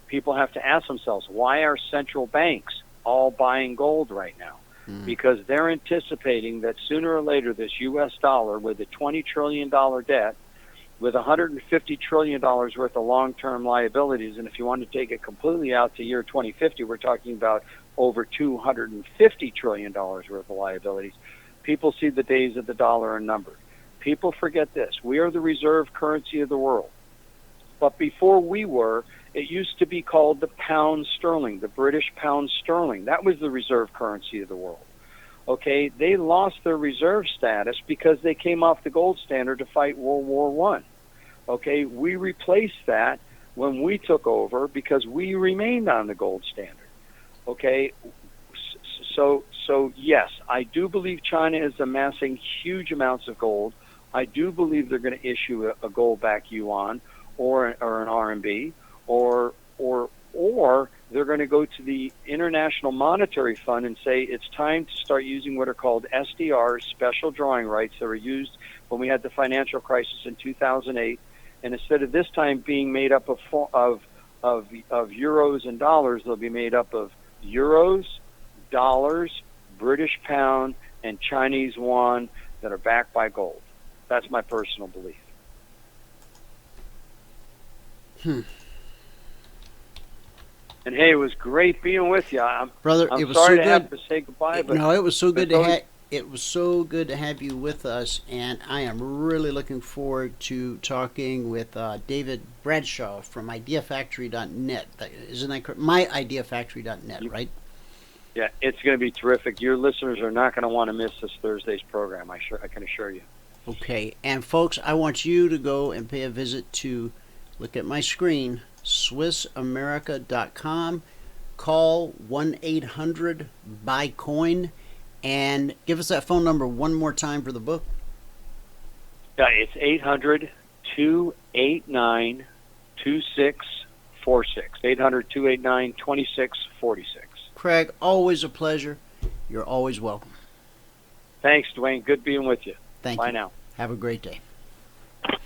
[SPEAKER 10] people have to ask themselves, why are central banks all buying gold right now? Because they're anticipating that sooner or later this U.S. dollar, with a $20 trillion debt, with $150 trillion worth of long-term liabilities, and if you want to take it completely out to year 2050, we're talking about over $250 trillion worth of liabilities. People see the days of the dollar are numbered. People forget this. We are the reserve currency of the world. But before we were, it used to be called the pound sterling, the British pound sterling. That was the reserve currency of the world. Okay, they lost their reserve status because they came off the gold standard to fight World War I. Okay, we replaced that when we took over because we remained on the gold standard. Okay, so yes, I do believe China is amassing huge amounts of gold. I do believe they're going to issue a gold-backed yuan or an RMB, or they're going to go to the International Monetary Fund and say it's time to start using what are called SDRs, special drawing rights, that were used when we had the financial crisis in 2008. And instead of this time being made up of euros and dollars, they'll be made up of euros, dollars, British pound, and Chinese yuan that are backed by gold. That's my personal belief. And hey, it was great being with you.
[SPEAKER 5] Brother,
[SPEAKER 10] I'm
[SPEAKER 5] it was
[SPEAKER 10] sorry
[SPEAKER 5] so
[SPEAKER 10] to
[SPEAKER 5] good.
[SPEAKER 10] have to say goodbye. But
[SPEAKER 5] no, it was so good to It was so good to have you with us, and I am really looking forward to talking with David Bradshaw from ideafactory.net. Isn't that correct? myideafactory.net, right?
[SPEAKER 10] Yeah, it's going to be terrific. Your listeners are not going to want to miss this Thursday's program, I can assure you.
[SPEAKER 5] Okay, and folks, I want you to go and pay a visit to, look at my screen, SwissAmerica.com. Call 1-800-BUY-COIN, and give us that phone number one more time for the book.
[SPEAKER 10] Yeah, it's 800-289-2646. 800-289-2646.
[SPEAKER 5] Craig, always a pleasure. You're always welcome.
[SPEAKER 10] Thanks, Dwayne. Good being with you.
[SPEAKER 5] Thank you.
[SPEAKER 10] Bye now.
[SPEAKER 5] Have a great day. All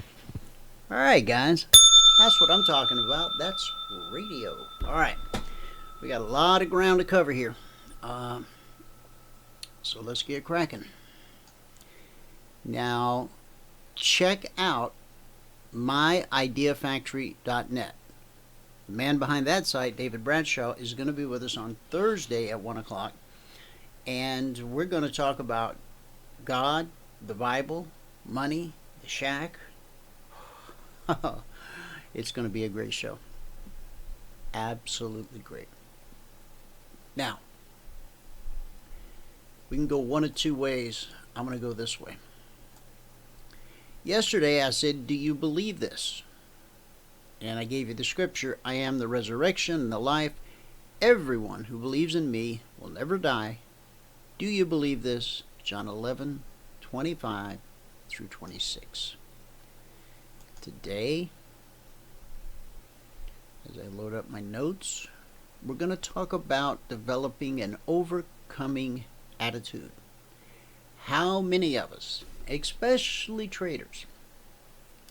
[SPEAKER 5] right, guys. That's what I'm talking about. That's radio. All right. We got a lot of ground to cover here. So let's get cracking. Now, check out myideafactory.net. The man behind that site, David Bradshaw, is going to be with us on Thursday at 1 o'clock. And we're going to talk about God, the Bible, money, the shack. It's going to be a great show. Absolutely great. Now, we can go one of two ways. I'm going to go this way. Yesterday I said, do you believe this? And I gave you the scripture, I am the resurrection and the life. Everyone who believes in me will never die. Do you believe this? John 11:25 through 26. Today, as I load up my notes, we're going to talk about developing an overcoming attitude. How many of us, especially traders,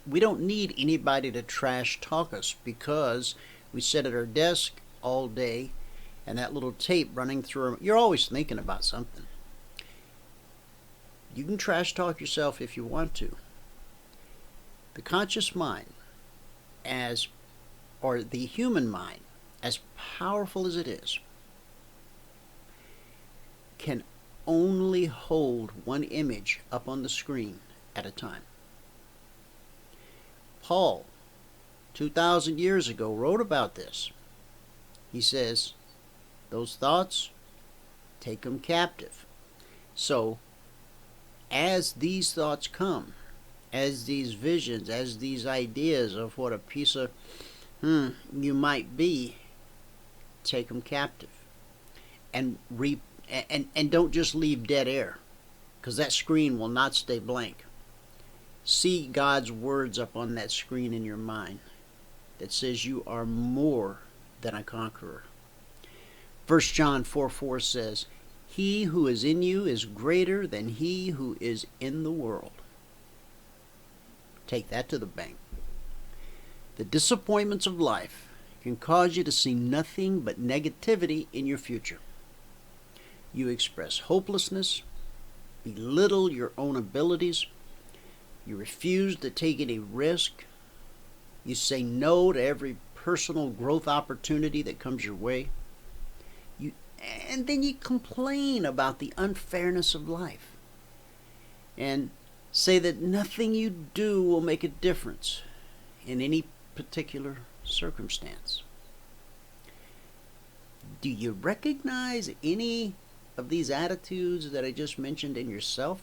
[SPEAKER 5] we don't need anybody to trash talk us because we sit at our desk all day and that little tape running through, you're always thinking about something. You can trash talk yourself if you want to. The conscious mind, or the human mind, as powerful as it is, can only hold one image up on the screen at a time. Paul, 2,000 years ago, wrote about this. He says, those thoughts, take them captive. So, as these thoughts come, as these visions, as these ideas of what a piece of you might be, take them captive. And don't just leave dead air, because that screen will not stay blank. See God's words up on that screen in your mind that says you are more than a conqueror. 1 John 4:4 says, he who is in you is greater than he who is in the world. Take that to the bank. The disappointments of life can cause you to see nothing but negativity in your future. You express hopelessness, belittle your own abilities, you refuse to take any risk, you say no to every personal growth opportunity that comes your way, and then you complain about the unfairness of life and say that nothing you do will make a difference in any particular circumstance. Do you recognize any of these attitudes that I just mentioned in yourself?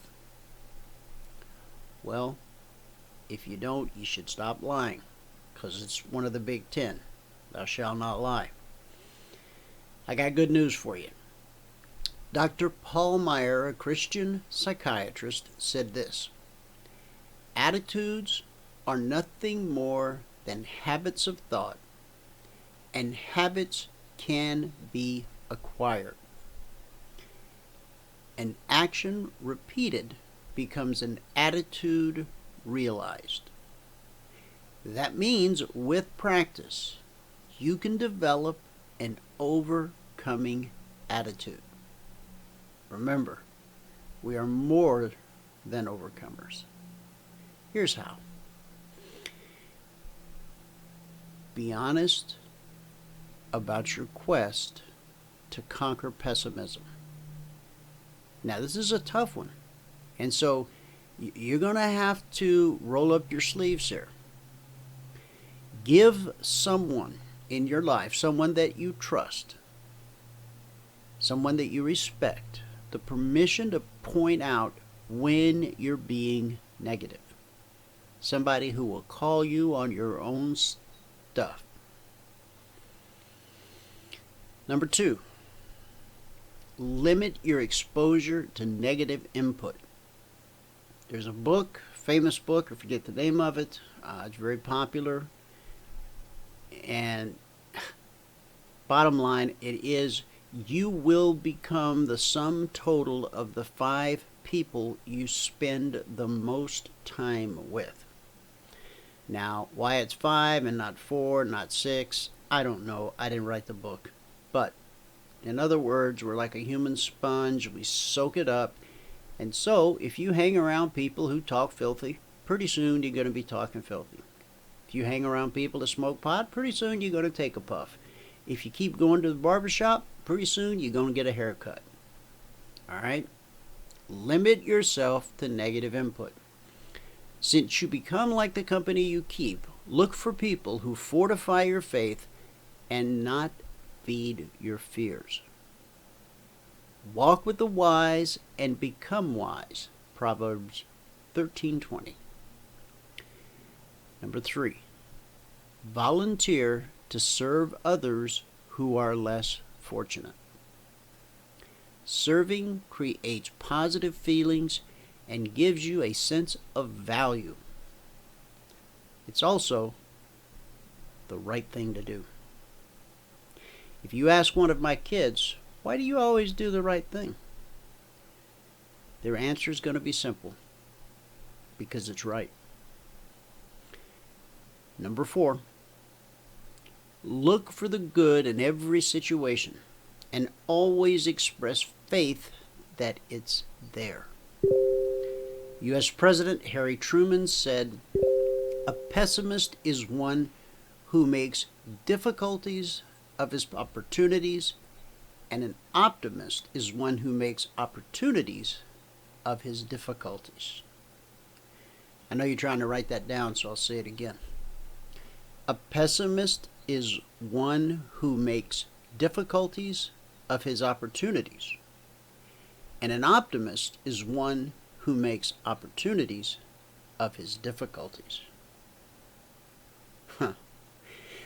[SPEAKER 5] Well, if you don't, you should stop lying, because it's one of the big 10. Thou shalt not lie. I got good news for you. Dr. Paul Meyer, a Christian psychiatrist, said this: attitudes are nothing more than habits of thought, and habits can be acquired. An action repeated becomes an attitude realized. That means with practice, you can develop an overcoming attitude. Remember, we are more than overcomers. Here's how. Be honest about your quest to conquer pessimism. Now, this is a tough one. And so you're going to have to roll up your sleeves here. Give someone in your life, someone that you trust, someone that you respect, the permission to point out when you're being negative. Somebody who will call you on your own stuff. Number 2, limit your exposure to negative input. There's a book, famous book, I forget the name of it. It's very popular. And bottom line, it is, you will become the sum total of the 5 people you spend the most time with. Now, why it's 5 and not 4, not 6, I don't know. I didn't write the book. But in other words, we're like a human sponge. We soak it up. And so, if you hang around people who talk filthy, pretty soon you're going to be talking filthy. If you hang around people that smoke pot, pretty soon you're going to take a puff. If you keep going to the barbershop, pretty soon you're going to get a haircut. All right? Limit yourself to negative input. Since you become like the company you keep, look for people who fortify your faith and not feed your fears. Walk with the wise and become wise. Proverbs 13:20. Number 3, volunteer to serve others who are less fortunate. Serving creates positive feelings and gives you a sense of value. It's also the right thing to do. If you ask one of my kids, why do you always do the right thing? Their answer is going to be simple. Because it's right. Number 4, look for the good in every situation and always express faith that it's there. U.S. President Harry Truman said, "A pessimist is one who makes difficulties of his opportunities, and an optimist is one who makes opportunities of his difficulties." I know you're trying to write that down, so I'll say it again. A pessimist is one who makes difficulties of his opportunities, and an optimist is one who makes opportunities of his difficulties.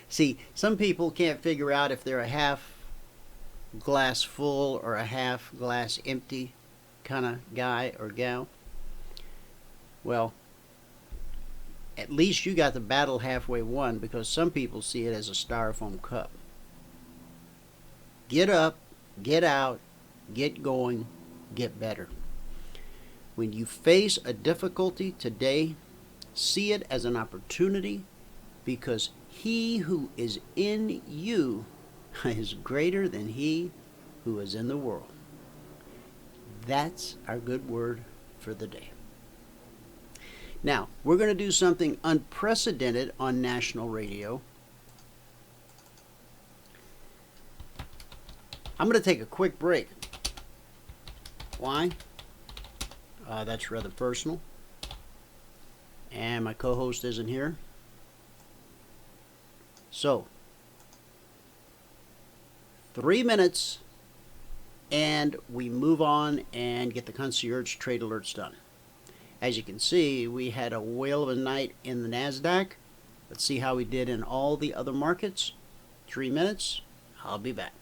[SPEAKER 5] See, some people can't figure out if they're a half glass full or a half glass empty kind of guy or gal. Well, at least you got the battle halfway won, because some people see it as a styrofoam cup. Get up, get out, get going, get better. When you face a difficulty today, see it as an opportunity, because he who is in you is greater than he who is in the world. That's our good word for the day. Now, we're going to do something unprecedented on national radio. I'm going to take a quick break. Why? That's rather personal. And my co-host isn't here. So, 3 minutes, and we move on and get the concierge trade alerts done. As you can see, we had a whale of a night in the NASDAQ. Let's see how we did in all the other markets. 3 minutes. I'll be back.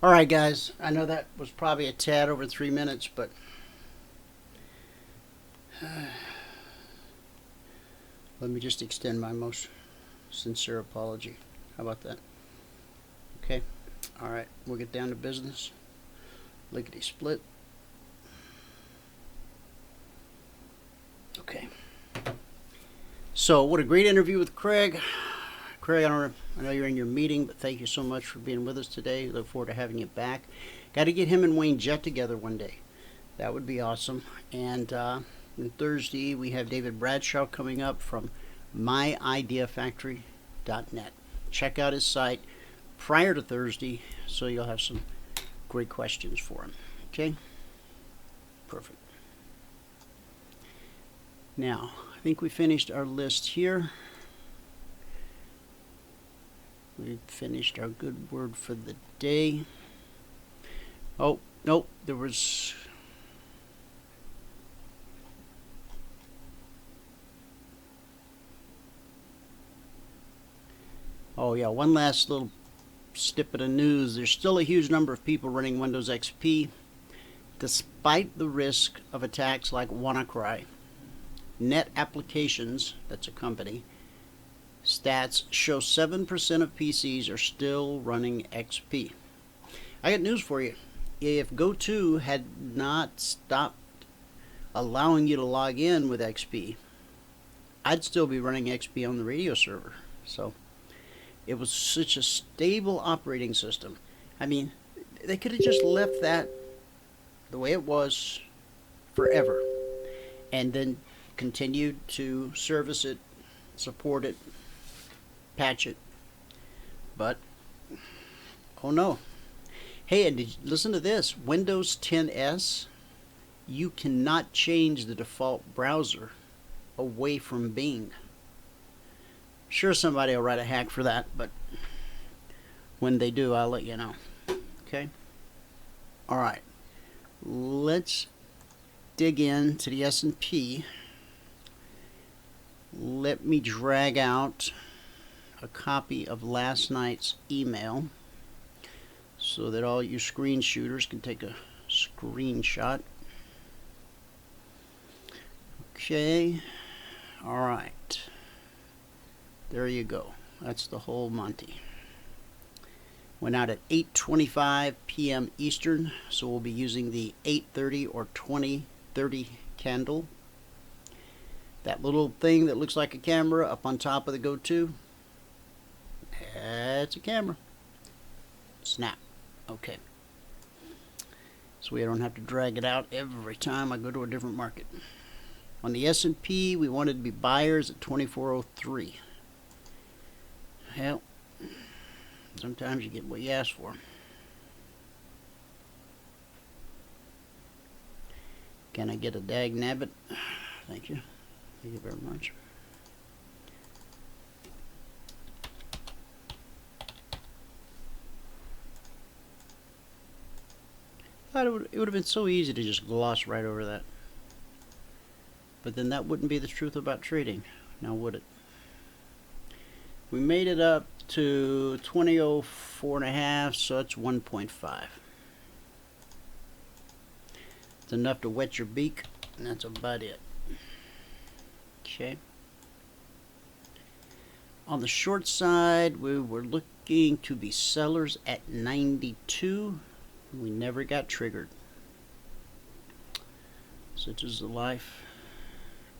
[SPEAKER 5] All right, guys. I know that was probably a tad over 3 minutes, but let me just extend my most sincere apology. How about that? Okay. All right. We'll get down to business. Lickety split. Okay. So, what a great interview with Craig. Craig, I know you're in your meeting, but thank you so much for being with us today. Look forward to having you back. Got to get him and Wayne Jett together one day. That would be awesome. And on Thursday, we have David Bradshaw coming up from myideafactory.net. Check out his site prior to Thursday, so you'll have some great questions for him. Okay? Perfect. Now, I think we finished our list here. We finished our good word for the day. Oh, nope, there was... Oh yeah, one last little snippet of news. There's still a huge number of people running Windows XP, despite the risk of attacks like WannaCry. Net Applications, that's a company, stats show 7% of PCs are still running XP. I got news for you. If GoTo had not stopped allowing you to log in with XP, I'd still be running XP on the radio server. So it was such a stable operating system. I mean, they could have just left that the way it was forever and then continued to service it, support it, patch it. But, oh no. Hey, and listen to this. Windows 10S, you cannot change the default browser away from Bing. Sure, somebody will write a hack for that, but when they do, I'll let you know. Okay? All right. Let's dig into the S&P. Let me drag out a copy of last night's email so that all you screen shooters can take a screenshot. Okay. All right. There you go. That's the whole Monty. Went out at 8:25 p.m. Eastern, so we'll be using the 8:30 or 20:30 candle. That little thing that looks like a camera up on top of the GoTo, that's a camera. Snap. Okay. So we don't have to drag it out every time I go to a different market. On the S&P, we wanted to be buyers at 2403. Well, sometimes you get what you ask for. Can I get a dag nabbit? Thank you. Thank you very much. It would have been so easy to just gloss right over that. But then that wouldn't be the truth about trading, now would it? We made it up to 20.04.5, so it's 1.5. It's enough to wet your beak, and that's about it. Okay. On the short side, we were looking to be sellers at 92. We never got triggered. Such is the life.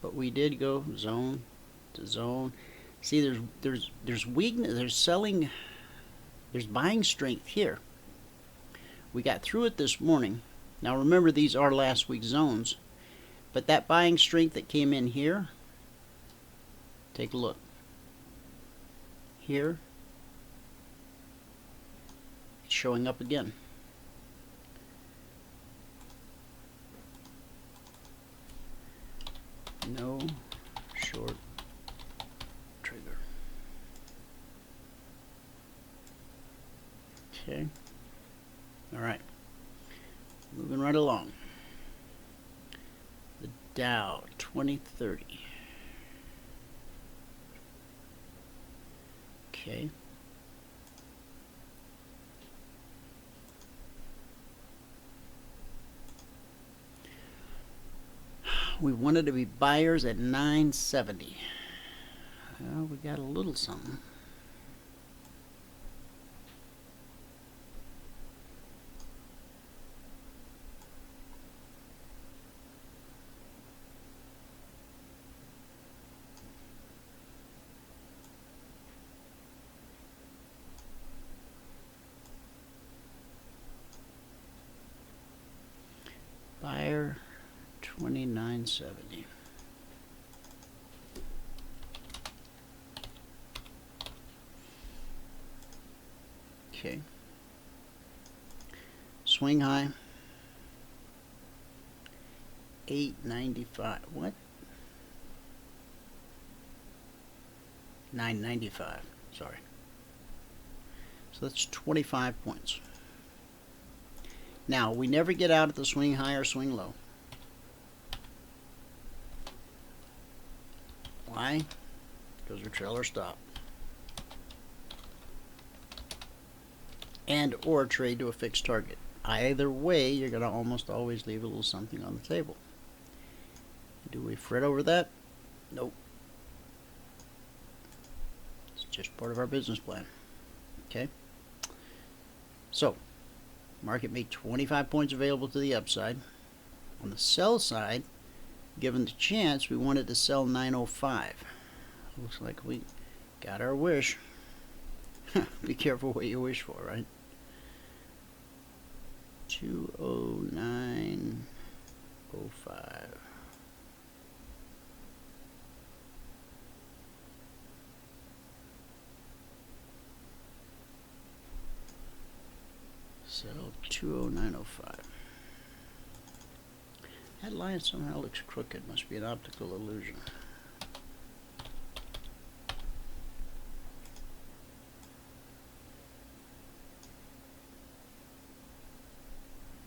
[SPEAKER 5] But we did go zone to zone. See, there's weakness. There's buying strength here. We got through it this morning. Now remember, these are last week's zones. But that buying strength that came in here, take a look. Here, it's showing up again. No short trigger. Okay. All right. Moving right along. The Dow 2030. Okay. We wanted to be buyers at 970. Well, we got a little something. Buyer 2970. Okay. Swing high 895. What? 995. Sorry. So that's 25 points. Now, we never get out at the swing high or swing low. Why? Because we're trailer stop. And or trade to a fixed target. Either way, you're going to almost always leave a little something on the table. Do we fret over that? Nope. It's just part of our business plan. Okay? So, market made 25 points available to the upside. On the sell side, given the chance, we wanted to sell 905. Looks like we got our wish. Be careful what you wish for, right? 209.05. Sell 209.05. That line somehow looks crooked. Must be an optical illusion.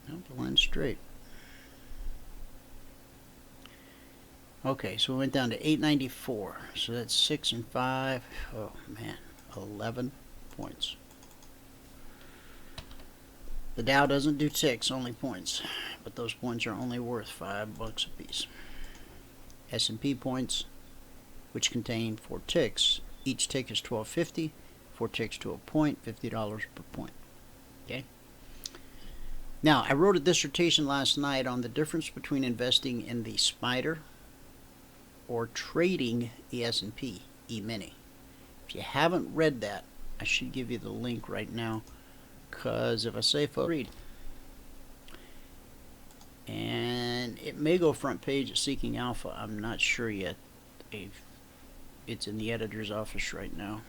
[SPEAKER 5] Nope, the line's straight. Okay, so we went down to 894. So that's 6 and 5. Oh man, 11 points. The Dow doesn't do ticks, only points, but those points are only worth $5 a piece. S&P points, which contain 4 ticks. Each tick is $12.50. 4 ticks to a point, $50 per point. Okay. Now, I wrote a dissertation last night on the difference between investing in the Spider or trading the S&P E-mini. If you haven't read that, I should give you the link right now. Because if I say read, and it may go front page at Seeking Alpha, I'm not sure yet. It's in the editor's office right now.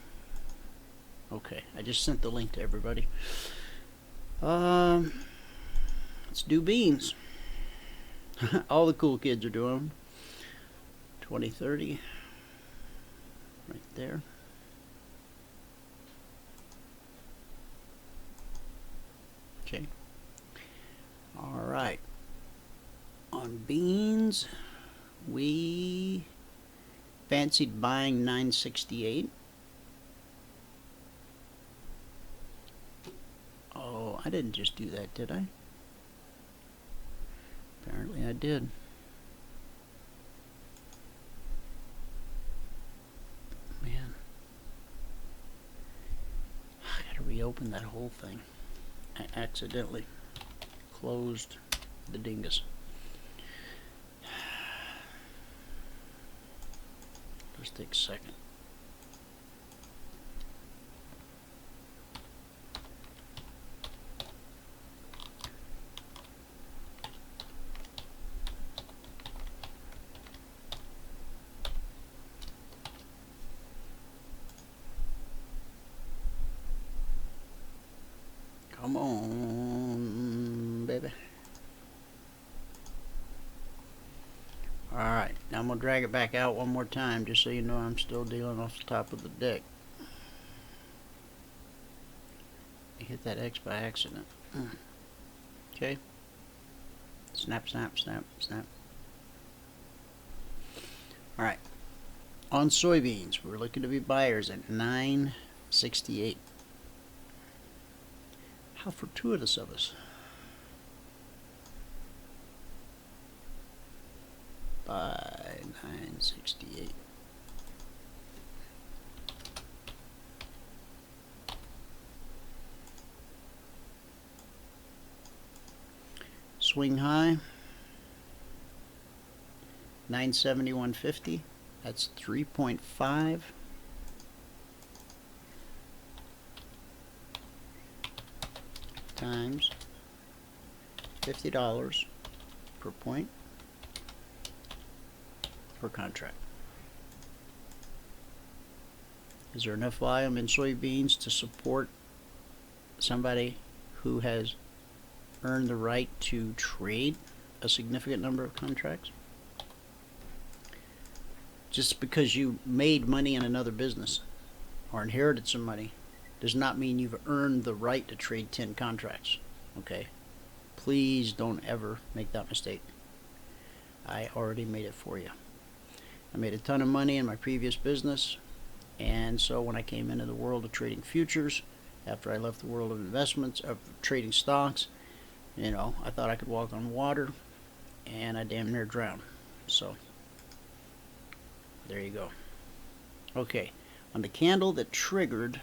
[SPEAKER 5] Okay, I just sent the link to everybody. Let's do beans. All the cool kids are doing 2030 right there. Okay. All right. On beans, we fancied buying 968. Oh, I didn't just do that, did I? Apparently I did. Man. I gotta reopen that whole thing. I accidentally closed the dingus. Just take a second. Come on, baby. Alright, now I'm going to drag it back out one more time just so you know I'm still dealing off the top of the deck. I hit that X by accident. Okay. Snap, snap, snap, snap. Alright. On soybeans, we're looking to be buyers at 968. How fortuitous of us. by 968. Swing high, 971.50. That's 3.5. Times $50 per point per contract. Is there enough volume in soybeans to support somebody who has earned the right to trade a significant number of contracts? Just because you made money in another business or inherited some money does not mean you've earned the right to trade 10 contracts. Okay? Please don't ever make that mistake. I already made it for you. I made a ton of money in my previous business, and so when I came into the world of trading futures, after I left the world of investments, of trading stocks, you know, I thought I could walk on water, and I damn near drowned. So, there you go. Okay, on the candle that triggered,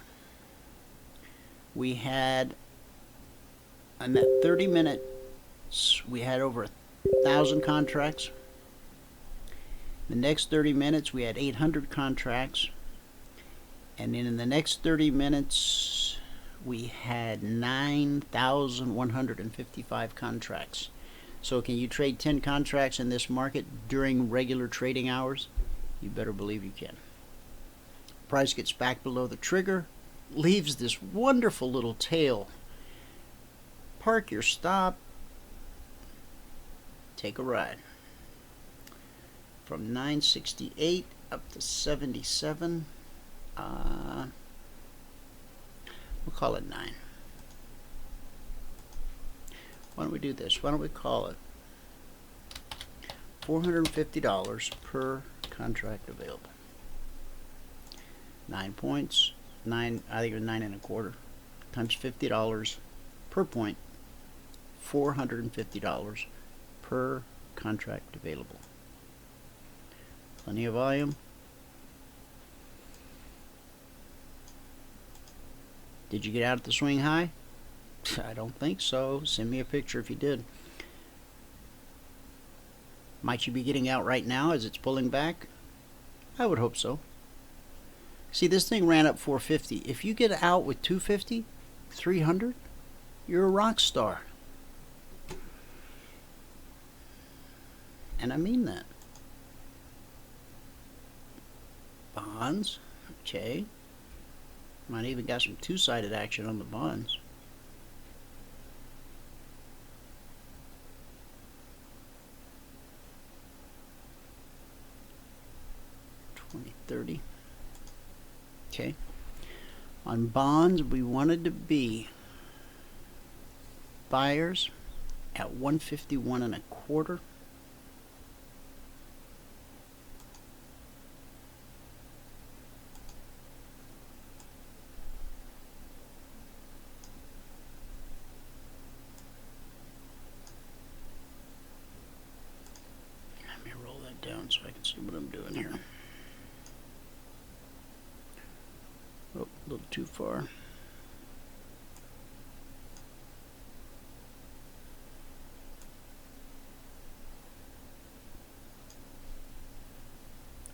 [SPEAKER 5] we had, on that 30 minutes, we had over 1,000 contracts. The next 30 minutes, we had 800 contracts. And then in the next 30 minutes, we had 9,155 contracts. So can you trade 10 contracts in this market during regular trading hours? You better believe you can. Price gets back below the trigger, leaves this wonderful little tail. Park your stop, take a ride. From 968 up to 77. We'll call it 9. Why don't we do this? Why don't we call it $450 per contract available. 9 points. I think it was 9 1/4 times $50 per point. $450 per contract available. Plenty of volume. Did you get out at the swing high? I don't think so. Send me a picture if you did. Might you be getting out right now as it's pulling back? I would hope so. See, this thing ran up 450. If you get out with 250, 300, you're a rock star. And I mean that. Bonds, okay. Might even got some two-sided action on the bonds. $20.30. Okay. On bonds, we wanted to be buyers at 151 1/4. Let me roll that down so I can see what I'm doing here. Oh, a little too far.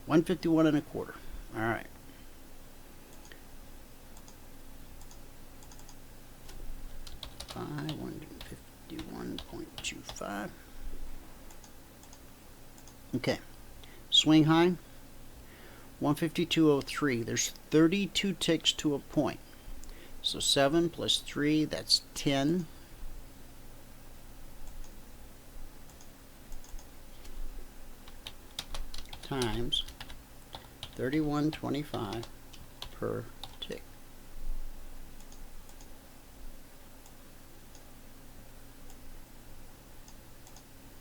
[SPEAKER 5] $151 1/4. All right. $151.25. Okay. Swing high. 152.03. There's 32 ticks to a point. So 7 plus 3, that's 10. Times 31.25 per tick.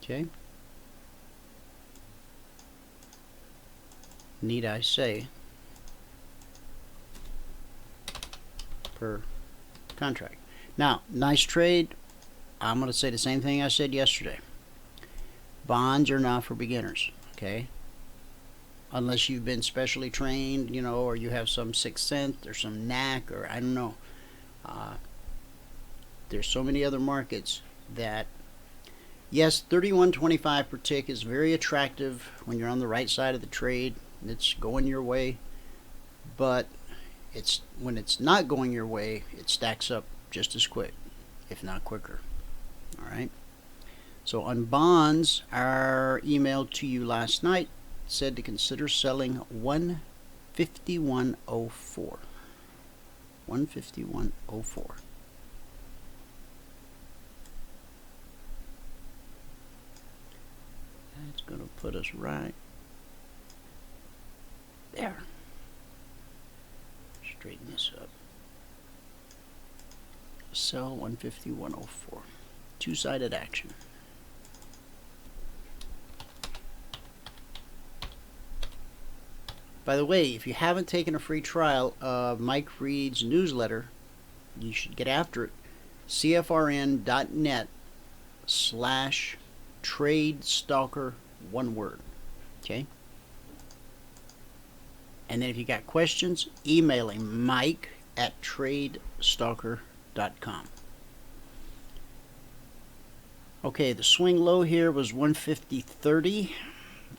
[SPEAKER 5] Okay. Need I say, per contract. Now, nice trade. I'm going to say the same thing I said yesterday. Bonds are not for beginners. Okay? Unless you've been specially trained, you know, or you have some sixth sense or some knack, or I don't know. There's so many other markets that, yes, $31.25 per tick is very attractive when you're on the right side of the trade. It's going your way, but when it's not going your way, it stacks up just as quick, if not quicker. All right. So on bonds, our email to you last night said to consider selling 151.04. 151.04. That's going to put us right there. Straighten this up. Sell 151.04. Two-sided action. By the way, if you haven't taken a free trial of Mike Reed's newsletter, you should get after it. CFRN.net/TradeStalker, one word. Okay? And then if you got questions, email him, mike@tradestalker.com. Okay, the swing low here was 150.30.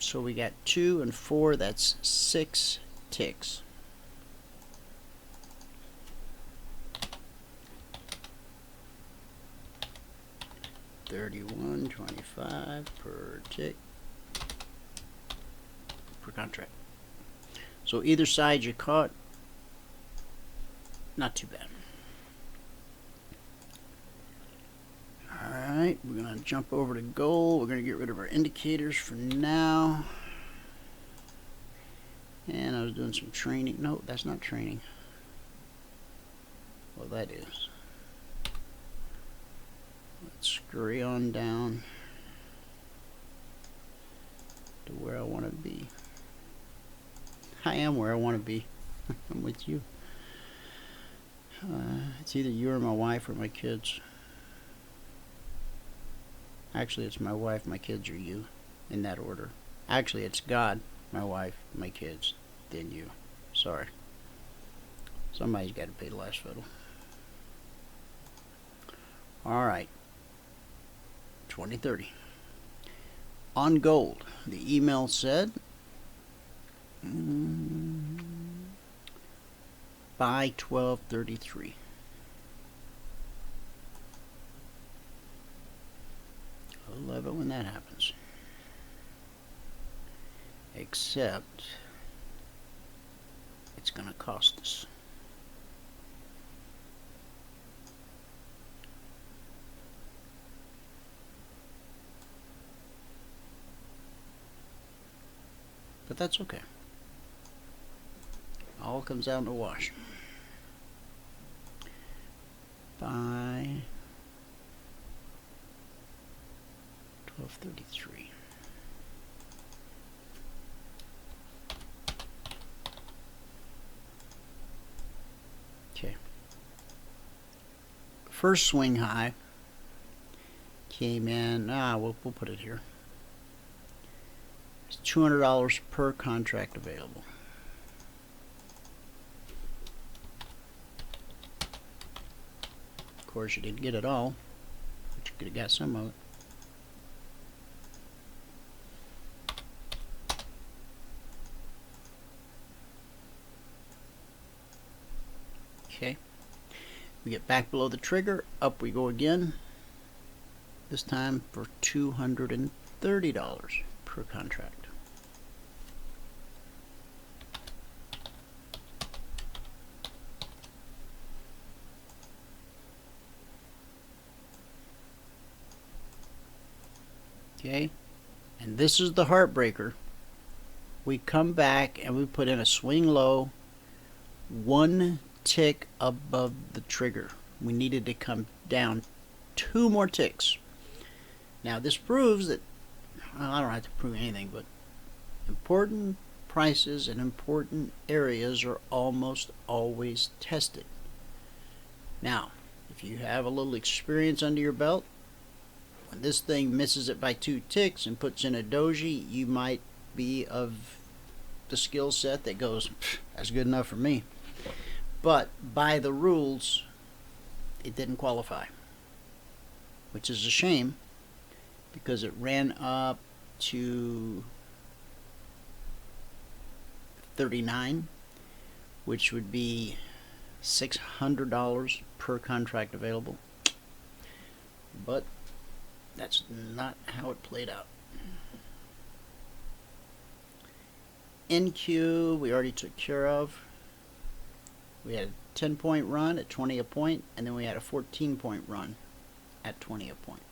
[SPEAKER 5] So we got 2 and 4, that's 6 ticks. $31.25 per tick per contract. So either side you caught, not too bad. Alright, we're going to jump over to gold. We're going to get rid of our indicators for now. And I was doing some training. No, that's not training. Well, that is. Let's scurry on down to where I want to be. I am where I want to be. I'm with you. It's either you or my wife or my kids. Actually, it's my wife, my kids, or you, in that order. Actually, it's God, my wife, my kids, then you. Sorry. Somebody's got to pay the last fiddle. All right. 2030. On gold, the email said, buy 1233. I love it when that happens. Except it's going to cost us. But that's okay. All comes out in the wash. Buy 1233. Okay. First swing high came in. We'll put it here. It's $200 per contract available. Of course, you didn't get it all, but you could have got some of it. Okay, we get back below the trigger, up we go again, this time for $230 per contract. Okay, and this is the heartbreaker. We come back and we put in a swing low, 1 tick above the trigger. We needed to come down 2 more ticks. Now this proves that, well, I don't have to prove anything, but important prices and important areas are almost always tested. Now, if you have a little experience under your belt, when this thing misses it by 2 ticks and puts in a doji, you might be of the skill set that goes, that's good enough for me. But by the rules, it didn't qualify, which is a shame because it ran up to 39, which would be $600 per contract available. But that's not how it played out. NQ we already took care of. We had a 10-point run at 20 a point, and then we had a 14-point run at 20 a point.